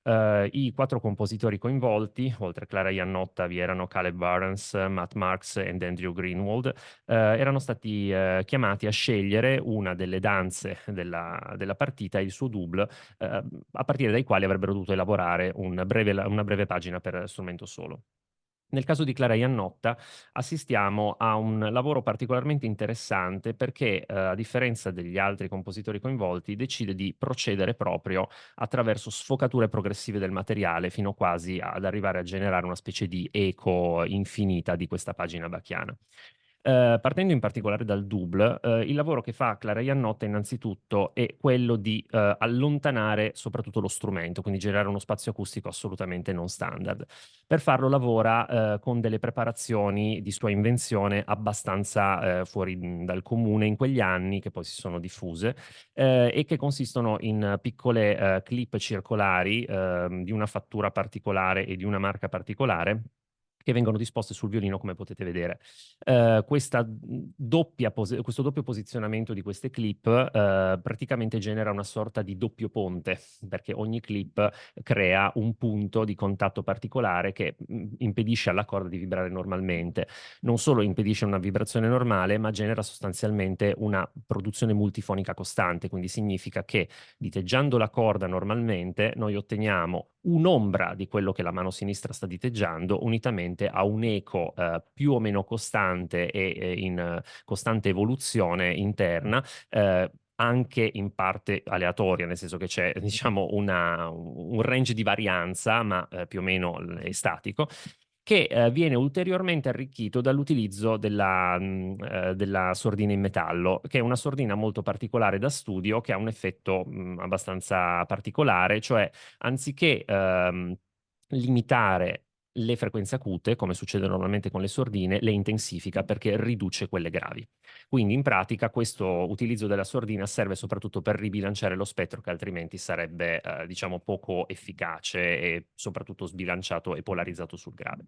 S6: I 4 compositori coinvolti, oltre a Clara Iannotta, vi erano Caleb Barnes, Matt Marks e Andrew Greenwald, erano stati chiamati a scegliere una delle danze della partita e il suo double, a partire dai quali avrebbero dovuto elaborare una breve pagina per strumento solo. Nel caso di Clara Iannotta assistiamo a un lavoro particolarmente interessante perché, a differenza degli altri compositori coinvolti, decide di procedere proprio attraverso sfocature progressive del materiale fino quasi ad arrivare a generare una specie di eco infinita di questa pagina bachiana. Partendo in particolare dal double, il lavoro che fa Clara Iannotta innanzitutto è quello di allontanare soprattutto lo strumento, quindi generare uno spazio acustico assolutamente non standard. Per farlo lavora con delle preparazioni di sua invenzione abbastanza fuori dal comune in quegli anni, che poi si sono diffuse, e che consistono in piccole clip circolari di una fattura particolare e di una marca particolare, che vengono disposte sul violino, come potete vedere. Questo doppio posizionamento di queste clip praticamente genera una sorta di doppio ponte, perché ogni clip crea un punto di contatto particolare che impedisce alla corda di vibrare normalmente. Non solo impedisce una vibrazione normale, ma genera sostanzialmente una produzione multifonica costante, quindi significa che diteggiando la corda normalmente noi otteniamo un'ombra di quello che la mano sinistra sta diteggiando, unitamente a un eco più o meno costante e in costante evoluzione interna, anche in parte aleatoria, nel senso che c'è, diciamo, un range di varianza, ma più o meno è statico, che viene ulteriormente arricchito dall'utilizzo della sordina in metallo, che è una sordina molto particolare da studio, che ha un effetto abbastanza particolare, cioè anziché limitare le frequenze acute, come succede normalmente con le sordine, le intensifica perché riduce quelle gravi. Quindi in pratica questo utilizzo della sordina serve soprattutto per ribilanciare lo spettro, che altrimenti sarebbe diciamo poco efficace e soprattutto sbilanciato e polarizzato sul grave.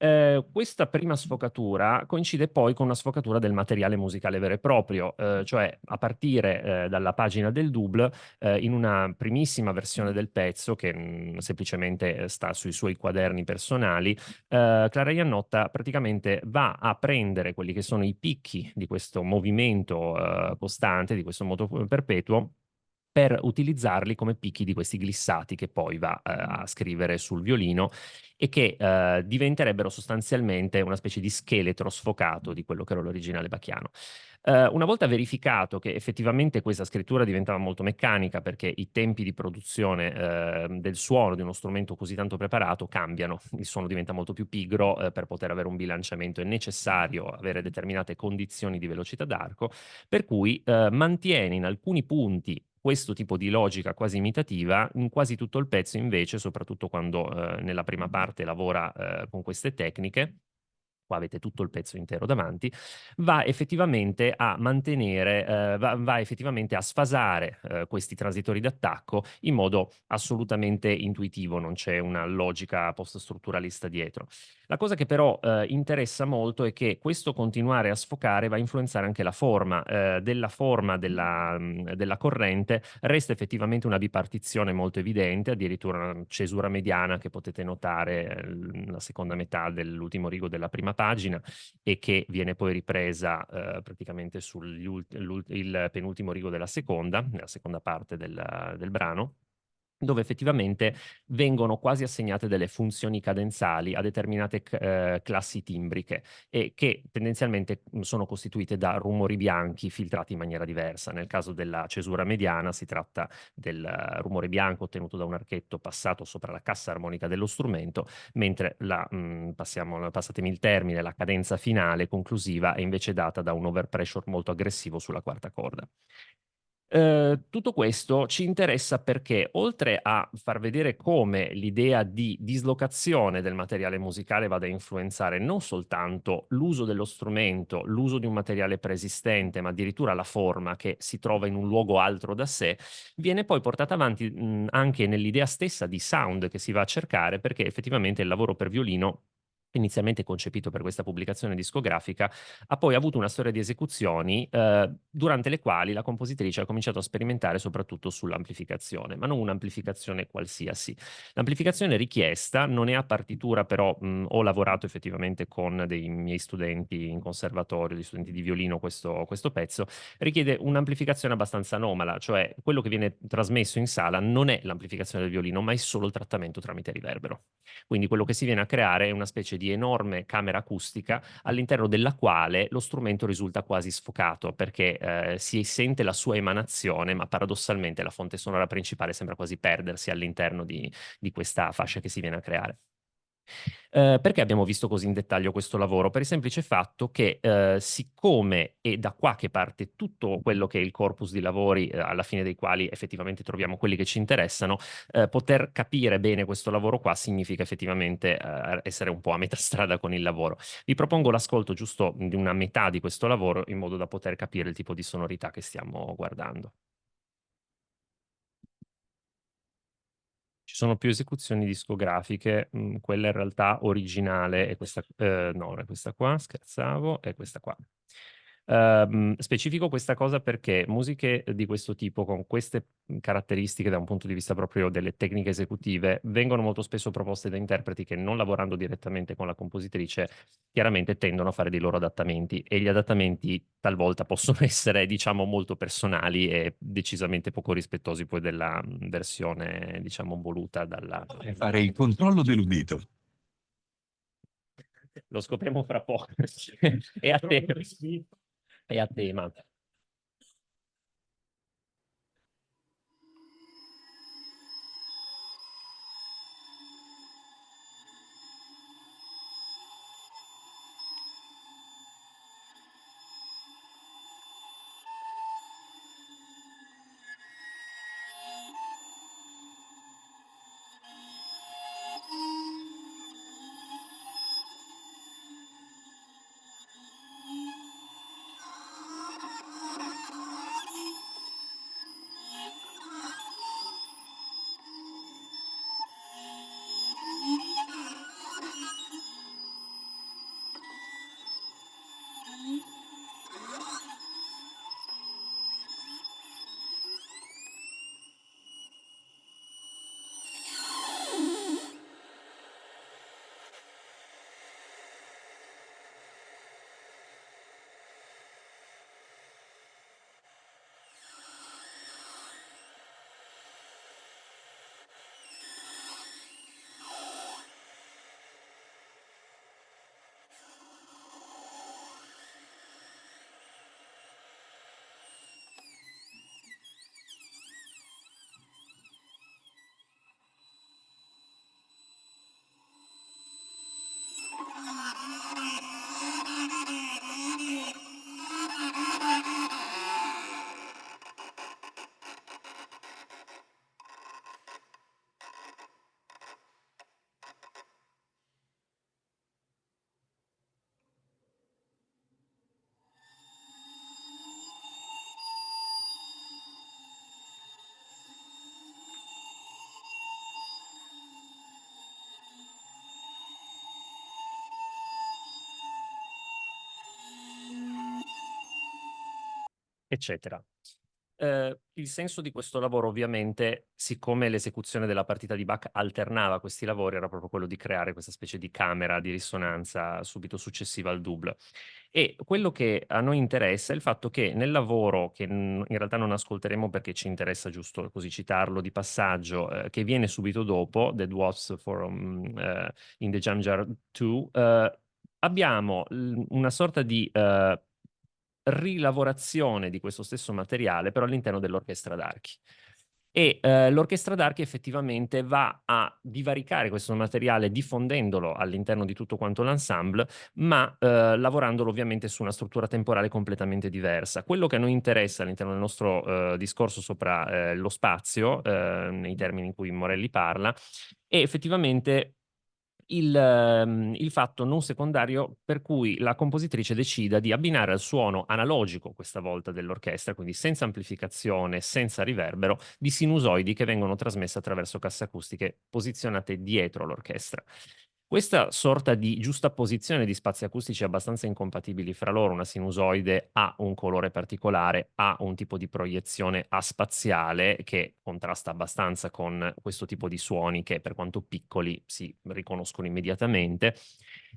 S6: Questa prima sfocatura coincide poi con una sfocatura del materiale musicale vero e proprio, cioè a partire dalla pagina del double, in una primissima versione del pezzo che semplicemente sta sui suoi quaderni personali, Clara Iannotta praticamente va a prendere quelli che sono i picchi di questo movimento costante, di questo moto perpetuo, per utilizzarli come picchi di questi glissati che poi va a scrivere sul violino e che diventerebbero sostanzialmente una specie di scheletro sfocato di quello che era l'originale Bacchiano. Una volta verificato che effettivamente questa scrittura diventava molto meccanica perché i tempi di produzione del suono di uno strumento così tanto preparato cambiano, il suono diventa molto più pigro, per poter avere un bilanciamento è necessario avere determinate condizioni di velocità d'arco, per cui mantiene in alcuni punti questo tipo di logica quasi imitativa, in quasi tutto il pezzo invece, soprattutto quando nella prima parte lavora con queste tecniche, qua avete tutto il pezzo intero davanti, va effettivamente a mantenere, va effettivamente a sfasare questi transitori d'attacco in modo assolutamente intuitivo, non c'è una logica post-strutturalista dietro. La cosa che però interessa molto è che questo continuare a sfocare va a influenzare anche la forma della corrente, resta effettivamente una bipartizione molto evidente, addirittura una cesura mediana che potete notare nella seconda metà dell'ultimo rigo della prima pagina e che viene poi ripresa praticamente il penultimo rigo della nella seconda parte del brano, dove effettivamente vengono quasi assegnate delle funzioni cadenzali a determinate classi timbriche e che tendenzialmente sono costituite da rumori bianchi filtrati in maniera diversa. Nel caso della cesura mediana si tratta del rumore bianco ottenuto da un archetto passato sopra la cassa armonica dello strumento, mentre passatemi il termine, la cadenza finale conclusiva è invece data da un overpressure molto aggressivo sulla quarta corda. Tutto questo ci interessa perché, oltre a far vedere come l'idea di dislocazione del materiale musicale vada a influenzare non soltanto l'uso dello strumento, l'uso di un materiale preesistente, ma addirittura la forma che si trova in un luogo altro da sé, viene poi portata avanti anche nell'idea stessa di sound che si va a cercare, perché effettivamente il lavoro per violino, inizialmente concepito per questa pubblicazione discografica, ha poi avuto una storia di esecuzioni durante le quali la compositrice ha cominciato a sperimentare soprattutto sull'amplificazione, ma non un'amplificazione qualsiasi. L'amplificazione richiesta non è a partitura, però ho lavorato effettivamente con dei miei studenti in conservatorio, degli studenti di violino, questo pezzo, richiede un'amplificazione abbastanza anomala, cioè quello che viene trasmesso in sala non è l'amplificazione del violino, ma è solo il trattamento tramite riverbero. Quindi quello che si viene a creare è una specie di enorme camera acustica all'interno della quale lo strumento risulta quasi sfocato perché si sente la sua emanazione, ma paradossalmente la fonte sonora principale sembra quasi perdersi all'interno di questa fascia che si viene a creare. Perché abbiamo visto così in dettaglio questo lavoro? Per il semplice fatto che siccome è da qua che parte tutto quello che è il corpus di lavori, alla fine dei quali effettivamente troviamo quelli che ci interessano, poter capire bene questo lavoro qua significa effettivamente essere un po' a metà strada con il lavoro. Vi propongo l'ascolto giusto di una metà di questo lavoro in modo da poter capire il tipo di sonorità che stiamo guardando. Ci sono più esecuzioni discografiche, quella in realtà originale è questa, no, è questa qua, scherzavo, è questa qua. Specifico questa cosa perché musiche di questo tipo, con queste caratteristiche da un punto di vista proprio delle tecniche esecutive, vengono molto spesso proposte da interpreti che, non lavorando direttamente con la compositrice, chiaramente tendono a fare dei loro adattamenti e gli adattamenti talvolta possono essere, diciamo, molto personali e decisamente poco rispettosi poi della versione, diciamo, voluta dalla...
S7: Fare il controllo dell'udito.
S6: Lo scopriamo fra poco. È a te. È a tema. eccetera. Il senso di questo lavoro, ovviamente, siccome l'esecuzione della partita di Bach alternava questi lavori, era proprio quello di creare questa specie di camera di risonanza subito successiva al double. E quello che a noi interessa è il fatto che nel lavoro, che in realtà non ascolteremo perché ci interessa giusto così citarlo di passaggio, che viene subito dopo, That Was in the Jam Jar 2, abbiamo una sorta di rilavorazione di questo stesso materiale, però all'interno dell'orchestra d'archi. E l'orchestra d'archi effettivamente va a divaricare questo materiale diffondendolo all'interno di tutto quanto l'ensemble, ma lavorandolo ovviamente su una struttura temporale completamente diversa. Quello che a noi interessa all'interno del nostro discorso sopra lo spazio, nei termini in cui Morelli parla, è effettivamente il fatto non secondario per cui la compositrice decida di abbinare al suono analogico, questa volta dell'orchestra, quindi senza amplificazione, senza riverbero, di sinusoidi che vengono trasmesse attraverso casse acustiche posizionate dietro l'orchestra. Questa sorta di giustapposizione di spazi acustici abbastanza incompatibili fra loro, una sinusoide ha un colore particolare, ha un tipo di proiezione aspaziale che contrasta abbastanza con questo tipo di suoni che, per quanto piccoli, si riconoscono immediatamente.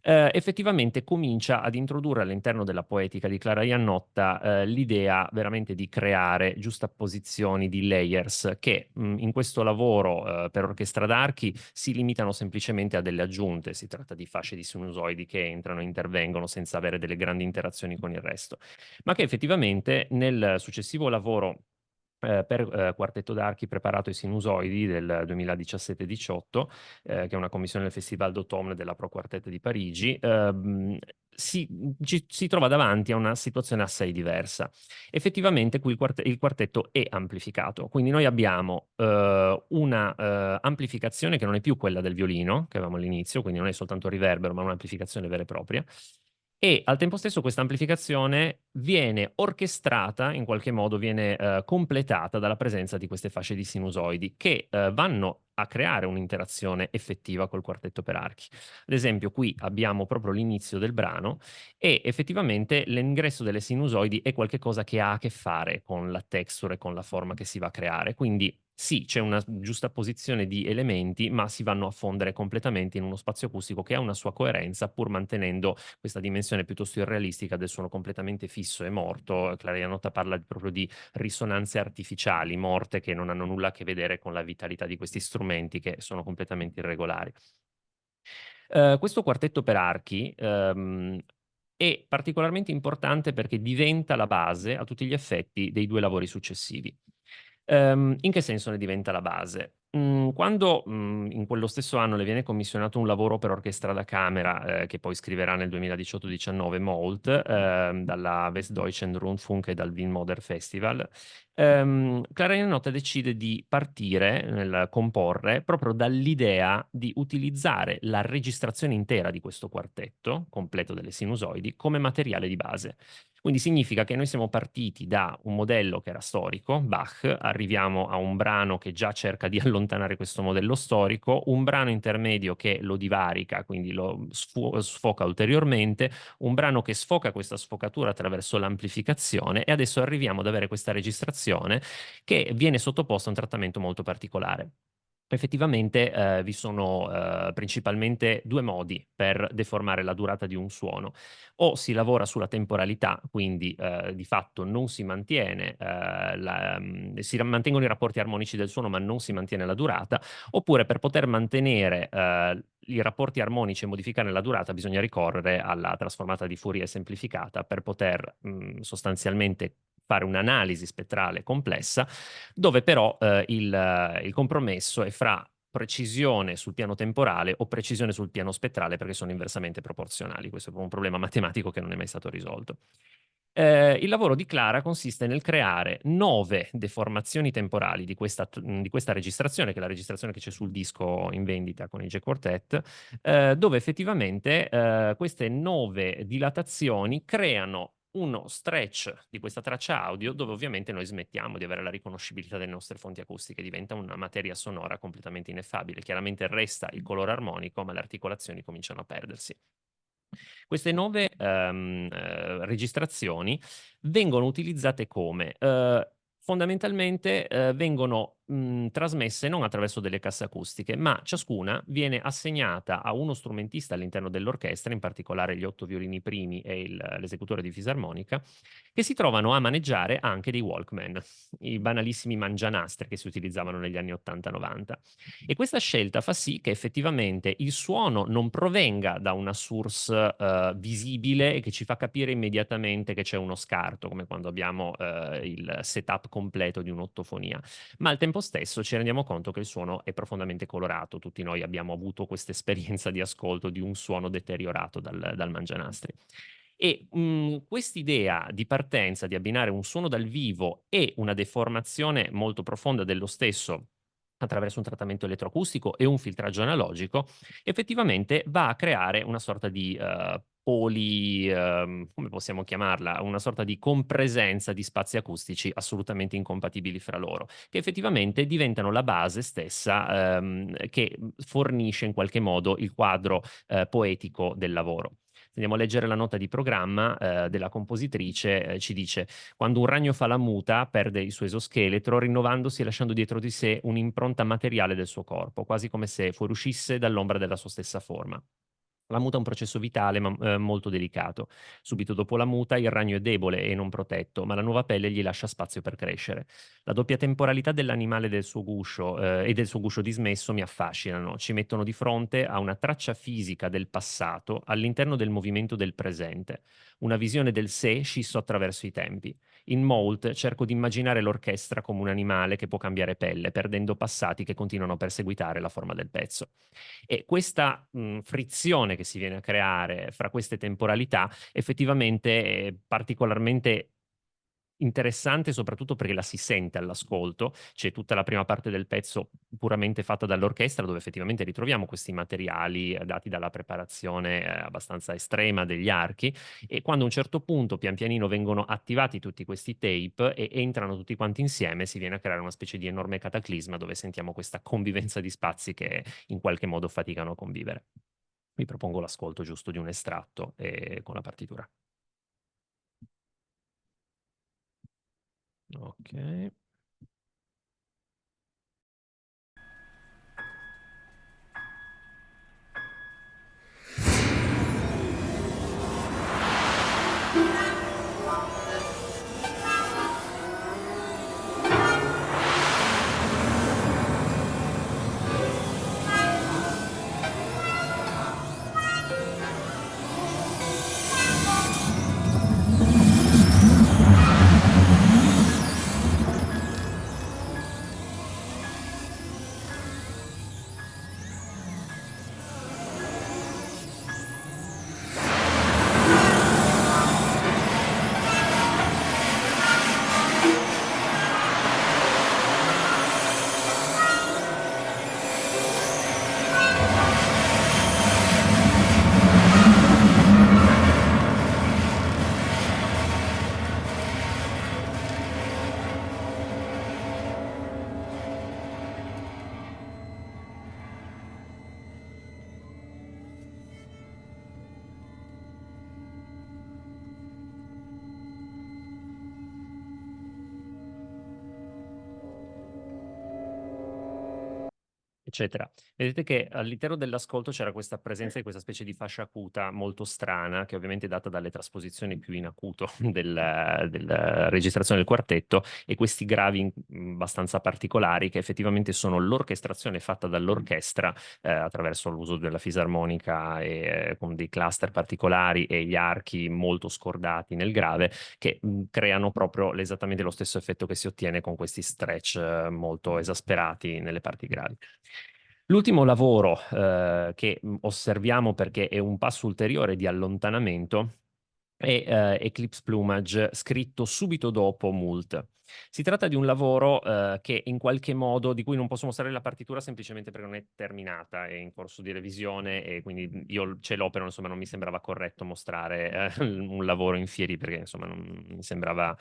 S6: Effettivamente comincia ad introdurre all'interno della poetica di Clara Iannotta l'idea veramente di creare giustapposizioni di layers che in questo lavoro per orchestra d'archi si limitano semplicemente a delle aggiunte. Si tratta di fasce di sinusoidi che entrano e intervengono senza avere delle grandi interazioni con il resto, ma che effettivamente nel successivo lavoro per quartetto d'archi preparato ai sinusoidi del 2017-18, che è una commissione del Festival d'Automne della Pro Quartet di Parigi, si trova davanti a una situazione assai diversa. Effettivamente qui il quartetto è amplificato, quindi noi abbiamo una amplificazione che non è più quella del violino che avevamo all'inizio, quindi non è soltanto riverbero, ma un'amplificazione vera e propria. E al tempo stesso questa amplificazione viene orchestrata, in qualche modo viene completata dalla presenza di queste fasce di sinusoidi che vanno a creare un'interazione effettiva col quartetto per archi. Ad esempio qui abbiamo proprio l'inizio del brano e effettivamente l'ingresso delle sinusoidi è qualcosa che ha a che fare con la texture e con la forma che si va a creare, quindi sì, c'è una giusta posizione di elementi, ma si vanno a fondere completamente in uno spazio acustico che ha una sua coerenza, pur mantenendo questa dimensione piuttosto irrealistica del suono completamente fisso e morto. Clara Iannotta parla proprio di risonanze artificiali, morte, che non hanno nulla a che vedere con la vitalità di questi strumenti, che sono completamente irregolari. Questo quartetto per archi è particolarmente importante perché diventa la base a tutti gli effetti dei due lavori successivi. In che senso ne diventa la base? Quando in quello stesso anno le viene commissionato un lavoro per orchestra da camera, che poi scriverà nel 2018-19 Molt, dalla Westdeutschen Rundfunk e dal Wien Modern Festival, Clara Iannotta decide di partire nel comporre proprio dall'idea di utilizzare la registrazione intera di questo quartetto, completo delle sinusoidi, come materiale di base. Quindi significa che noi siamo partiti da un modello che era storico, Bach, arriviamo a un brano che già cerca di allontanare questo modello storico, un brano intermedio che lo divarica, quindi lo sfoca ulteriormente, un brano che sfoca questa sfocatura attraverso l'amplificazione e adesso arriviamo ad avere questa registrazione che viene sottoposta a un trattamento molto particolare. Effettivamente vi sono principalmente due modi per deformare la durata di un suono. O si lavora sulla temporalità, quindi di fatto non si mantiene, si mantengono i rapporti armonici del suono ma non si mantiene la durata, oppure per poter mantenere i rapporti armonici e modificare la durata bisogna ricorrere alla trasformata di Fourier semplificata per poter sostanzialmente fare un'analisi spettrale complessa, dove però il compromesso è fra precisione sul piano temporale o precisione sul piano spettrale perché sono inversamente proporzionali. Questo è un problema matematico che non è mai stato risolto. Il lavoro di Clara consiste nel creare 9 deformazioni temporali di questa registrazione, che è la registrazione che c'è sul disco in vendita con il J-Quartet, dove effettivamente queste 9 dilatazioni creano uno stretch di questa traccia audio dove ovviamente noi smettiamo di avere la riconoscibilità delle nostre fonti acustiche, diventa una materia sonora completamente ineffabile. Chiaramente resta il colore armonico, ma le articolazioni cominciano a perdersi. Queste 9 registrazioni vengono utilizzate come? Fondamentalmente vengono trasmesse non attraverso delle casse acustiche, ma ciascuna viene assegnata a uno strumentista all'interno dell'orchestra, in particolare gli 8 violini primi e l'esecutore di fisarmonica, che si trovano a maneggiare anche dei Walkman, i banalissimi mangianastre che si utilizzavano negli anni 80-90. E questa scelta fa sì che effettivamente il suono non provenga da una source visibile e che ci fa capire immediatamente che c'è uno scarto, come quando abbiamo il setup completo di un'ottofonia, ma al tempo stesso ci rendiamo conto che il suono è profondamente colorato. Tutti noi abbiamo avuto questa esperienza di ascolto di un suono deteriorato dal mangianastri. E quest'idea di partenza, di abbinare un suono dal vivo e una deformazione molto profonda dello stesso attraverso un trattamento elettroacustico e un filtraggio analogico, effettivamente va a creare una sorta di come possiamo chiamarla? Una sorta di compresenza di spazi acustici assolutamente incompatibili fra loro, che effettivamente diventano la base stessa che fornisce in qualche modo il quadro poetico del lavoro. Se andiamo a leggere la nota di programma della compositrice, ci dice: quando un ragno fa la muta, perde il suo esoscheletro, rinnovandosi e lasciando dietro di sé un'impronta materiale del suo corpo, quasi come se fuoriuscisse dall'ombra della sua stessa forma. La muta è un processo vitale ma molto delicato. Subito dopo la muta il ragno è debole e non protetto, ma la nuova pelle gli lascia spazio per crescere. La doppia temporalità dell'animale e del suo guscio dismesso mi affascinano, ci mettono di fronte a una traccia fisica del passato all'interno del movimento del presente, una visione del sé scisso attraverso i tempi. In Molt cerco di immaginare l'orchestra come un animale che può cambiare pelle, perdendo passati che continuano a perseguitare la forma del pezzo. E questa frizione che si viene a creare fra queste temporalità effettivamente è particolarmente interessante, soprattutto perché la si sente all'ascolto. C'è tutta la prima parte del pezzo puramente fatta dall'orchestra, dove effettivamente ritroviamo questi materiali dati dalla preparazione abbastanza estrema degli archi, e quando a un certo punto pian pianino vengono attivati tutti questi tape e entrano tutti quanti insieme, si viene a creare una specie di enorme cataclisma dove sentiamo questa convivenza di spazi che in qualche modo faticano a convivere. Vi propongo l'ascolto giusto di un estratto con la partitura. Ok. Eccetera. Vedete che all'interno dell'ascolto c'era questa presenza di questa specie di fascia acuta molto strana, che ovviamente è data dalle trasposizioni più in acuto della registrazione del quartetto, e questi gravi abbastanza particolari che effettivamente sono l'orchestrazione fatta dall'orchestra attraverso l'uso della fisarmonica e con dei cluster particolari e gli archi molto scordati nel grave, che creano proprio esattamente lo stesso effetto che si ottiene con questi stretch molto esasperati nelle parti gravi. L'ultimo lavoro che osserviamo, perché è un passo ulteriore di allontanamento, e Eclipse Plumage, scritto subito dopo Mult. Si tratta di un lavoro che in qualche modo, di cui non posso mostrare la partitura semplicemente perché non è terminata, è in corso di revisione e quindi io ce l'ho, però insomma non mi sembrava corretto mostrare un lavoro in fieri perché insomma non mi sembrava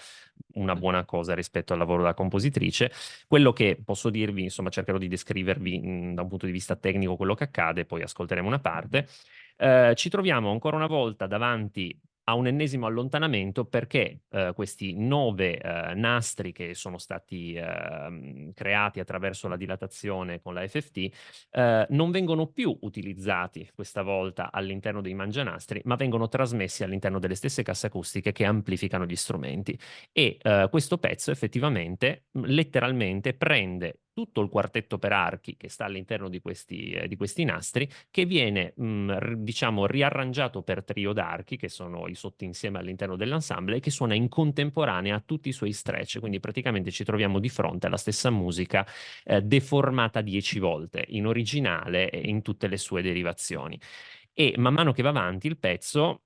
S6: una buona cosa rispetto al lavoro della compositrice. Quello che posso dirvi, insomma cercherò di descrivervi da un punto di vista tecnico quello che accade, poi ascolteremo una parte. Ci troviamo ancora una volta davanti a un ennesimo allontanamento perché questi 9 nastri che sono stati creati attraverso la dilatazione con la FFT non vengono più utilizzati questa volta all'interno dei mangianastri, ma vengono trasmessi all'interno delle stesse casse acustiche che amplificano gli strumenti. E questo pezzo effettivamente, letteralmente, prende tutto il quartetto per archi che sta all'interno di questi nastri, che viene diciamo riarrangiato per trio d'archi, che sono i sottoinsieme all'interno dell'ensemble, e che suona in contemporanea a tutti i suoi stretch, quindi praticamente ci troviamo di fronte alla stessa musica deformata 10 volte, in originale e in tutte le sue derivazioni. E man mano che va avanti il pezzo,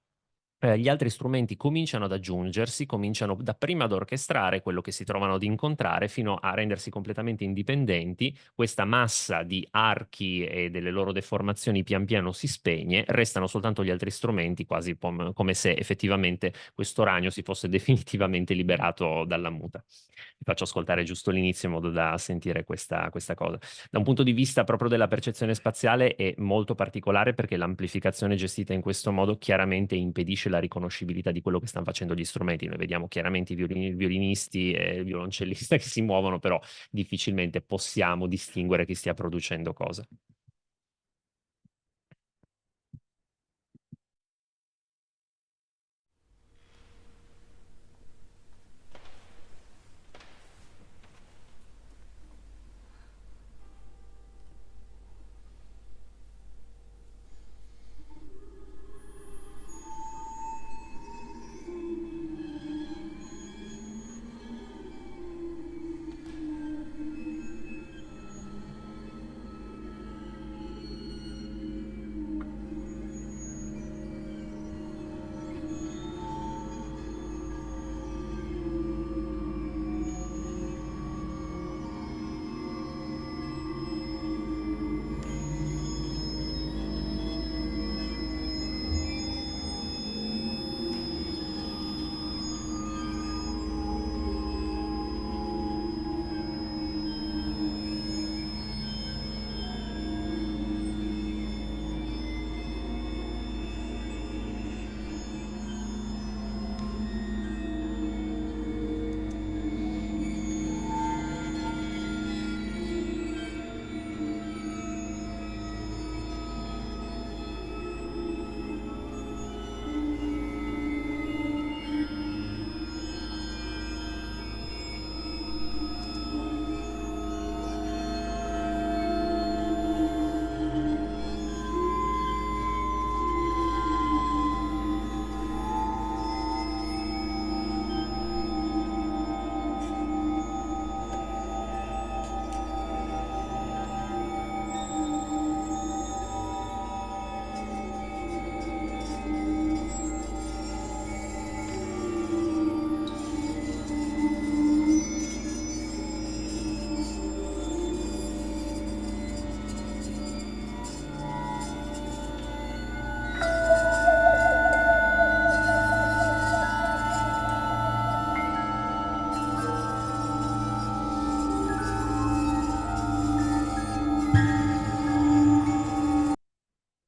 S6: gli altri strumenti cominciano ad aggiungersi, cominciano dapprima ad orchestrare quello che si trovano ad incontrare fino a rendersi completamente indipendenti. Questa massa di archi e delle loro deformazioni pian piano si spegne, restano soltanto gli altri strumenti, quasi come se effettivamente questo ragno si fosse definitivamente liberato dalla muta. Vi faccio ascoltare giusto l'inizio in modo da sentire questa cosa. Da un punto di vista proprio della percezione spaziale è molto particolare perché l'amplificazione gestita in questo modo chiaramente impedisce la riconoscibilità di quello che stanno facendo gli strumenti. Noi vediamo chiaramente i violinisti e il violoncellista che si muovono, però difficilmente possiamo distinguere chi stia producendo cosa.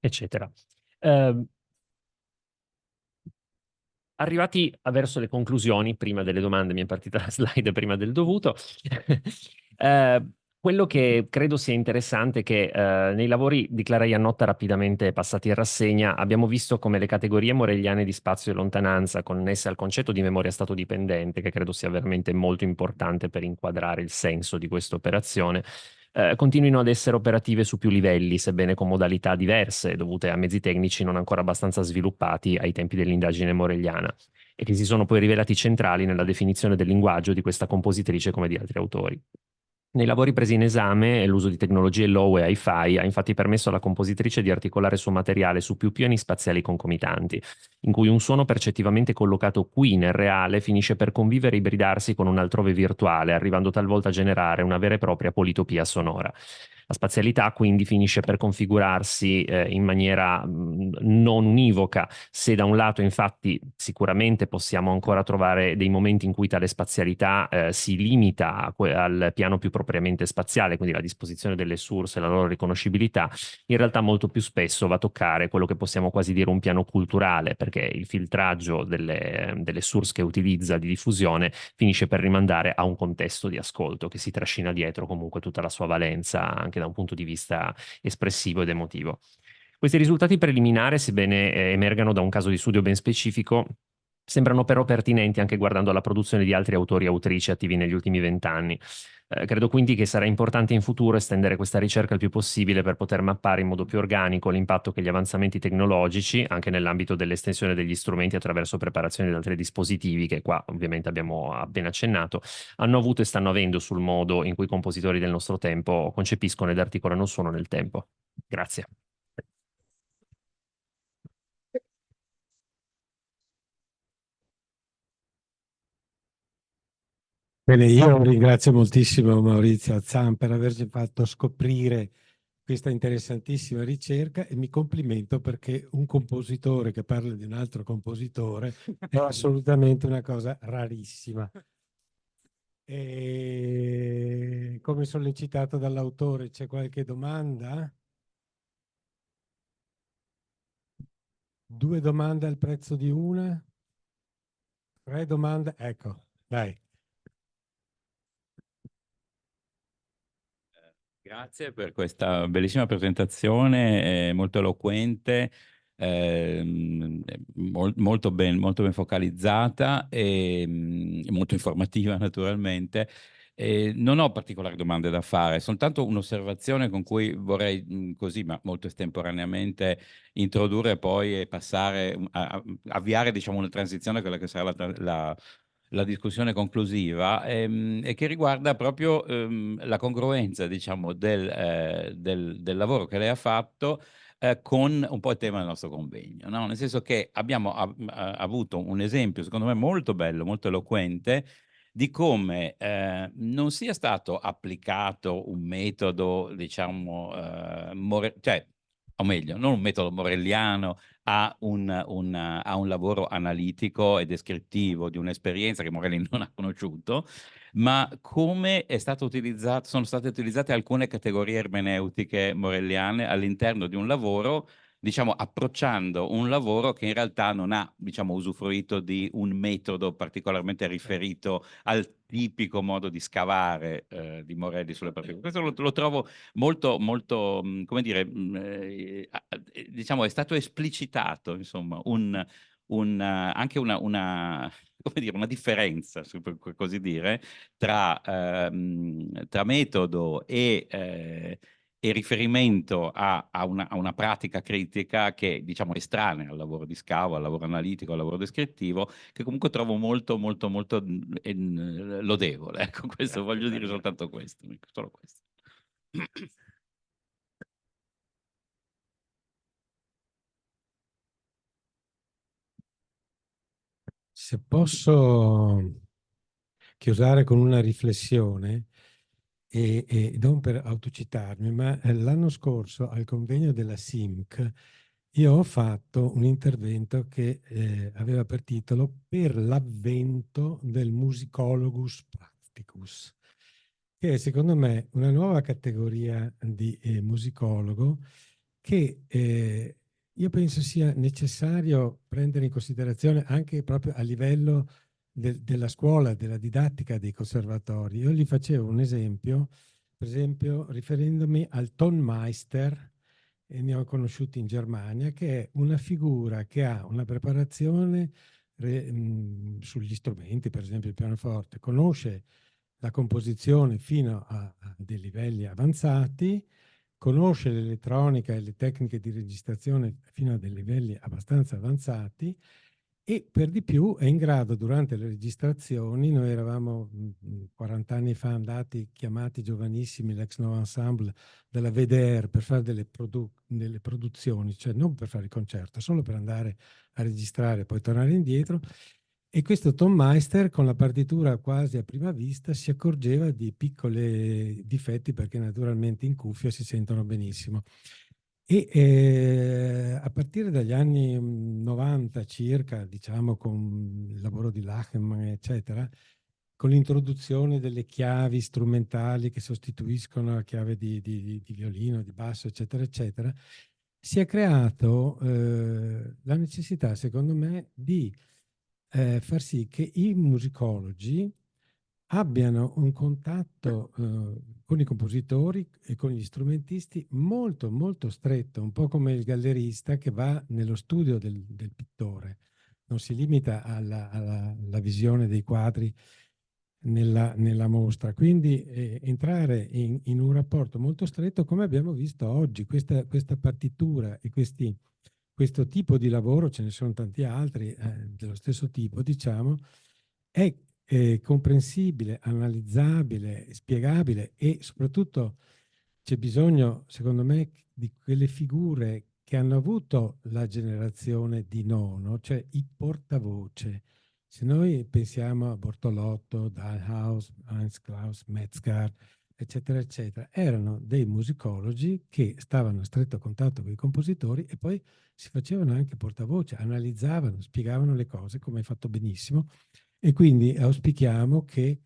S6: Eccetera. Arrivati verso le conclusioni, prima delle domande, mi è partita la slide prima del dovuto, quello che credo sia interessante è che nei lavori di Clara Iannotta rapidamente passati in rassegna abbiamo visto come le categorie morelliane di spazio e lontananza connesse al concetto di memoria stato dipendente, che credo sia veramente molto importante per inquadrare il senso di questa operazione, continuino ad essere operative su più livelli, sebbene con modalità diverse, dovute a mezzi tecnici non ancora abbastanza sviluppati ai tempi dell'indagine morelliana, e che si sono poi rivelati centrali nella definizione del linguaggio di questa compositrice come di altri autori. Nei lavori presi in esame, l'uso di tecnologie low e hi-fi ha infatti permesso alla compositrice di articolare il suo materiale su più piani spaziali concomitanti, in cui un suono percettivamente collocato qui nel reale finisce per convivere e ibridarsi con un altrove virtuale, arrivando talvolta a generare una vera e propria politopia sonora. La spazialità quindi finisce per configurarsi in maniera non univoca. Se da un lato infatti sicuramente possiamo ancora trovare dei momenti in cui tale spazialità si limita al piano più propriamente spaziale, quindi la disposizione delle source e la loro riconoscibilità, in realtà molto più spesso va a toccare quello che possiamo quasi dire un piano culturale, perché il filtraggio delle source che utilizza di diffusione finisce per rimandare a un contesto di ascolto che si trascina dietro comunque tutta la sua valenza anche da un punto di vista espressivo ed emotivo. Questi risultati preliminari, sebbene emergano da un caso di studio ben specifico, sembrano però pertinenti anche guardando alla produzione di altri autori e autrici attivi negli ultimi 20 anni. Credo quindi che sarà importante in futuro estendere questa ricerca il più possibile per poter mappare in modo più organico l'impatto che gli avanzamenti tecnologici, anche nell'ambito dell'estensione degli strumenti attraverso preparazione di altri dispositivi, che qua ovviamente abbiamo appena accennato, hanno avuto e stanno avendo sul modo in cui i compositori del nostro tempo concepiscono ed articolano il suono nel tempo. Grazie.
S3: Bene, io ringrazio moltissimo Maurizio Azzan per averci fatto scoprire questa interessantissima ricerca e mi complimento perché un compositore che parla di un altro compositore è assolutamente una cosa rarissima. E come sollecitato dall'autore, c'è qualche domanda? 2 domande al prezzo di una? 3 domande? Ecco, dai.
S5: Grazie per questa bellissima presentazione, molto eloquente, molto ben focalizzata e molto informativa naturalmente. Non ho particolari domande da fare, soltanto un'osservazione con cui vorrei così, ma molto estemporaneamente, introdurre poi e passare, avviare diciamo una transizione a quella che sarà la discussione conclusiva e che riguarda proprio la congruenza, diciamo, del lavoro che lei ha fatto con un po' il tema del nostro convegno, no? Nel senso che abbiamo avuto un esempio, secondo me, molto bello, molto eloquente, di come non sia stato applicato un metodo, diciamo, cioè, o meglio, non un metodo morelliano, a un lavoro analitico e descrittivo di un'esperienza che Morelli non ha conosciuto, ma come sono state utilizzate alcune categorie ermeneutiche morelliane all'interno di un lavoro, diciamo, approcciando un lavoro che in realtà non ha, diciamo, usufruito di un metodo particolarmente riferito al tipico modo di scavare di Morelli sulle proprie. Questo lo trovo molto, molto, come dire, diciamo, è stato esplicitato, insomma, anche come dire, una differenza, per così dire, tra metodo e riferimento a una pratica critica che, diciamo, è estranea al lavoro di scavo, al lavoro analitico, al lavoro descrittivo, che comunque trovo molto, molto, molto lodevole. Ecco, questo voglio dire soltanto questo, solo questo.
S3: Se posso chiusare con una riflessione, e non per autocitarmi, ma l'anno scorso al convegno della SIMC io ho fatto un intervento che aveva per titolo "Per l'avvento del musicologus practicus", che è secondo me una nuova categoria di musicologo che io penso sia necessario prendere in considerazione anche proprio a livello della scuola, della didattica dei conservatori. Io gli facevo un esempio, per esempio riferendomi al Tonmeister, e ne ho conosciuti in Germania, che è una figura che ha una preparazione sugli strumenti, per esempio il pianoforte, conosce la composizione fino a dei livelli avanzati, conosce l'elettronica e le tecniche di registrazione fino a dei livelli abbastanza avanzati E per di più è in grado, durante le registrazioni, noi eravamo 40 anni fa andati, chiamati giovanissimi, l'ex Novo Ensemble della VDR, per fare delle produzioni, cioè non per fare il concerto, solo per andare a registrare e poi tornare indietro. E questo Tom Meister, con la partitura quasi a prima vista, si accorgeva di piccoli difetti, perché naturalmente in cuffia si sentono benissimo. E a partire dagli anni 90 circa, diciamo, con il lavoro di Lachenmann, eccetera, con l'introduzione delle chiavi strumentali che sostituiscono la chiave di violino, di basso, eccetera, eccetera, si è creato la necessità, secondo me, di far sì che i musicologi abbiano un contatto con i compositori e con gli strumentisti molto, molto stretto, un po' come il gallerista che va nello studio del pittore, non si limita alla visione dei quadri nella mostra. Quindi entrare in un rapporto molto stretto, come abbiamo visto oggi, questa partitura e questo tipo di lavoro, ce ne sono tanti altri dello stesso tipo, diciamo, è comprensibile, analizzabile, spiegabile, e soprattutto c'è bisogno, secondo me, di quelle figure che hanno avuto la generazione di Nono, cioè i portavoce. Se noi pensiamo a Bortolotto, Dalhaus, Heinz Klaus, Metzger, eccetera, eccetera, erano dei musicologi che stavano a stretto contatto con i compositori e poi si facevano anche portavoce, analizzavano, spiegavano le cose, come hai fatto benissimo. E quindi auspichiamo che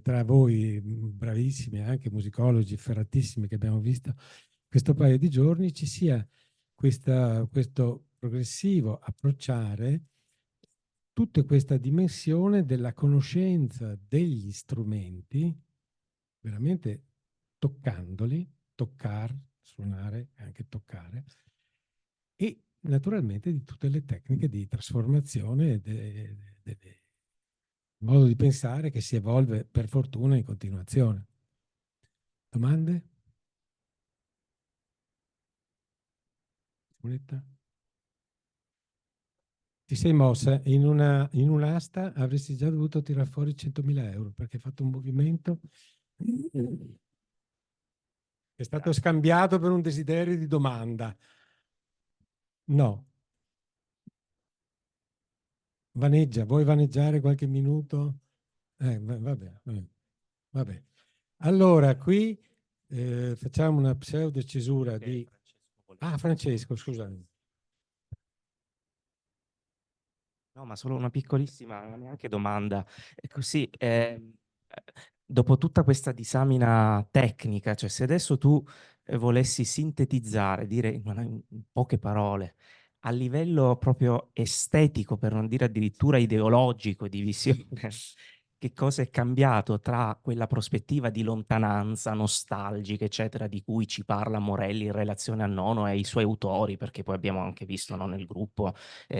S3: tra voi, bravissimi anche musicologi, ferratissimi, che abbiamo visto questo paio di giorni, ci sia questo progressivo approcciare tutta questa dimensione della conoscenza degli strumenti, veramente toccandoli, toccare, suonare e anche toccare, e naturalmente di tutte le tecniche di trasformazione del modo di pensare che si evolve per fortuna in continuazione. Domande? Simonetta? Ti sei mossa in un'asta, avresti già dovuto tirare fuori 100.000 euro perché hai fatto un movimento che è stato scambiato per un desiderio di domanda. No. Vaneggia, vuoi vaneggiare qualche minuto? Vabbè. Allora, qui facciamo una pseudo cesura di... Francesco, scusami.
S8: No, ma solo una piccolissima, neanche domanda. E così, dopo tutta questa disamina tecnica, cioè se adesso tu volessi sintetizzare, dire in poche parole, a livello proprio estetico, per non dire addirittura ideologico, di visione, che cosa è cambiato tra quella prospettiva di lontananza, nostalgica, eccetera, di cui ci parla Morelli in relazione a Nono e ai suoi autori, perché poi abbiamo anche visto, no, nel gruppo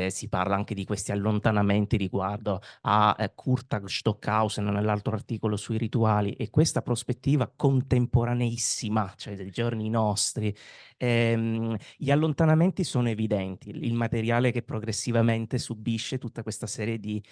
S8: si parla anche di questi allontanamenti riguardo a Kurt Stockhausen nell'altro articolo sui rituali, e questa prospettiva contemporaneissima, cioè dei giorni nostri. Gli allontanamenti sono evidenti, il materiale che progressivamente subisce tutta questa serie di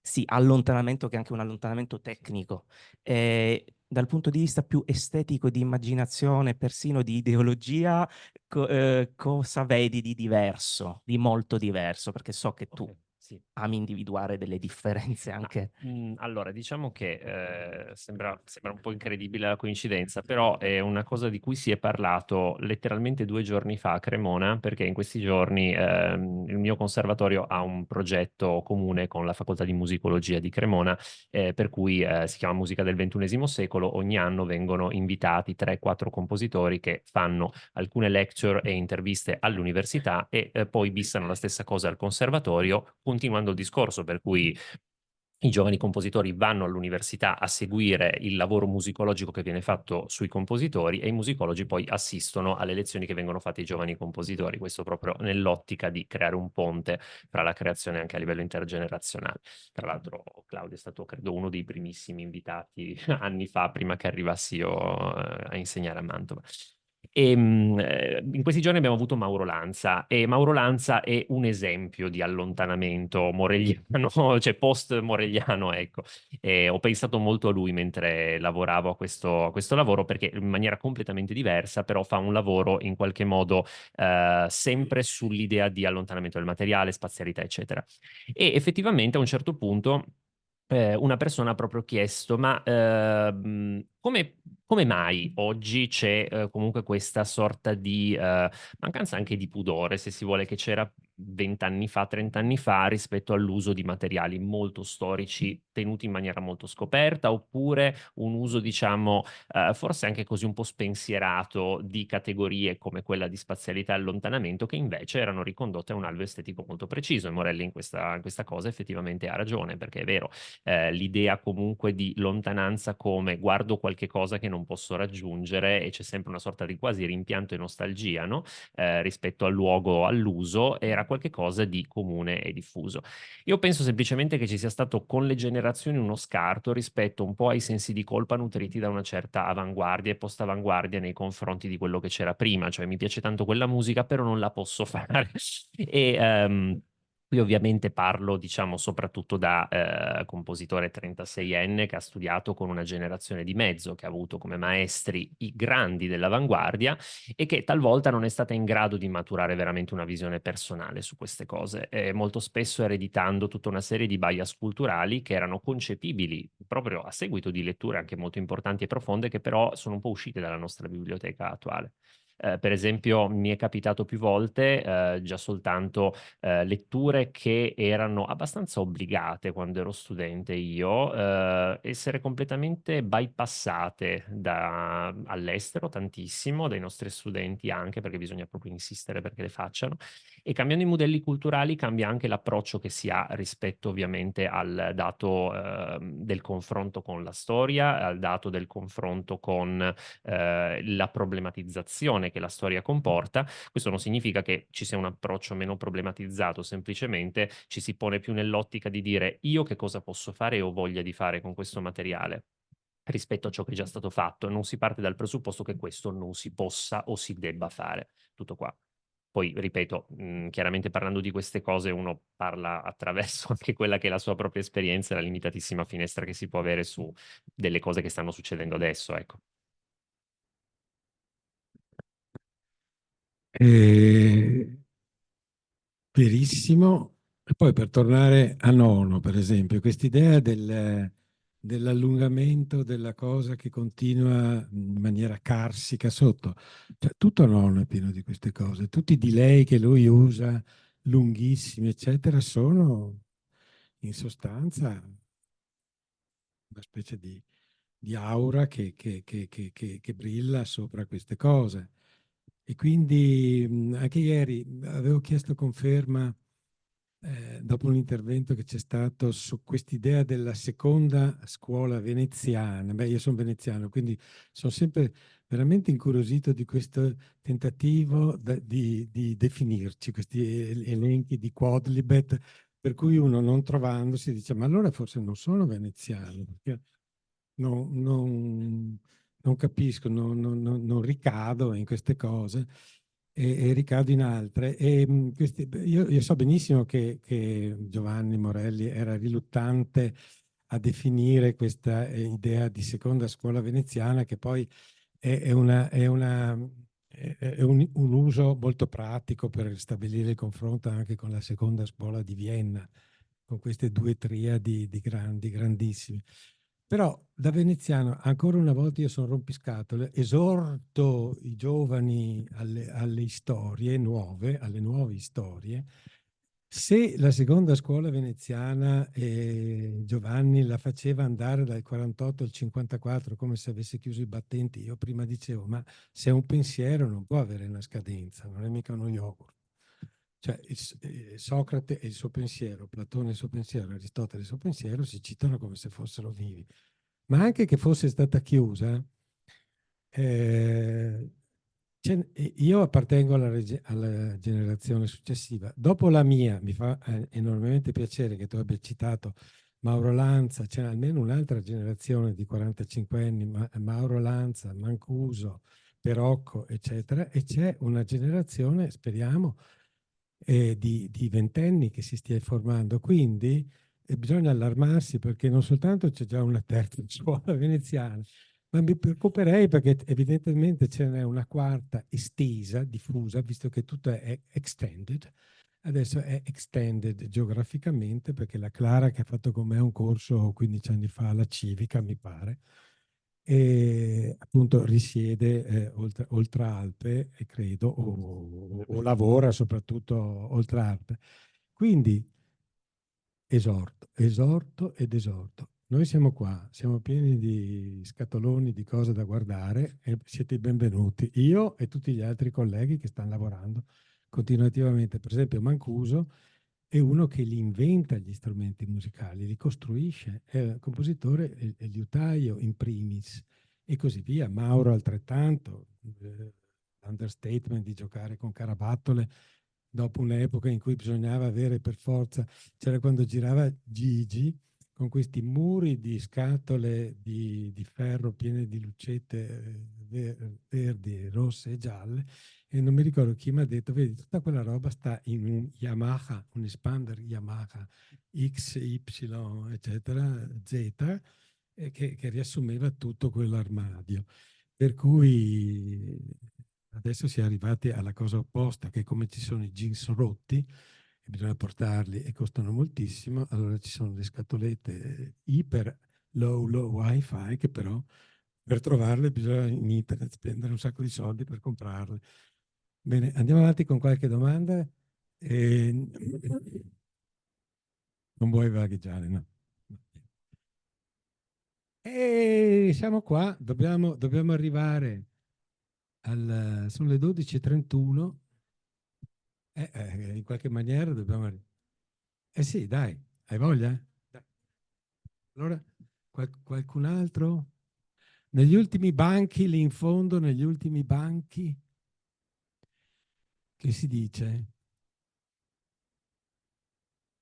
S8: sì, allontanamento, che è anche un allontanamento tecnico. Dal punto di vista più estetico, di immaginazione, persino di ideologia, cosa vedi di diverso, di molto diverso? Perché so che tu
S6: sì.
S8: ami individuare delle differenze anche.
S6: Allora, diciamo che sembra un po' incredibile la coincidenza, però è una cosa di cui si è parlato letteralmente 2 giorni fa a Cremona, perché in questi giorni il mio conservatorio ha un progetto comune con la facoltà di musicologia di Cremona, per cui si chiama Musica del XXI secolo. Ogni anno vengono invitati 3-4 compositori che fanno alcune lecture e interviste all'università e poi bissano la stessa cosa al conservatorio, continuando il discorso per cui i giovani compositori vanno all'università a seguire il lavoro musicologico che viene fatto sui compositori e i musicologi poi assistono alle lezioni che vengono fatte ai giovani compositori, questo proprio nell'ottica di creare un ponte fra la creazione anche a livello intergenerazionale. Tra l'altro Claudio è stato, credo, uno dei primissimi invitati anni fa, prima che arrivassi io a insegnare a Mantova. E, in questi giorni abbiamo avuto Mauro Lanza, e Mauro Lanza è un esempio di allontanamento morelliano, cioè post-morelliano, ecco. E ho pensato molto a lui mentre lavoravo a questo lavoro, perché in maniera completamente diversa, però fa un lavoro in qualche modo sempre sull'idea di allontanamento del materiale, spazialità, eccetera. E effettivamente a un certo punto una persona ha proprio chiesto, ma come mai oggi c'è comunque questa sorta di mancanza anche di pudore, se si vuole, che c'era 20 anni fa, 30 anni fa, rispetto all'uso di materiali molto storici tenuti in maniera molto scoperta, oppure un uso, diciamo, forse anche così un po' spensierato di categorie come quella di spazialità e allontanamento, che invece erano ricondotte a un alveo estetico molto preciso. E Morelli in questa cosa effettivamente ha ragione, perché è vero, l'idea comunque di lontananza come guardo qualche cosa che non posso raggiungere, e c'è sempre una sorta di quasi rimpianto e nostalgia, no? Rispetto al luogo, all'uso, era qualche cosa di comune e diffuso. Io penso semplicemente che ci sia stato con le generazioni uno scarto rispetto un po' ai sensi di colpa nutriti da una certa avanguardia e post-avanguardia nei confronti di quello che c'era prima. Cioè, mi piace tanto quella musica, però non la posso fare. E qui ovviamente parlo, diciamo, soprattutto da compositore 36enne che ha studiato con una generazione di mezzo, che ha avuto come maestri i grandi dell'avanguardia, e che talvolta non è stata in grado di maturare veramente una visione personale su queste cose, molto spesso ereditando tutta una serie di bias culturali che erano concepibili proprio a seguito di letture anche molto importanti e profonde, che però sono un po' uscite dalla nostra biblioteca attuale. Per esempio, mi è capitato più volte, già soltanto letture che erano abbastanza obbligate quando ero studente io, essere completamente bypassate all'estero tantissimo, dai nostri studenti anche, perché bisogna proprio insistere perché le facciano. E cambiando i modelli culturali cambia anche l'approccio che si ha rispetto ovviamente al dato del confronto con la storia, al dato del confronto con la problematizzazione che la storia comporta. Questo non significa che ci sia un approccio meno problematizzato, semplicemente ci si pone più nell'ottica di dire io che cosa posso fare e ho voglia di fare con questo materiale rispetto a ciò che è già stato fatto. Non si parte dal presupposto che questo non si possa o si debba fare. Tutto qua. Poi, ripeto, chiaramente parlando di queste cose uno parla attraverso anche quella che è la sua propria esperienza e la limitatissima finestra che si può avere su delle cose che stanno succedendo adesso, ecco.
S3: Verissimo. E poi per tornare a Nono, per esempio, quest'idea dell'allungamento della cosa che continua in maniera carsica sotto. Cioè, tutto Nono è pieno di queste cose. Tutti i delay che lui usa, lunghissimi, eccetera, sono in sostanza una specie di aura che brilla sopra queste cose. E quindi anche ieri avevo chiesto conferma dopo un intervento che c'è stato su quest'idea della seconda scuola veneziana. Beh, io sono veneziano, quindi sono sempre veramente incuriosito di questo tentativo di definirci, questi elenchi di Quodlibet, per cui uno non trovandosi dice, ma allora forse non sono veneziano, perché non capisco, non ricado in queste cose e ricado in altre. E, io so benissimo che Giovanni Morelli era riluttante a definire questa idea di seconda scuola veneziana, che poi è un uso molto pratico per stabilire il confronto anche con la seconda scuola di Vienna, con queste due triadi di grandissimi. Però da veneziano, ancora una volta io sono rompiscatole, esorto i giovani alle storie nuove, alle nuove storie. Se la seconda scuola veneziana Giovanni la faceva andare dal 48 al 54 come se avesse chiuso i battenti, io prima dicevo, ma se è un pensiero non può avere una scadenza, non è mica uno yogurt. Cioè Socrate e il suo pensiero, Platone e il suo pensiero, Aristotele e il suo pensiero si citano come se fossero vivi. Ma anche che fosse stata chiusa, io appartengo alla generazione successiva. Dopo la mia, mi fa enormemente piacere che tu abbia citato Mauro Lanza, c'è almeno un'altra generazione di 45 anni, Mauro Lanza, Mancuso, Perocco, eccetera, e c'è una generazione, speriamo, di ventenni che si stia formando. Quindi bisogna allarmarsi, perché non soltanto c'è già una terza scuola veneziana, ma mi preoccuperei perché evidentemente ce n'è una quarta estesa, diffusa, visto che tutto è extended. Adesso è extended geograficamente, perché la Clara, che ha fatto con me un corso 15 anni fa alla Civica, mi pare, e appunto risiede oltre Alpe, e credo, o lavora soprattutto oltre Alpe. Quindi esorto ed esorto. Noi siamo qua, siamo pieni di scatoloni, di cose da guardare, e siete i benvenuti. Io e tutti gli altri colleghi che stanno lavorando continuativamente. Per esempio Mancuso è uno che li inventa gli strumenti musicali, li costruisce, è il compositore e liutaio in primis, e così via. Mauro altrettanto, l'understatement di giocare con carabattole dopo un'epoca in cui bisognava avere per forza, c'era quando girava Gigi con questi muri di scatole di ferro piene di lucette verdi, rosse e gialle, e non mi ricordo chi mi ha detto, vedi, tutta quella roba sta in un Yamaha, un expander Yamaha X, Y, eccetera, Z, che riassumeva tutto quell'armadio. Per cui adesso si è arrivati alla cosa opposta, che come ci sono i jeans rotti, e bisogna portarli e costano moltissimo, allora ci sono le scatolette iper low wifi, che però per trovarle bisogna in internet spendere un sacco di soldi per comprarle. Bene, andiamo avanti con qualche domanda. Non vuoi vagheggiare, no? E siamo qua, dobbiamo arrivare sono le 12:31. In qualche maniera dobbiamo arrivare. Eh sì, dai, hai voglia? Dai. Allora, qualcun altro? Negli ultimi banchi, lì in fondo, negli ultimi banchi, che si dice?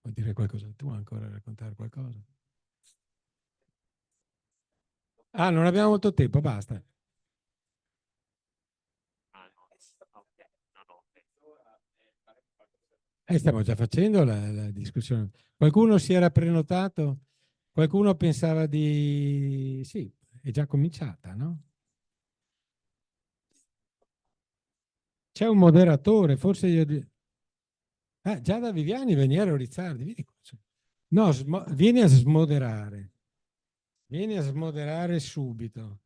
S3: Vuoi dire qualcosa tu ancora, raccontare qualcosa? Ah, non abbiamo molto tempo, basta. Stiamo già facendo la discussione. Qualcuno si era prenotato? Qualcuno pensava di... Sì, è già cominciata, no? C'è un moderatore, forse io... Giada Viviani, Veniero Rizzardi. Vieni qua. No, vieni a smoderare. Vieni a smoderare subito.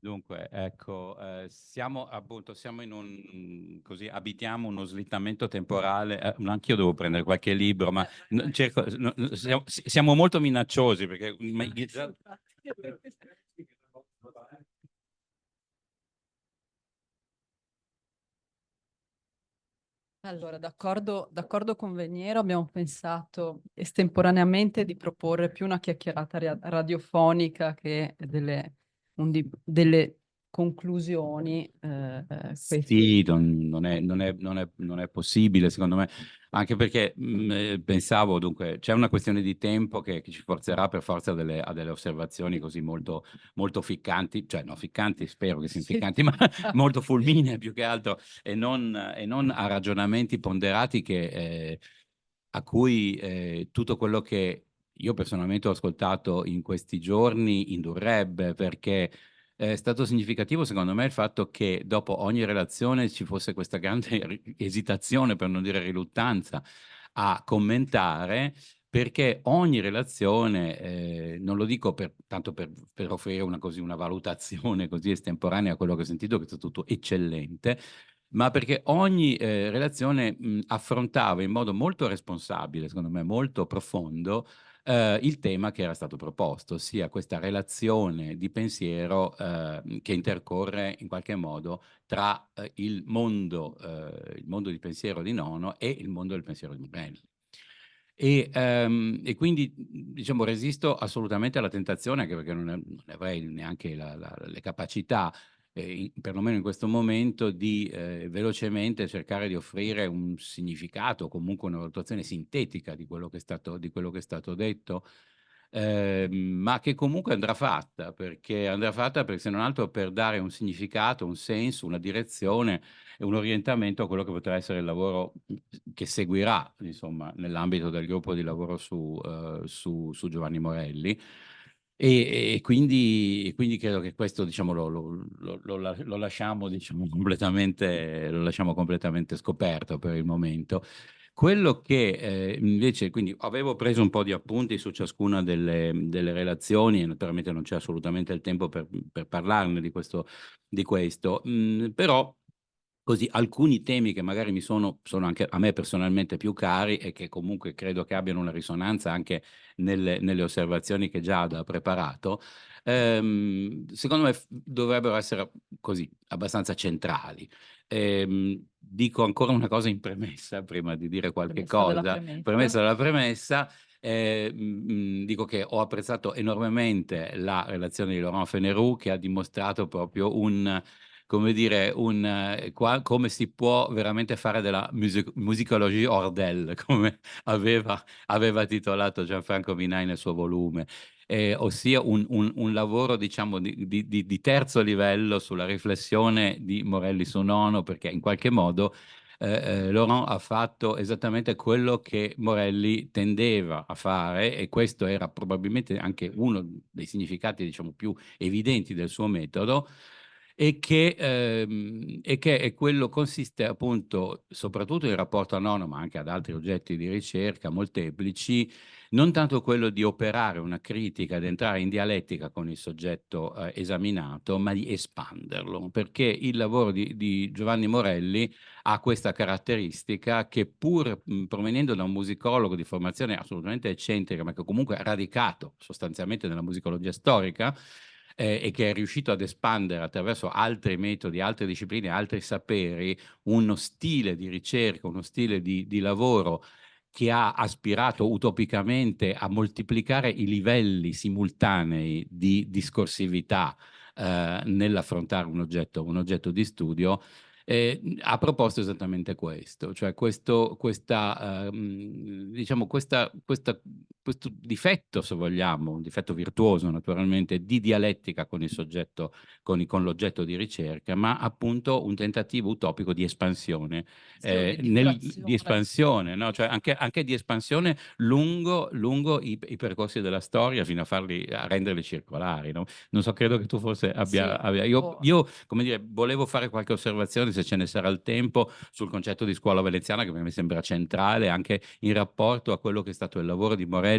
S5: Dunque, ecco, siamo in così, abitiamo uno slittamento temporale, anch'io devo prendere qualche libro, ma siamo molto minacciosi perché...
S9: Allora, d'accordo con Veniero, abbiamo pensato estemporaneamente di proporre più una chiacchierata radiofonica che delle conclusioni.
S5: Sì, non è possibile, secondo me, anche perché pensavo, dunque, c'è una questione di tempo che ci forzerà per forza a delle osservazioni così molto, molto ficcanti, cioè no, ficcanti, spero che siano ficcanti, ma molto fulminee più che altro, e non a ragionamenti ponderati a cui tutto quello che io personalmente ho ascoltato in questi giorni indurrebbe, perché è stato significativo secondo me il fatto che dopo ogni relazione ci fosse questa grande esitazione, per non dire riluttanza, a commentare, perché ogni relazione, non lo dico tanto per offrire una valutazione così estemporanea a quello che ho sentito, che è stato tutto eccellente, ma perché ogni relazione affrontava in modo molto responsabile, secondo me molto profondo, il tema che era stato proposto, ossia questa relazione di pensiero che intercorre in qualche modo tra il mondo di pensiero di Nono e il mondo del pensiero di Morelli. E quindi, diciamo, resisto assolutamente alla tentazione, anche perché non avrei neanche le capacità, perlomeno in questo momento, di velocemente cercare di offrire un significato, o comunque una valutazione sintetica di quello che è stato detto, ma che comunque andrà fatta, perché se non altro per dare un significato, un senso, una direzione e un orientamento a quello che potrà essere il lavoro che seguirà, insomma, nell'ambito del gruppo di lavoro su Giovanni Morelli. E quindi credo che questo, diciamo, lo lasciamo, diciamo, completamente scoperto per il momento. Quello che invece, quindi avevo preso un po' di appunti su ciascuna delle relazioni, e naturalmente non c'è assolutamente il tempo per parlarne di questo, però così alcuni temi che magari sono anche a me personalmente più cari e che comunque credo che abbiano una risonanza anche nelle osservazioni che Giada ha preparato, secondo me dovrebbero essere così abbastanza centrali. Dico ancora una cosa in premessa prima di dire qualche cosa. Premessa della premessa. Dico che ho apprezzato enormemente la relazione di Laurent Feneroux, che ha dimostrato proprio come dire, come si può veramente fare della musicologie hors d'elle, come aveva titolato Gianfranco Minai nel suo volume. Ossia un lavoro, diciamo, di terzo livello sulla riflessione di Morelli su Nono, perché in qualche modo Laurent ha fatto esattamente quello che Morelli tendeva a fare, e questo era probabilmente anche uno dei significati, diciamo, più evidenti del suo metodo, e che è quello, consiste appunto soprattutto in rapporto a Nono, ma anche ad altri oggetti di ricerca molteplici, non tanto quello di operare una critica, di entrare in dialettica con il soggetto esaminato, ma di espanderlo, perché il lavoro di Giovanni Morelli ha questa caratteristica che, pur provenendo da un musicologo di formazione assolutamente eccentrica, ma che comunque è radicato sostanzialmente nella musicologia storica, e che è riuscito ad espandere attraverso altri metodi, altre discipline, altri saperi, uno stile di ricerca, uno stile di lavoro che ha aspirato utopicamente a moltiplicare i livelli simultanei di discorsività nell'affrontare un oggetto di studio. Ha proposto esattamente questo, cioè diciamo questo difetto, se vogliamo, un difetto virtuoso naturalmente, di dialettica con il soggetto, con l'oggetto di ricerca, ma appunto un tentativo utopico di espansione, di espansione, no? Cioè anche di espansione lungo i percorsi della storia, fino a renderli circolari, no? Non so, credo che tu forse io, come dire, volevo fare qualche osservazione, se ce ne sarà il tempo, sul concetto di scuola veneziana, che mi sembra centrale anche in rapporto a quello che è stato il lavoro di Morelli,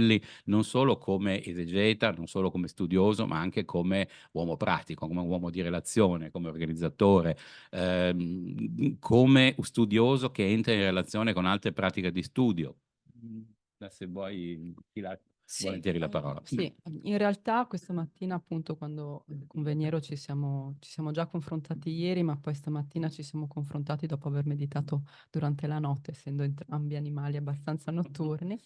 S5: non solo come esegeta, non solo come studioso, ma anche come uomo pratico, come uomo di relazione, come organizzatore, come studioso che entra in relazione con altre pratiche di studio. Se vuoi, volentieri la parola.
S9: Sì, in realtà questa mattina, appunto, quando con Veniero ci siamo già confrontati ieri, ma poi stamattina ci siamo confrontati dopo aver meditato durante la notte, essendo entrambi animali abbastanza notturni,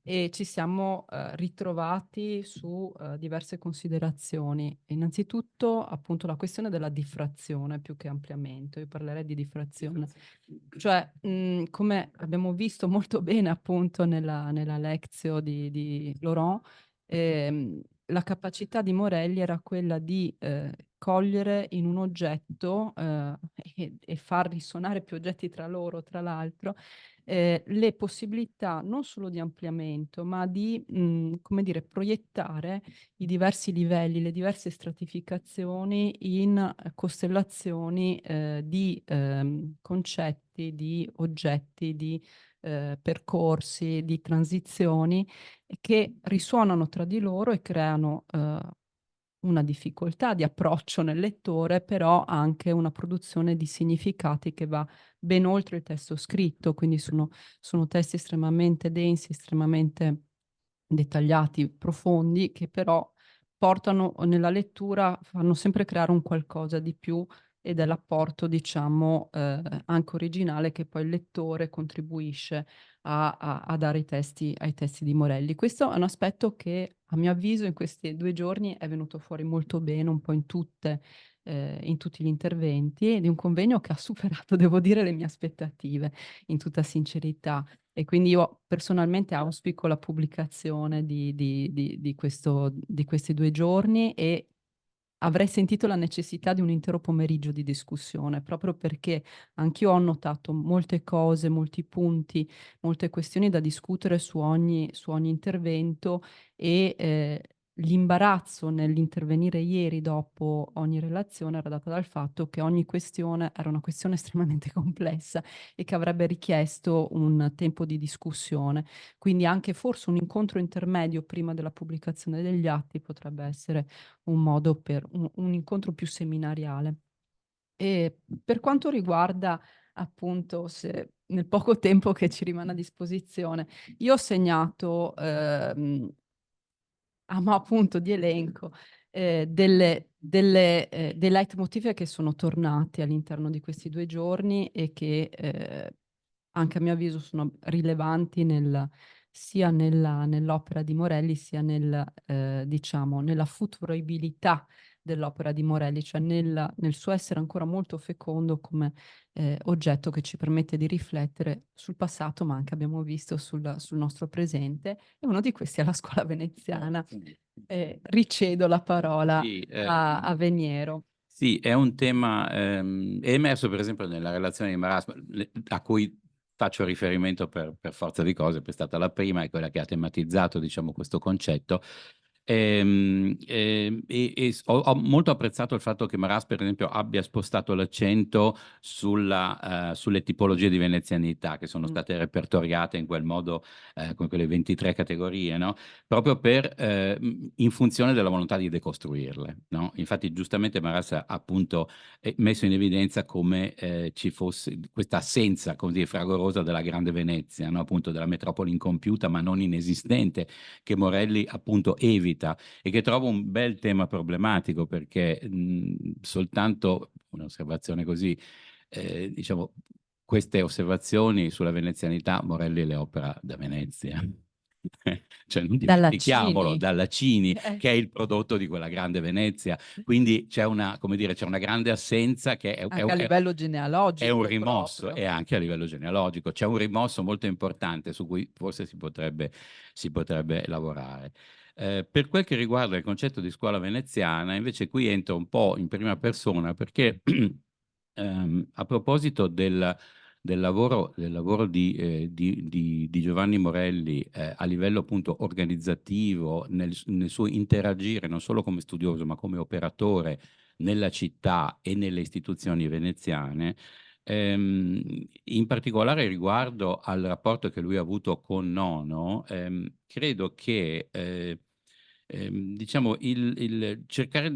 S9: e ci siamo ritrovati su diverse considerazioni. Innanzitutto, appunto, la questione della diffrazione più che ampliamento. Io parlerei di diffrazione. Cioè, come abbiamo visto molto bene appunto nella lezione di Laurent, la capacità di Morelli era quella di cogliere in un oggetto e far risuonare più oggetti tra loro, tra l'altro, le possibilità non solo di ampliamento, ma di, come dire, proiettare i diversi livelli, le diverse stratificazioni in costellazioni di concetti, di oggetti, di percorsi, di transizioni che risuonano tra di loro e creano una difficoltà di approccio nel lettore, però anche una produzione di significati che va ben oltre il testo scritto, quindi sono testi estremamente densi, estremamente dettagliati, profondi, che però portano nella lettura, fanno sempre creare un qualcosa di più, ed è l'apporto, diciamo, anche originale, che poi il lettore contribuisce a dare ai testi di Morelli. Questo è un aspetto che, a mio avviso, in questi 2 giorni è venuto fuori molto bene, un po' in tutti gli interventi, di un convegno che ha superato, devo dire, le mie aspettative, in tutta sincerità. E quindi io personalmente auspico la pubblicazione di questi 2 giorni, e avrei sentito la necessità di un intero pomeriggio di discussione, proprio perché anch'io ho notato molte cose, molti punti, molte questioni da discutere su ogni intervento, e l'imbarazzo nell'intervenire ieri dopo ogni relazione era dato dal fatto che ogni questione era una questione estremamente complessa e che avrebbe richiesto un tempo di discussione. Quindi anche forse un incontro intermedio prima della pubblicazione degli atti potrebbe essere un modo per un incontro più seminariale. E per quanto riguarda, appunto, se nel poco tempo che ci rimane a disposizione, io ho segnato appunto di elenco dei leitmotiv che sono tornati all'interno di questi 2 giorni, e che anche a mio avviso sono rilevanti sia nell'opera di Morelli, sia diciamo, nella futuribilità dell'opera di Morelli, cioè nel suo essere ancora molto fecondo come oggetto che ci permette di riflettere sul passato, ma anche, abbiamo visto, sul nostro presente. E uno di questi è la scuola veneziana. Ricedo la parola
S5: Sì,
S9: a Veniero.
S5: sì, è un tema, è emerso per esempio nella relazione di Marasma, a cui faccio riferimento per forza di cose, perché è stata la prima, è quella che ha tematizzato, diciamo, questo concetto. Ho molto apprezzato il fatto che Maras, per esempio, abbia spostato l'accento sulle tipologie di venezianità che sono state repertoriate in quel modo, con quelle 23 categorie, no? Proprio in funzione della volontà di decostruirle, no? Infatti, giustamente Maras ha appunto messo in evidenza come ci fosse questa assenza così fragorosa della grande Venezia, no? Appunto della metropoli incompiuta ma non inesistente, che Morelli appunto evita, e che trovo un bel tema problematico, perché soltanto un'osservazione così, diciamo, queste osservazioni sulla venezianità Morelli le opera da Venezia. Cioè, non dimentichiamolo, dalla Cini, che è il prodotto di quella grande Venezia. Quindi c'è come dire, c'è una grande assenza che
S9: anche a livello genealogico.
S5: È un rimosso,
S9: proprio.
S5: e anche a livello genealogico. C'è un rimosso molto importante su cui forse si potrebbe lavorare. Per quel che riguarda il concetto di scuola veneziana, invece qui entro un po' in prima persona, perché a proposito del lavoro di Giovanni Morelli, a livello appunto organizzativo, nel suo interagire non solo come studioso ma come operatore nella città e nelle istituzioni veneziane, in particolare riguardo al rapporto che lui ha avuto con Nono, credo che diciamo, il cercare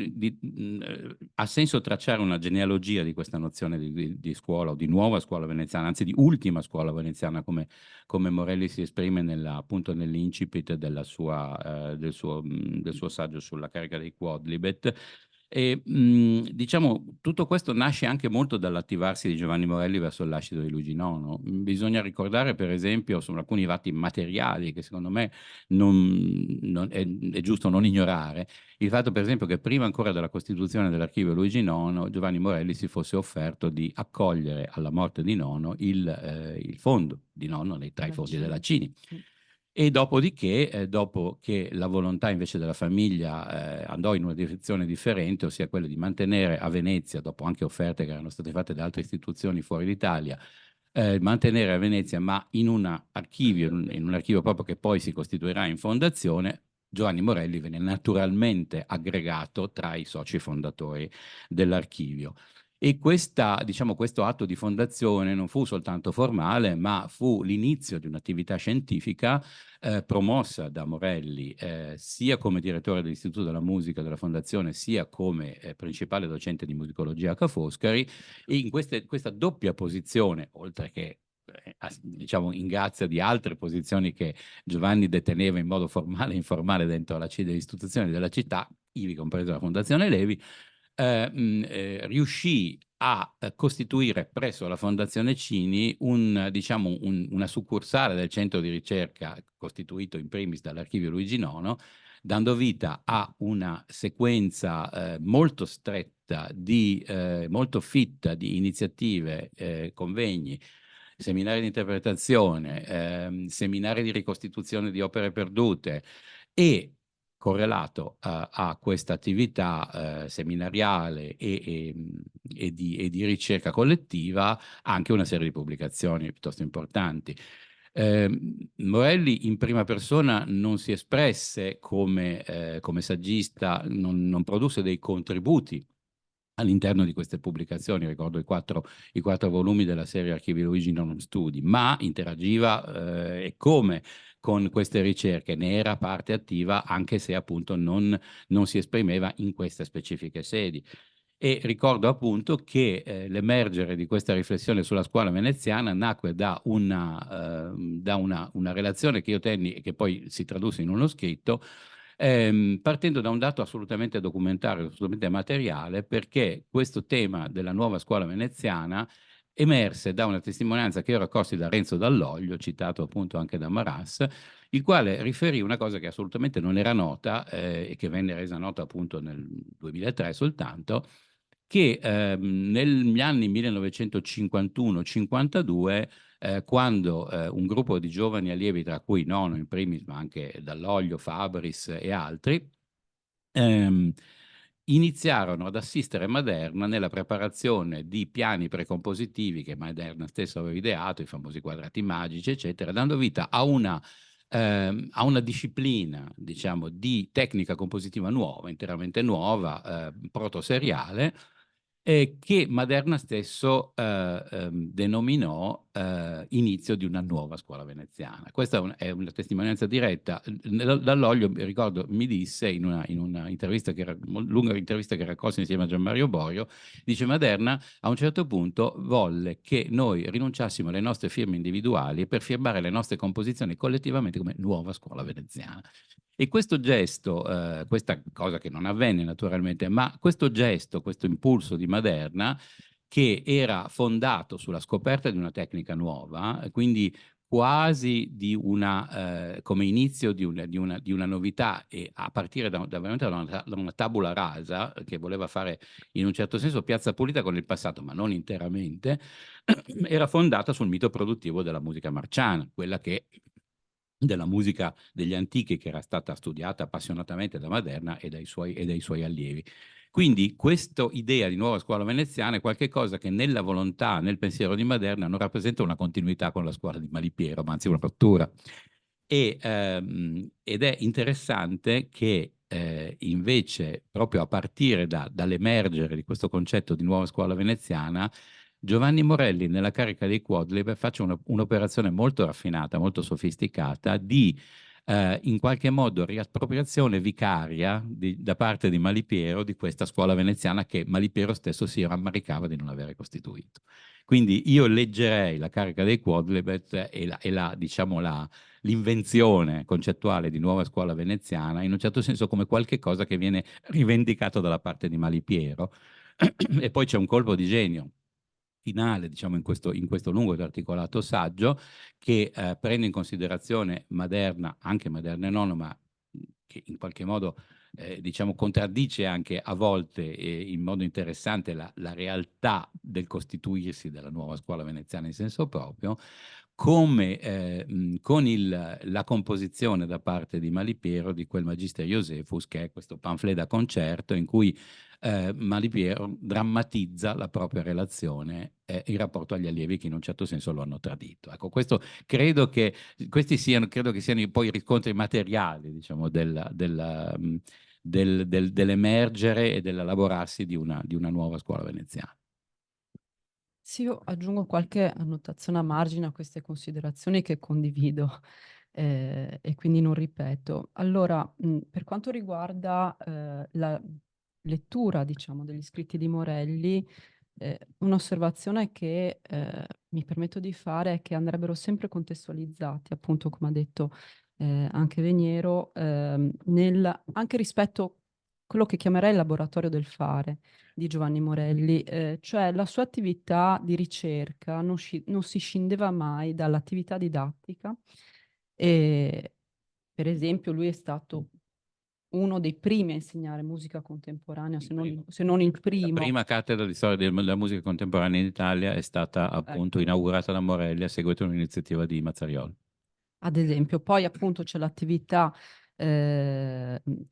S5: ha senso tracciare una genealogia di questa nozione di scuola, o di nuova scuola veneziana, anzi di ultima scuola veneziana, come Morelli si esprime appunto nell'incipit del suo saggio sulla carica dei Quodlibet. E diciamo, tutto questo nasce anche molto dall'attivarsi di Giovanni Morelli verso il lascito di Luigi IX. Bisogna ricordare, per esempio, sono alcuni fatti materiali che secondo me è giusto non ignorare. Il fatto, per esempio, che prima ancora della costituzione dell'archivio Luigi IX, Giovanni Morelli si fosse offerto di accogliere alla morte di Nono il fondo di Nono tra i fondi della Cini. E dopodiché, dopo che la volontà invece della famiglia andò in una direzione differente, ossia quella di mantenere a Venezia, dopo anche offerte che erano state fatte da altre istituzioni fuori d'Italia, mantenere a Venezia, ma in un archivio proprio che poi si costituirà in fondazione, Giovanni Morelli venne naturalmente aggregato tra i soci fondatori dell'archivio. E diciamo, questo atto di fondazione non fu soltanto formale, ma fu l'inizio di un'attività scientifica promossa da Morelli, sia come direttore dell'Istituto della Musica della Fondazione, sia come principale docente di musicologia a Ca' Foscari. E in questa doppia posizione, oltre che diciamo in grazia di altre posizioni che Giovanni deteneva in modo formale e informale dentro le istituzioni della città, ivi compresa la Fondazione Levi, riuscì a costituire presso la Fondazione Cini diciamo, una succursale del centro di ricerca costituito in primis dall'Archivio Luigi IX, dando vita a una sequenza molto stretta, molto fitta di iniziative, convegni, seminari di interpretazione, seminari di ricostituzione di opere perdute e correlato a questa attività seminariale e di ricerca collettiva anche una serie di pubblicazioni piuttosto importanti. Morelli in prima persona non si espresse come saggista, non produsse dei contributi all'interno di queste pubblicazioni, ricordo i quattro volumi della serie Archivi Luigi Non Studi, ma interagiva e come con queste ricerche ne era parte attiva, anche se appunto non si esprimeva in queste specifiche sedi. E ricordo appunto che l'emergere di questa riflessione sulla scuola veneziana nacque da una relazione che io tenni e che poi si tradusse in uno scritto, partendo da un dato assolutamente documentario, assolutamente materiale, perché questo tema della nuova scuola veneziana emerse da una testimonianza che io raccolsi da Renzo Dall'Oglio, citato appunto anche da Maras, il quale riferì una cosa che assolutamente non era nota e che venne resa nota appunto nel 2003 soltanto, che negli anni 1951-52, quando un gruppo di giovani allievi, tra cui Nono in primis, ma anche Dall'Oglio, Fabris e altri, iniziarono ad assistere Maderna nella preparazione di piani precompositivi che Maderna stesso aveva ideato, i famosi quadrati magici, eccetera, dando vita a una disciplina, diciamo, di tecnica compositiva nuova, interamente nuova, protoseriale, che Maderna stesso denominò inizio di una nuova scuola veneziana. Questa è una testimonianza diretta. Dall'Oglio, ricordo, mi disse in una intervista lunga intervista che raccolse insieme a Gianmario Borio, dice: Maderna a un certo punto volle che noi rinunciassimo alle nostre firme individuali per firmare le nostre composizioni collettivamente come nuova scuola veneziana. E questo gesto, questa cosa che non avvenne naturalmente, ma questo gesto, questo impulso di Maderna, che era fondato sulla scoperta di una tecnica nuova, quindi quasi come inizio di una novità, e a partire veramente da una tabula rasa che voleva fare in un certo senso piazza pulita con il passato, ma non interamente, era fondata sul mito produttivo della musica marciana, quella della musica degli antichi, che era stata studiata appassionatamente da Maderna e dai suoi allievi. Quindi questa idea di nuova scuola veneziana è qualcosa che nella volontà, nel pensiero di Maderna non rappresenta una continuità con la scuola di Malipiero, ma anzi una rottura. Ed è interessante che invece, proprio a partire dall'emergere di questo concetto di nuova scuola veneziana, Giovanni Morelli nella carica dei Quadlib faccia un'operazione molto raffinata, molto sofisticata di in qualche modo riappropriazione vicaria da parte di Malipiero di questa scuola veneziana che Malipiero stesso si rammaricava di non avere costituito. Quindi io leggerei la carica dei Quadlibet diciamo l'invenzione concettuale di nuova scuola veneziana in un certo senso come qualche cosa che viene rivendicato dalla parte di Malipiero. E poi c'è un colpo di genio finale, diciamo, in questo lungo ed articolato saggio, che prende in considerazione Maderna, anche Maderna e Nono, ma che in qualche modo diciamo contraddice anche a volte in modo interessante la realtà del costituirsi della nuova scuola veneziana in senso proprio, come con la composizione da parte di Malipiero di quel Magister Josephus, che è questo pamphlet da concerto in cui Malipiero drammatizza la propria relazione in rapporto agli allievi che in un certo senso lo hanno tradito. Ecco, credo che siano poi i riscontri materiali, diciamo, dell'emergere e dell'elaborarsi di una nuova scuola veneziana.
S9: Sì, io aggiungo qualche annotazione a margine a queste considerazioni che condivido e quindi non ripeto. Allora, per quanto riguarda la lettura, diciamo, degli scritti di Morelli, un'osservazione che mi permetto di fare è che andrebbero sempre contestualizzati, appunto come ha detto anche Veniero, anche rispetto a quello che chiamerei il laboratorio del fare di Giovanni Morelli, cioè la sua attività di ricerca non si scindeva mai dall'attività didattica. E, per esempio, lui è stato uno dei primi a insegnare musica contemporanea, se non il
S5: La
S9: primo.
S5: prima cattedra di storia della musica contemporanea in Italia è stata appunto inaugurata da Morelli a seguito di un'iniziativa di Mazzarioli.
S9: Ad esempio, poi appunto c'è l'attività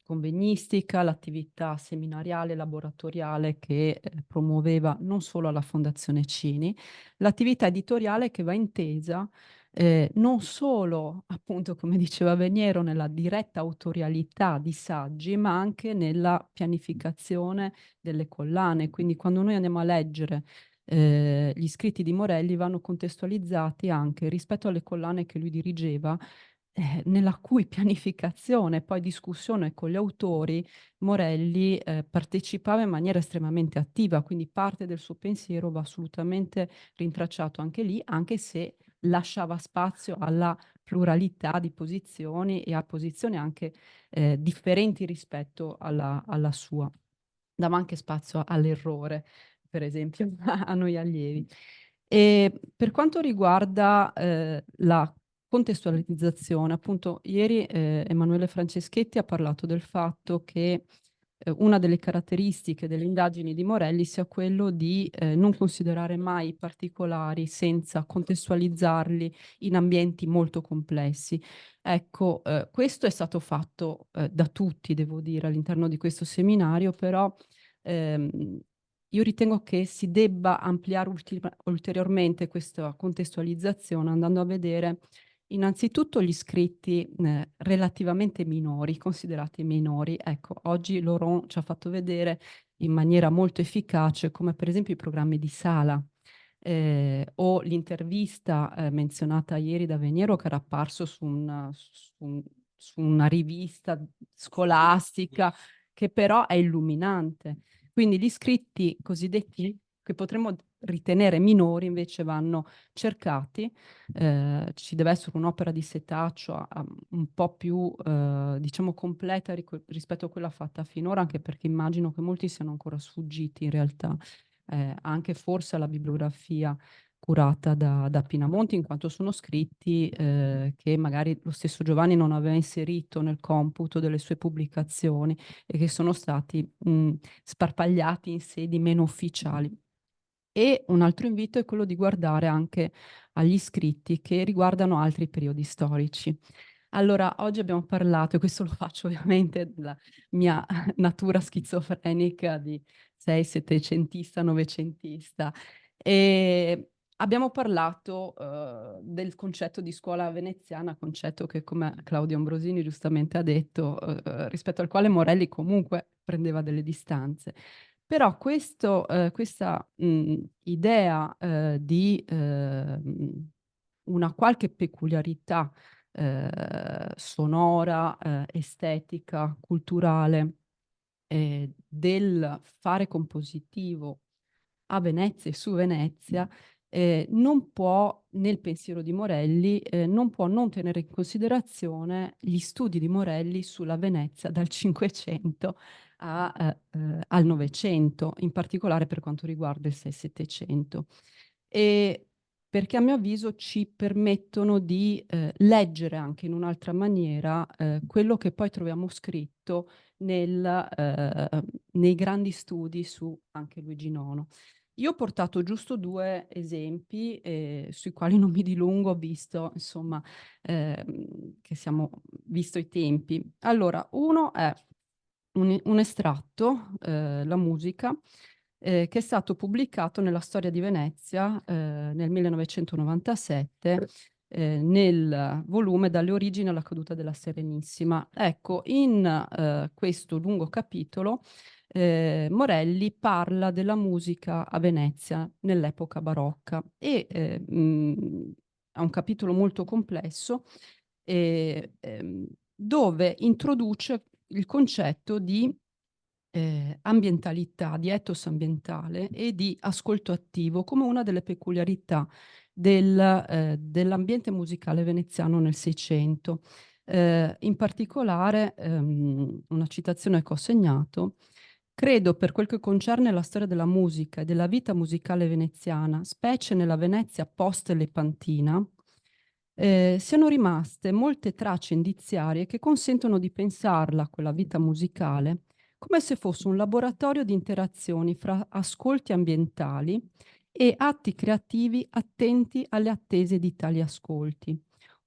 S9: convegnistica, l'attività seminariale, laboratoriale che promuoveva non solo alla Fondazione Cini, l'attività editoriale che va intesa non solo, appunto, come diceva Veniero, nella diretta autorialità di saggi, ma anche nella pianificazione delle collane. Quindi quando noi andiamo a leggere gli scritti di Morelli vanno contestualizzati anche rispetto alle collane che lui dirigeva, nella cui pianificazione e poi discussione con gli autori Morelli partecipava in maniera estremamente attiva, quindi parte del suo pensiero va assolutamente rintracciato anche lì, anche se lasciava spazio alla pluralità di posizioni e a posizioni anche differenti rispetto alla sua. Dava anche spazio all'errore, per esempio, a noi allievi. E per quanto riguarda la contestualizzazione, appunto, ieri Emanuele Franceschetti ha parlato del fatto che una delle caratteristiche delle indagini di Morelli sia quello di non considerare mai i particolari senza contestualizzarli in ambienti molto complessi. Ecco, questo è stato fatto da tutti, devo dire, all'interno di questo seminario, però io ritengo che si debba ampliare ulteriormente questa contestualizzazione andando a vedere innanzitutto gli scritti relativamente minori, considerati minori. Ecco, oggi Laurent ci ha fatto vedere in maniera molto efficace come per esempio i programmi di sala o l'intervista menzionata ieri da Veniero che era apparso su una rivista scolastica che però è illuminante. Quindi gli scritti cosiddetti che potremmo ritenere minori invece vanno cercati. Ci deve essere un'opera di setaccio un po' più diciamo completa rispetto a quella fatta finora, anche perché immagino che molti siano ancora sfuggiti in realtà, anche forse alla bibliografia curata da Pinamonti, in quanto sono scritti che magari lo stesso Giovanni non aveva inserito nel computo delle sue pubblicazioni e che sono stati sparpagliati in sedi meno ufficiali. E un altro invito è quello di guardare anche agli scritti che riguardano altri periodi storici. Allora, oggi abbiamo parlato, e questo lo faccio ovviamente della mia natura schizofrenica di 6-7centista, novecentista, e abbiamo parlato del concetto di scuola veneziana, concetto che, come Claudio Ambrosini giustamente ha detto, rispetto al quale Morelli comunque prendeva delle distanze. Però questa idea di una qualche peculiarità sonora, estetica, culturale del fare compositivo a Venezia e su Venezia non può, nel pensiero di Morelli, non può non tenere in considerazione gli studi di Morelli sulla Venezia dal Cinquecento al Novecento, in particolare per quanto riguarda il 6-700. E perché a mio avviso ci permettono di leggere anche in un'altra maniera quello che poi troviamo scritto nei grandi studi su anche Luigi Nono. Io ho portato giusto 2 esempi sui quali non mi dilungo, visto insomma che siamo visto i tempi. Allora, uno è un estratto, la musica, che è stato pubblicato nella Storia di Venezia nel 1997 nel volume Dalle origini alla caduta della Serenissima. Ecco, in questo lungo capitolo Morelli parla della musica a Venezia nell'epoca barocca e ha un capitolo molto complesso dove introduce il concetto di ambientalità, di ethos ambientale e di ascolto attivo come una delle peculiarità dell'ambiente musicale veneziano nel Seicento. In particolare, una citazione che ho segnato: credo, per quel che concerne la storia della musica e della vita musicale veneziana, specie nella Venezia post-lepantina, siano rimaste molte tracce indiziarie che consentono di pensarla, quella vita musicale, come se fosse un laboratorio di interazioni fra ascolti ambientali e atti creativi attenti alle attese di tali ascolti,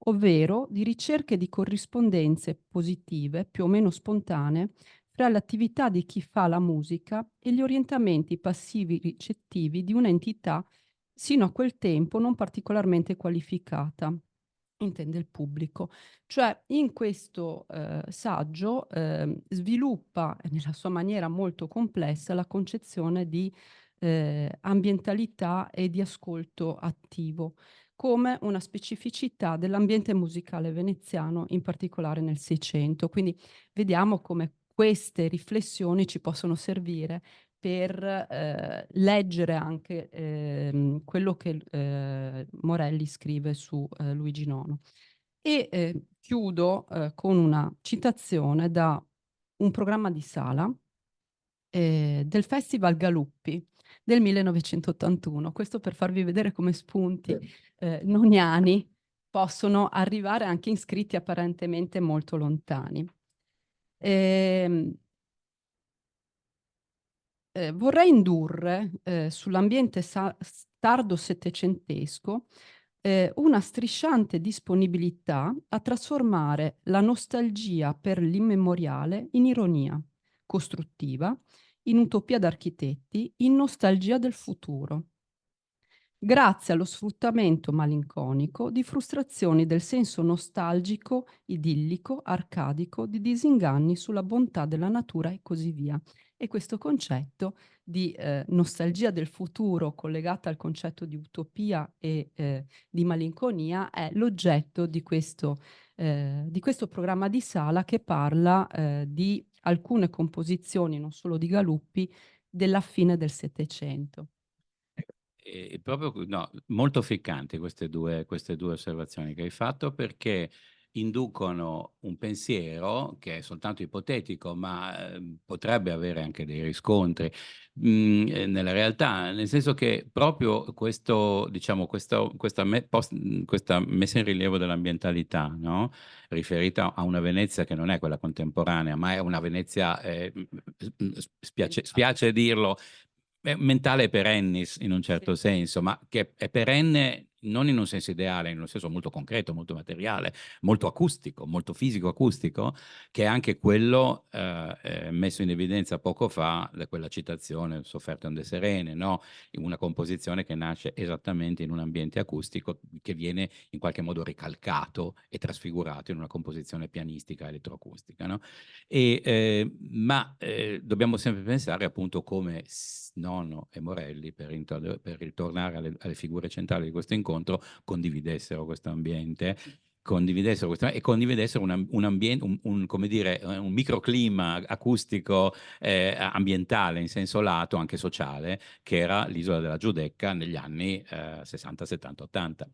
S9: ovvero di ricerche di corrispondenze positive, più o meno spontanee, fra l'attività di chi fa la musica e gli orientamenti passivi ricettivi di un'entità sino a quel tempo non particolarmente qualificata, intende il pubblico. Cioè, in questo saggio sviluppa nella sua maniera molto complessa la concezione di ambientalità e di ascolto attivo come una specificità dell'ambiente musicale veneziano, in particolare nel Seicento. Quindi vediamo come queste riflessioni ci possono servire per leggere anche quello che Morelli scrive su Luigi Nono. E chiudo con una citazione da un programma di sala del Festival Galuppi del 1981. Questo per farvi vedere come spunti noniani possono arrivare anche in scritti apparentemente molto lontani. Vorrei indurre sull'ambiente tardo settecentesco una strisciante disponibilità a trasformare la nostalgia per l'immemoriale in ironia costruttiva, in utopia d'architetti, in nostalgia del futuro, grazie allo sfruttamento malinconico di frustrazioni del senso nostalgico, idillico, arcadico, di disinganni sulla bontà della natura e così via. E questo concetto di nostalgia del futuro collegata al concetto di utopia e di malinconia è l'oggetto di questo programma di sala che parla di alcune composizioni, non solo di Galuppi, della fine del Settecento.
S5: Proprio, no, molto ficcanti queste due osservazioni che hai fatto, perché inducono un pensiero che è soltanto ipotetico, ma potrebbe avere anche dei riscontri nella realtà, nel senso che proprio questo, diciamo, questa messa in rilievo dell'ambientalità, no? Riferita a una Venezia che non è quella contemporanea, ma è una Venezia, spiace dirlo, mentale perennis in un certo senso, ma che è perenne non in un senso ideale, in un senso molto concreto, molto materiale, molto acustico, molto fisico-acustico, che è anche quello messo in evidenza poco fa da quella citazione Sofferte onde serene, no? Una composizione che nasce esattamente in un ambiente acustico che viene in qualche modo ricalcato e trasfigurato in una composizione pianistica elettroacustica, no? Ma dobbiamo sempre pensare appunto come Nono e Morelli, per ritornare alle figure centrali di questo incontro, condividessero questo ambiente, e condividessero un ambiente, come dire, un microclima acustico ambientale in senso lato, anche sociale, che era l'isola della Giudecca negli anni 60, 70, 80.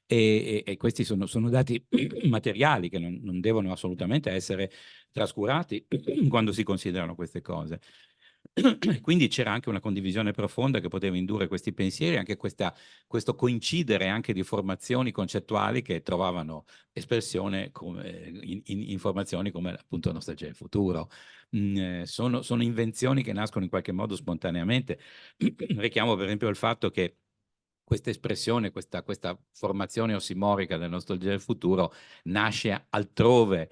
S5: E questi sono dati materiali che non devono assolutamente essere trascurati quando si considerano queste cose. Quindi c'era anche una condivisione profonda che poteva indurre questi pensieri, anche questo coincidere anche di formazioni concettuali che trovavano espressione in informazioni come appunto Nostalgia del futuro. Sono invenzioni che nascono in qualche modo spontaneamente. Richiamo per esempio il fatto che questa espressione, questa formazione ossimorica del Nostalgia del futuro nasce altrove.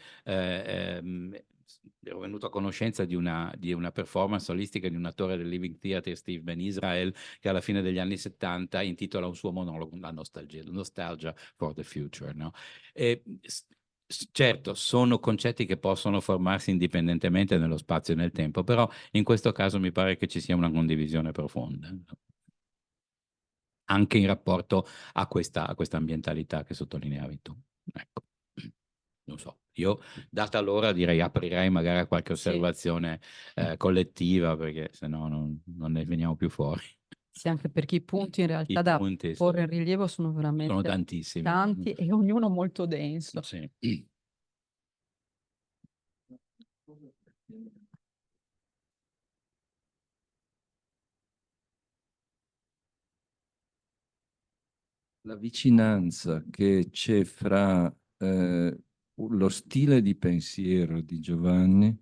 S5: Ero venuto a conoscenza di una performance solistica di un attore del Living Theatre, Steve Ben Israel, che alla fine degli anni 70 intitola un suo monologo La Nostalgia for the Future, no? Certo, sono concetti che possono formarsi indipendentemente nello spazio e nel tempo, però in questo caso mi pare che ci sia una condivisione profonda, anche in rapporto a questa ambientalità che sottolineavi tu. Ecco, non so. Io, data l'ora, direi aprirei magari a qualche
S9: Sì.
S5: osservazione collettiva, perché se no non ne veniamo più fuori.
S9: Sì, anche perché i punti in realtà
S5: I
S9: da
S5: punti
S9: porre in rilievo sono
S5: sono
S9: veramente
S5: tantissimi.
S9: tanti e ognuno molto denso.
S5: Sì.
S10: La vicinanza che c'è fra lo stile di pensiero di Giovanni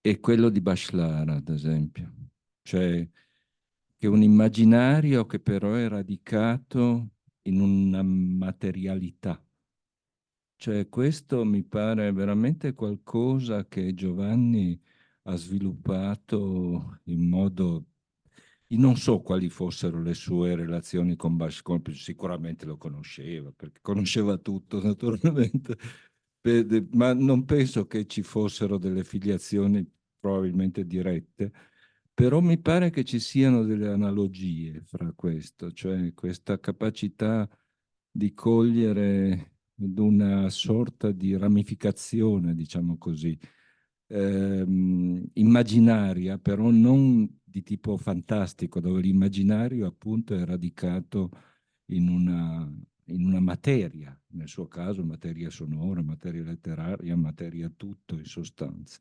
S10: e quello di Bachelard, ad esempio. Cioè, che un immaginario che però è radicato in una materialità. Cioè, questo mi pare veramente qualcosa che Giovanni ha sviluppato in modo... Io non so quali fossero le sue relazioni con Bashkov, sicuramente lo conosceva, perché conosceva tutto naturalmente, ma non penso che ci fossero delle filiazioni probabilmente dirette, però mi pare che ci siano delle analogie fra questo, cioè questa capacità di cogliere una sorta di ramificazione, diciamo così, immaginaria, però non di tipo fantastico, dove l'immaginario appunto è radicato in una materia, nel suo caso materia sonora, materia letteraria, materia tutto in sostanza.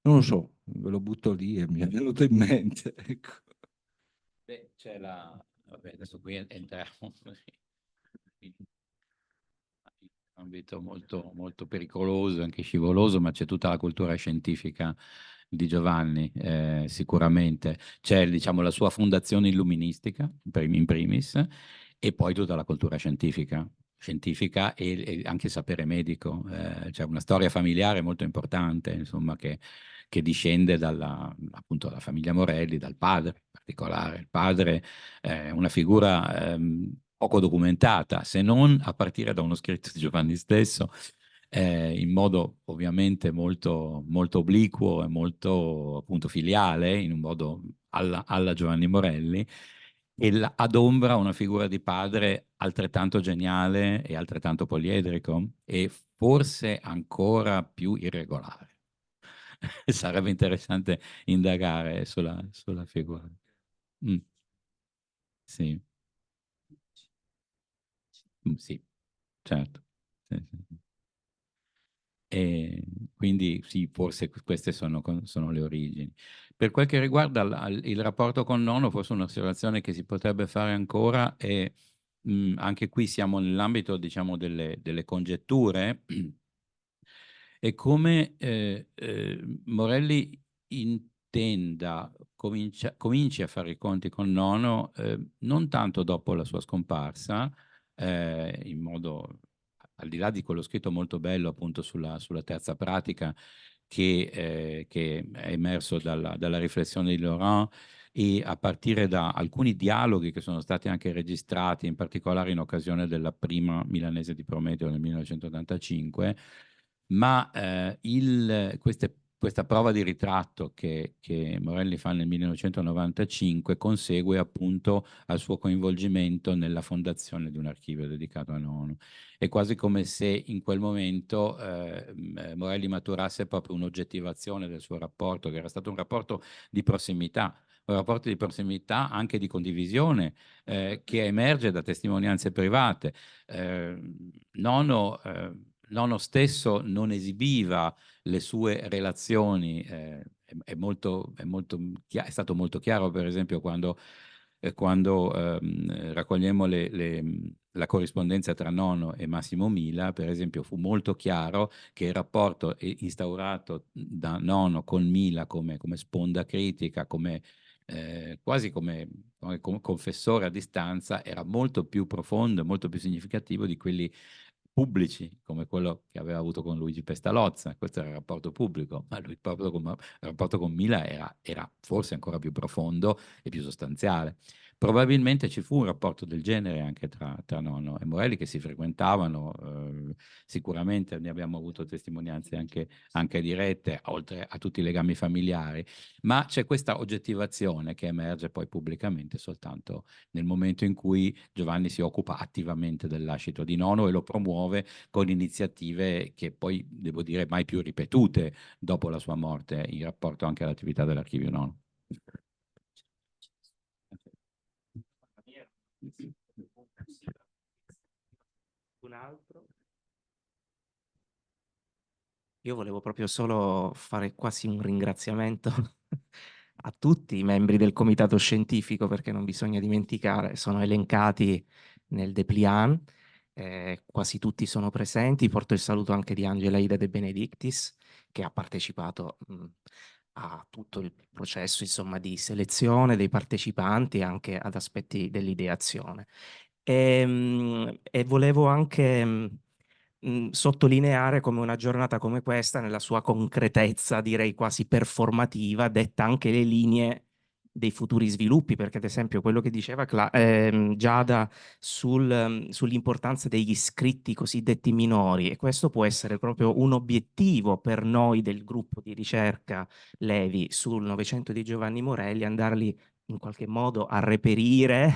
S10: Non lo so, ve lo butto lì e mi è venuto in mente. Ecco.
S5: Beh, c'è la... Vabbè, adesso qui entriamo in un ambito molto, molto pericoloso, anche scivoloso, ma c'è tutta la cultura scientifica di Giovanni, sicuramente. C'è, diciamo, la sua fondazione illuministica, in primis, e poi tutta la cultura scientifica e anche il sapere medico. C'è una storia familiare molto importante, insomma, che discende appunto dalla famiglia Morelli, dal padre in particolare. Il padre è una figura poco documentata, se non a partire da uno scritto di Giovanni stesso, in modo ovviamente molto, molto obliquo e molto appunto filiale, in un modo alla Giovanni Morelli, e adombra una figura di padre altrettanto geniale e altrettanto poliedrico e forse ancora più irregolare. Sarebbe interessante indagare sulla figura. Mm. Sì. Sì, certo. Sì, sì, sì. E quindi sì, forse queste sono le origini. Per quel che riguarda il rapporto con nonno, forse un'osservazione che si potrebbe fare ancora è, anche qui siamo nell'ambito, diciamo, delle congetture, e come Morelli intenda, cominci a fare i conti con nonno, non tanto dopo la sua scomparsa, in modo, al di là di quello scritto molto bello appunto sulla terza pratica che è emerso dalla riflessione di Laurent, e a partire da alcuni dialoghi che sono stati anche registrati, in particolare in occasione della prima milanese di Prometeo nel 1985, ma questa prova di ritratto che Morelli fa nel 1995 consegue appunto al suo coinvolgimento nella fondazione di un archivio dedicato a nonno. È quasi come se in quel momento Morelli maturasse proprio un'oggettivazione del suo rapporto, che era stato un rapporto di prossimità, un rapporto di prossimità anche di condivisione, che emerge da testimonianze private. Nonno stesso non esibiva le sue relazioni, è stato molto chiaro, per esempio, quando raccogliemmo la corrispondenza tra nonno e Massimo Mila, per esempio, fu molto chiaro che il rapporto instaurato da nonno con Mila come sponda critica, quasi come confessore a distanza, era molto più profondo e molto più significativo di quelli pubblici, come quello che aveva avuto con Luigi Pestalozza. Questo era il rapporto pubblico, ma il rapporto con Mila era forse ancora più profondo e più sostanziale. probabilmente ci fu un rapporto del genere anche tra Nono e Morelli, che si frequentavano, sicuramente ne abbiamo avuto testimonianze anche dirette, oltre a tutti i legami familiari, ma c'è questa oggettivazione che emerge poi pubblicamente soltanto nel momento in cui Giovanni si occupa attivamente del lascito di Nono e lo promuove con iniziative che poi, devo dire, mai più ripetute dopo la sua morte, in rapporto anche all'attività dell'Archivio Nono.
S8: Un altro? Io volevo proprio solo fare quasi un ringraziamento a tutti i membri del comitato scientifico, perché non bisogna dimenticare, sono elencati nel dépliant, quasi tutti sono presenti. Porto il saluto anche di Angela Ida De Benedictis, che ha partecipato a tutto il processo, insomma, di selezione dei partecipanti e anche ad aspetti dell'ideazione. E volevo anche sottolineare come una giornata come questa, nella sua concretezza, direi quasi performativa, detta anche le linee dei futuri sviluppi, perché ad esempio quello che diceva Giada sull'importanza degli scritti cosiddetti minori, e questo può essere proprio un obiettivo per noi del gruppo di ricerca Levi sul Novecento di Giovanni Morelli, andarli in qualche modo a reperire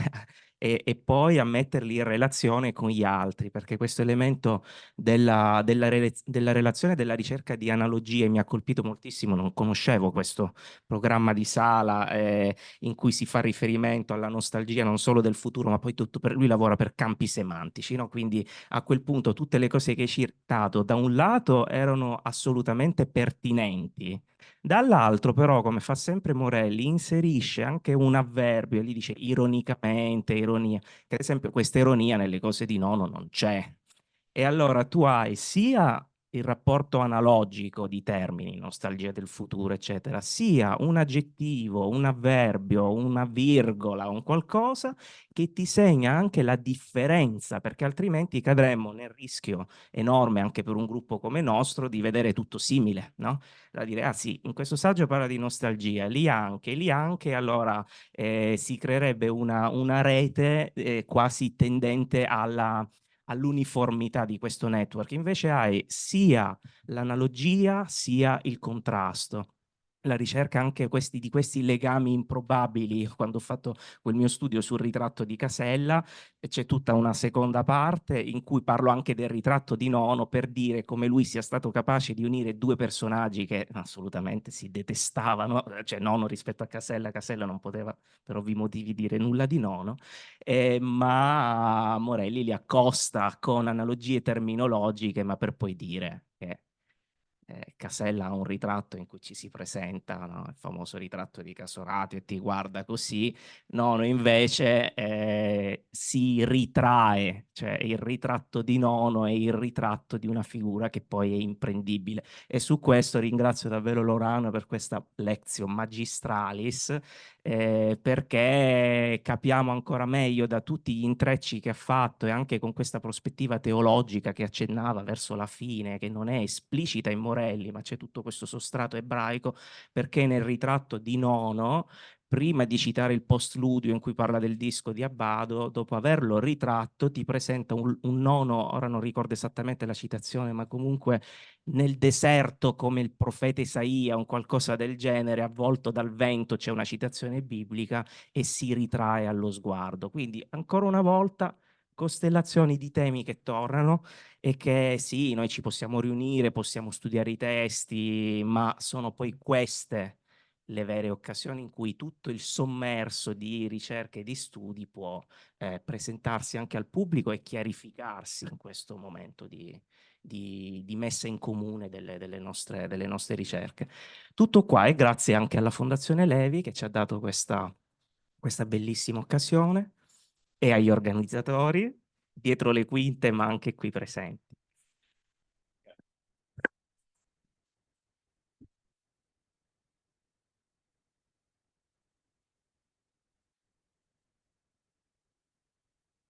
S8: e poi a metterli in relazione con gli altri, perché questo elemento della relazione, della ricerca di analogie mi ha colpito moltissimo. Non conoscevo questo programma di Sala in cui si fa riferimento alla nostalgia non solo del futuro, ma poi lui lavora per campi semantici, no? Quindi a quel punto tutte le cose che hai citato da un lato erano assolutamente pertinenti, dall'altro però, come fa sempre Morelli, inserisce anche un avverbio, e gli dice ironicamente, ironia, che ad esempio questa ironia nelle cose di Nono non c'è. E allora tu hai sia il rapporto analogico di termini, nostalgia del futuro, eccetera, sia un aggettivo, un avverbio, una virgola, un qualcosa che ti segna anche la differenza, perché altrimenti cadremmo nel rischio enorme, anche per un gruppo come nostro, di vedere tutto simile, no? Da dire, ah sì, in questo saggio parla di nostalgia, lì anche, allora si creerebbe una rete quasi tendente all'uniformità di questo network. Invece hai sia l'analogia sia il contrasto. La ricerca anche di questi legami improbabili. Quando ho fatto quel mio studio sul ritratto di Casella, c'è tutta una seconda parte in cui parlo anche del ritratto di Nono, per dire come lui sia stato capace di unire due personaggi che assolutamente si detestavano, cioè Nono rispetto a Casella non poteva per ovvi motivi dire nulla di Nono, ma Morelli li accosta con analogie terminologiche, ma per poi dire che Casella ha un ritratto in cui ci si presenta, no? Il famoso ritratto di Casorati e ti guarda così. Nono invece si ritrae, cioè il ritratto di Nono è il ritratto di una figura che poi è imprendibile. E su questo ringrazio davvero Lorano per questa lectio magistralis, perché capiamo ancora meglio da tutti gli intrecci che ha fatto, e anche con questa prospettiva teologica che accennava verso la fine, che non è esplicita in Morelli, ma c'è tutto questo sostrato ebraico, perché nel ritratto di Nono, prima di citare il postludio in cui parla del disco di Abbado, dopo averlo ritratto ti presenta un Nono, ora non ricordo esattamente la citazione, ma comunque nel deserto come il profeta Isaia, un qualcosa del genere, avvolto dal vento, c'è una citazione biblica, e si ritrae allo sguardo. Quindi ancora una volta costellazioni di temi che tornano, e che sì, noi ci possiamo riunire, possiamo studiare i testi, ma sono poi queste le vere occasioni in cui tutto il sommerso di ricerche e di studi può presentarsi anche al pubblico e chiarificarsi in questo momento di messa in comune delle nostre ricerche. Tutto qua, e grazie anche alla Fondazione Levi che ci ha dato questa bellissima occasione, e agli organizzatori dietro le quinte, ma anche qui presenti.